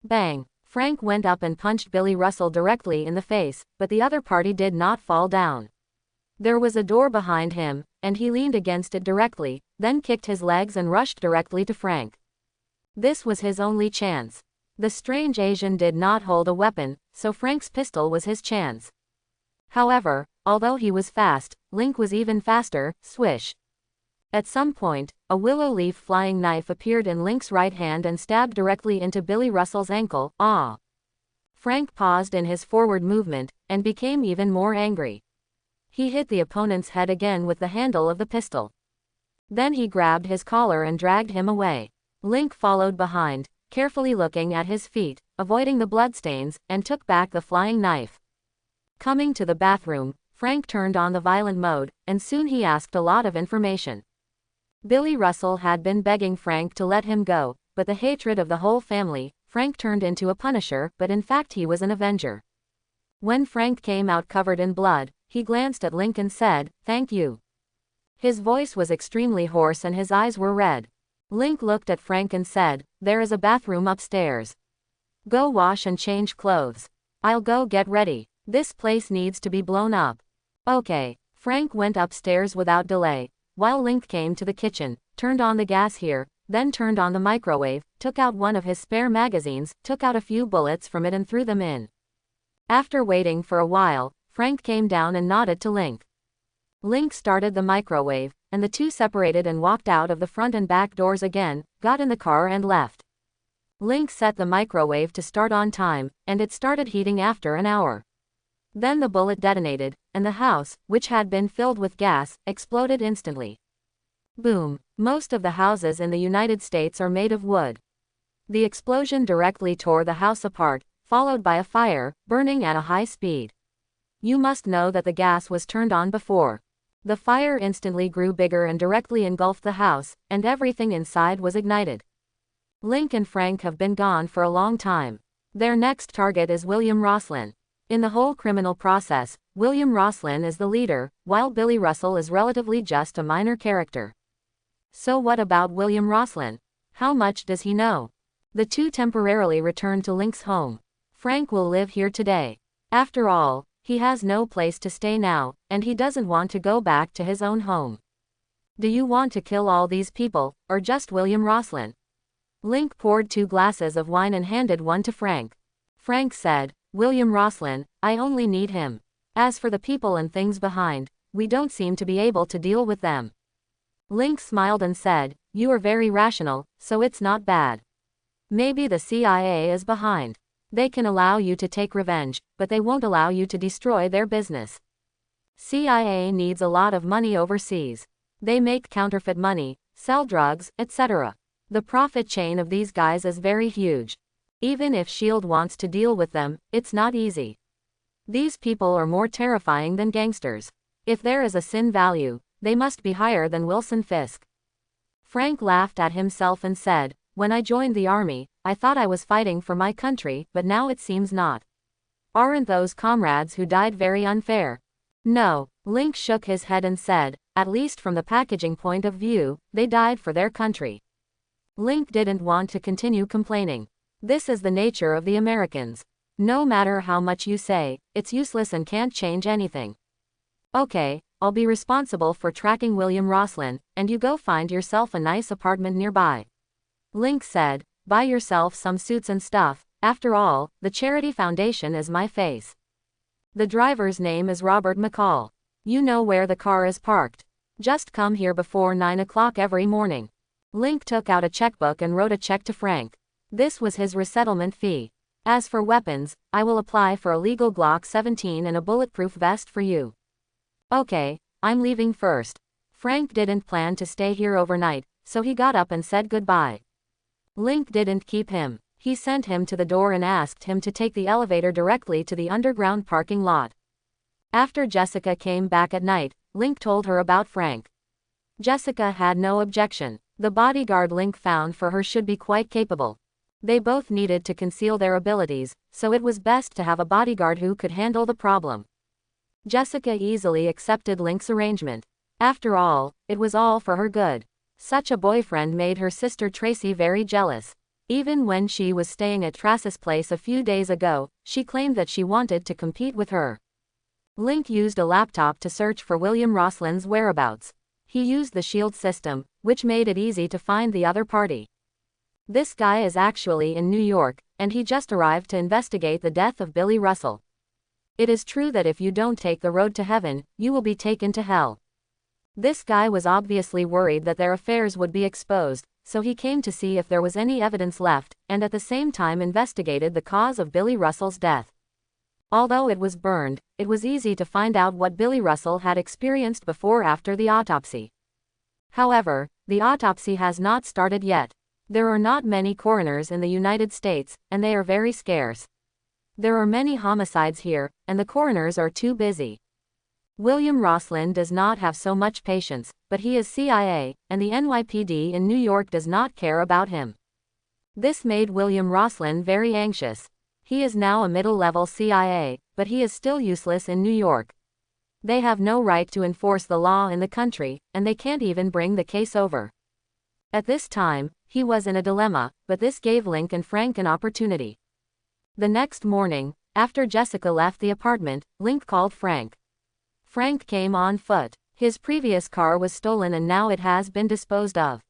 Bang! Frank went up and punched Billy Russell directly in the face, but the other party did not fall down. There was a door behind him, and he leaned against it directly, then kicked his legs and rushed directly to Frank. This was his only chance. The strange Asian did not hold a weapon, so Frank's pistol was his chance. However, although he was fast, Link was even faster. Swish. At some point, a willow leaf flying knife appeared in Link's right hand and stabbed directly into Billy Russell's ankle. Ah! Frank paused in his forward movement, and became even more angry. He hit the opponent's head again with the handle of the pistol. Then he grabbed his collar and dragged him away. Link followed behind, carefully looking at his feet, avoiding the bloodstains, and took back the flying knife. Coming to the bathroom, Frank turned on the violent mode, and soon he asked a lot of information. Billy Russell had been begging Frank to let him go, but the hatred of the whole family, Frank turned into a punisher, but in fact he was an avenger. When Frank came out covered in blood, he glanced at Link and said, "Thank you." His voice was extremely hoarse and his eyes were red. Link looked at Frank and said, "There is a bathroom upstairs. Go wash and change clothes. I'll go get ready. This place needs to be blown up." Okay. Frank went upstairs without delay, while Link came to the kitchen, turned on the gas here, then turned on the microwave, took out one of his spare magazines, took out a few bullets from it and threw them in. After waiting for a while, Frank came down and nodded to Link. Link started the microwave, and the two separated and walked out of the front and back doors again, got in the car and left. Link set the microwave to start on time, and it started heating after an hour. Then the bullet detonated, and the house, which had been filled with gas, exploded instantly. Boom! Most of the houses in the United States are made of wood. The explosion directly tore the house apart, followed by a fire, burning at a high speed. You must know that the gas was turned on before. The fire instantly grew bigger and directly engulfed the house, and everything inside was ignited. Link and Frank have been gone for a long time. Their next target is William Roslin. In the whole criminal process, William Roslin is the leader, while Billy Russell is relatively just a minor character. So what about William Roslin? How much does he know? The two temporarily return to Link's home. Frank will live here today. After all, he has no place to stay now, and he doesn't want to go back to his own home. Do you want to kill all these people, or just William Roslin? Link poured 2 glasses of wine and handed one to Frank. Frank said, "William Roslin, I only need him. As for the people and things behind, we don't seem to be able to deal with them. Link smiled and said, you are very rational, so it's not bad. Maybe the CIA is behind. They can allow you to take revenge, but they won't allow you to destroy their business. CIA needs a lot of money overseas. They make counterfeit money, sell drugs, etc. The profit chain of these guys is very huge. Even if SHIELD wants to deal with them, it's not easy. These people are more terrifying than gangsters. If there is a sin value, they must be higher than Wilson Fisk. Frank laughed at himself and said, when I joined the army, I thought I was fighting for my country, but now it seems not. Aren't those comrades who died very unfair? No, Link shook his head and said, at least from the packaging point of view, they died for their country. Link didn't want to continue complaining. This is the nature of the Americans. No matter how much you say, it's useless and can't change anything. Okay, I'll be responsible for tracking William Roslin, and you go find yourself a nice apartment nearby. Link said, buy yourself some suits and stuff, after all, the charity foundation is my face. The driver's name is Robert McCall. You know where the car is parked. Just come here before 9 o'clock every morning. Link took out a checkbook and wrote a check to Frank. This was his resettlement fee. As for weapons, I will apply for a legal Glock 17 and a bulletproof vest for you. Okay, I'm leaving first. Frank didn't plan to stay here overnight, so he got up and said goodbye. Link didn't keep him. He sent him to the door and asked him to take the elevator directly to the underground parking lot. After Jessica came back at night, Link told her about Frank. Jessica had no objection. The bodyguard Link found for her should be quite capable. They both needed to conceal their abilities, so it was best to have a bodyguard who could handle the problem. Jessica easily accepted Link's arrangement. After all, it was all for her good. Such a boyfriend made her sister Tracy very jealous. Even when she was staying at Tracy's place a few days ago, she claimed that she wanted to compete with her. Link used a laptop to search for William Roslin's whereabouts. He used the SHIELD system, which made it easy to find the other party. This guy is actually in New York, and he just arrived to investigate the death of Billy Russell. It is true that if you don't take the road to heaven, you will be taken to hell. This guy was obviously worried that their affairs would be exposed, so he came to see if there was any evidence left, and at the same time investigated the cause of Billy Russell's death. Although it was burned, it was easy to find out what Billy Russell had experienced before or after the autopsy. However, the autopsy has not started yet. There are not many coroners in the United States, and they are very scarce. There are many homicides here, and the coroners are too busy. William Roslin does not have so much patience, but he is CIA, and the NYPD in New York does not care about him. This made William Roslin very anxious. He is now a middle-level CIA, but he is still useless in New York. They have no right to enforce the law in the country, and they can't even bring the case over. At this time, he was in a dilemma, but this gave Link and Frank an opportunity. The next morning, after Jessica left the apartment, Link called Frank. Frank came on foot. His previous car was stolen and now it has been disposed of.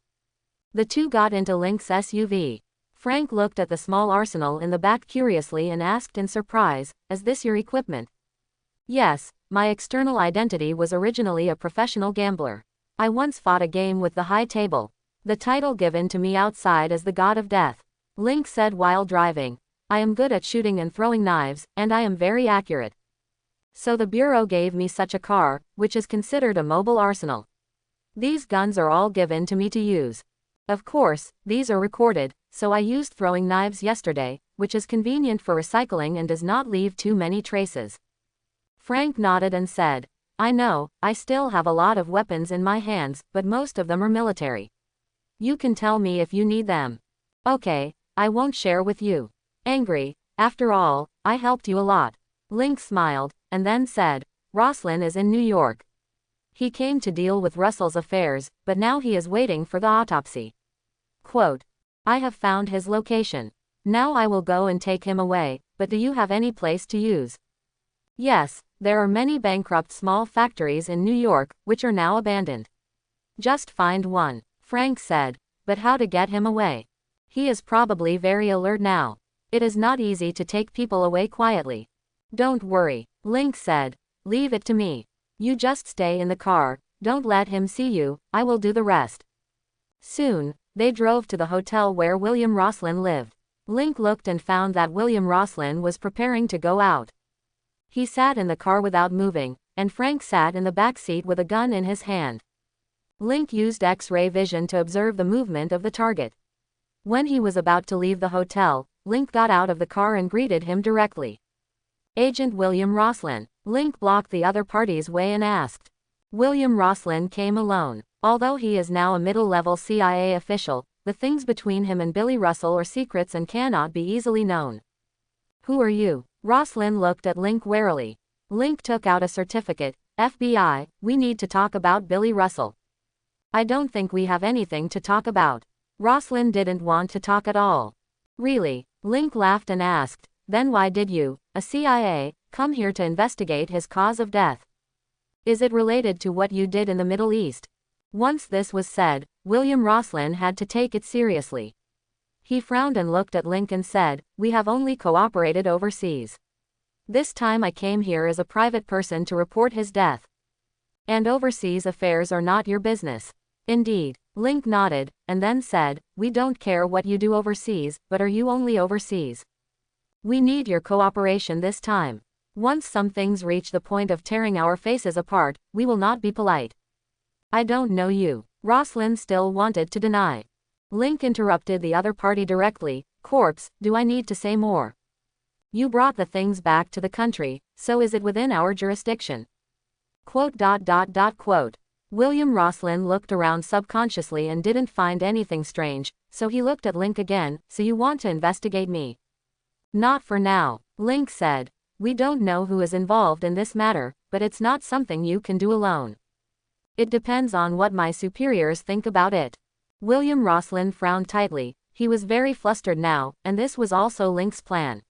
The two got into Link's SUV. Frank looked at the small arsenal in the back curiously and asked in surprise, "Is this your equipment?" "Yes, my external identity was originally a professional gambler. I once fought a game with the high table. The title given to me outside is the God of Death," Link said while driving. "I am good at shooting and throwing knives, and I am very accurate. So the Bureau gave me such a car, which is considered a mobile arsenal. These guns are all given to me to use. Of course, these are recorded, so I used throwing knives yesterday, which is convenient for recycling and does not leave too many traces." Frank nodded and said, "I know, I still have a lot of weapons in my hands, but most of them are military. You can tell me if you need them." "Okay, I won't share with you." Angry, after all, I helped you a lot. Link smiled, and then said, "Roslin is in New York. He came to deal with Russell's affairs, but now he is waiting for the autopsy. Quote, I have found his location. Now I will go and take him away, but do you have any place to use?" "Yes, there are many bankrupt small factories in New York, which are now abandoned. Just find one," Frank said. "But how to get him away? He is probably very alert now. It is not easy to take people away quietly." "Don't worry," Link said. leave it to me. You just stay in the car, don't let him see you, I will do the rest. Soon, they drove to the hotel where William Roslin lived. Link looked and found that William Roslin was preparing to go out. He sat in the car without moving, and Frank sat in the back seat with a gun in his hand. Link used X-ray vision to observe the movement of the target. When he was about to leave the hotel, Link got out of the car and greeted him directly. Agent William Roslin. Link blocked the other party's way and asked. William Roslin came alone. Although he is now a middle-level CIA official, the things between him and Billy Russell are secrets and cannot be easily known. Who are you? Roslin looked at Link warily. Link took out a certificate. FBI, we need to talk about Billy Russell. I don't think we have anything to talk about. Roslin didn't want to talk at all. Really? Link laughed and asked, then why did you, a CIA, come here to investigate his cause of death? Is it related to what you did in the Middle East? Once this was said, William Roslin had to take it seriously. He frowned and looked at Link and said, we have only cooperated overseas. This time I came here as a private person to report his death. And overseas affairs are not your business. Indeed. Link nodded, and then said, we don't care what you do overseas, but are you only overseas? We need your cooperation this time. Once some things reach the point of tearing our faces apart, we will not be polite. I don't know you. Roslin still wanted to deny. Link interrupted the other party directly, corpse, do I need to say more? You brought the things back to the country, so is it within our jurisdiction? Quote. William Roslin looked around subconsciously and didn't find anything strange, so he looked at Link again, so you want to investigate me? Not for now, Link said. We don't know who is involved in this matter, but it's not something you can do alone. It depends on what my superiors think about it. William Roslin frowned tightly. He was very flustered now, and this was also Link's plan.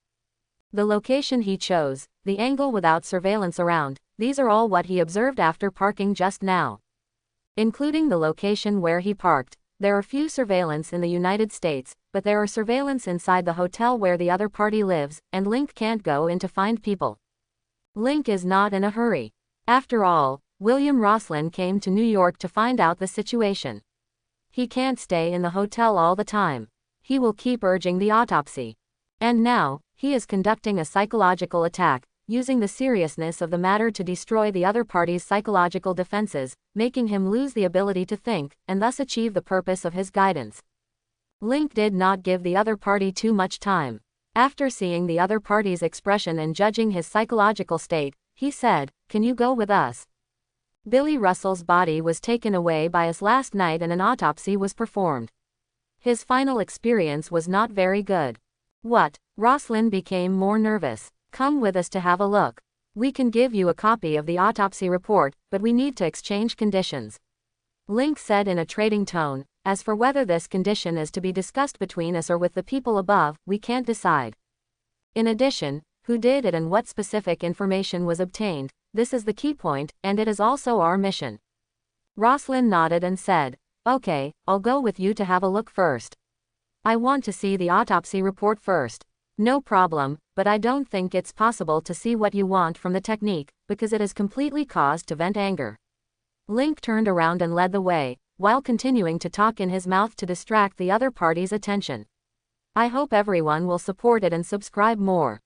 The location he chose, the angle without surveillance around, these are all what he observed after parking just now. Including the location where he parked, there are few surveillance in the United States, but there are surveillance inside the hotel where the other party lives, and Link can't go in to find people. Link is not in a hurry. After all, William Roslin came to New York to find out the situation. He can't stay in the hotel all the time. He will keep urging the autopsy. And now, he is conducting a psychological attack, using the seriousness of the matter to destroy the other party's psychological defenses, making him lose the ability to think, and thus achieve the purpose of his guidance. Link did not give the other party too much time. After seeing the other party's expression and judging his psychological state, he said, can you go with us? Billy Russell's body was taken away by us last night and an autopsy was performed. His final experience was not very good. What? Roslin became more nervous. Come with us to have a look. We can give you a copy of the autopsy report, but we need to exchange conditions. Link said in a trading tone, as for whether this condition is to be discussed between us or with the people above, we can't decide. In addition, who did it and what specific information was obtained, this is the key point, and it is also our mission. Roslin nodded and said, okay, I'll go with you to have a look first. I want to see the autopsy report first. No problem, but I don't think it's possible to see what you want from the technique, because it is completely caused to vent anger. Link turned around and led the way, while continuing to talk in his mouth to distract the other party's attention. I hope everyone will support it and subscribe more.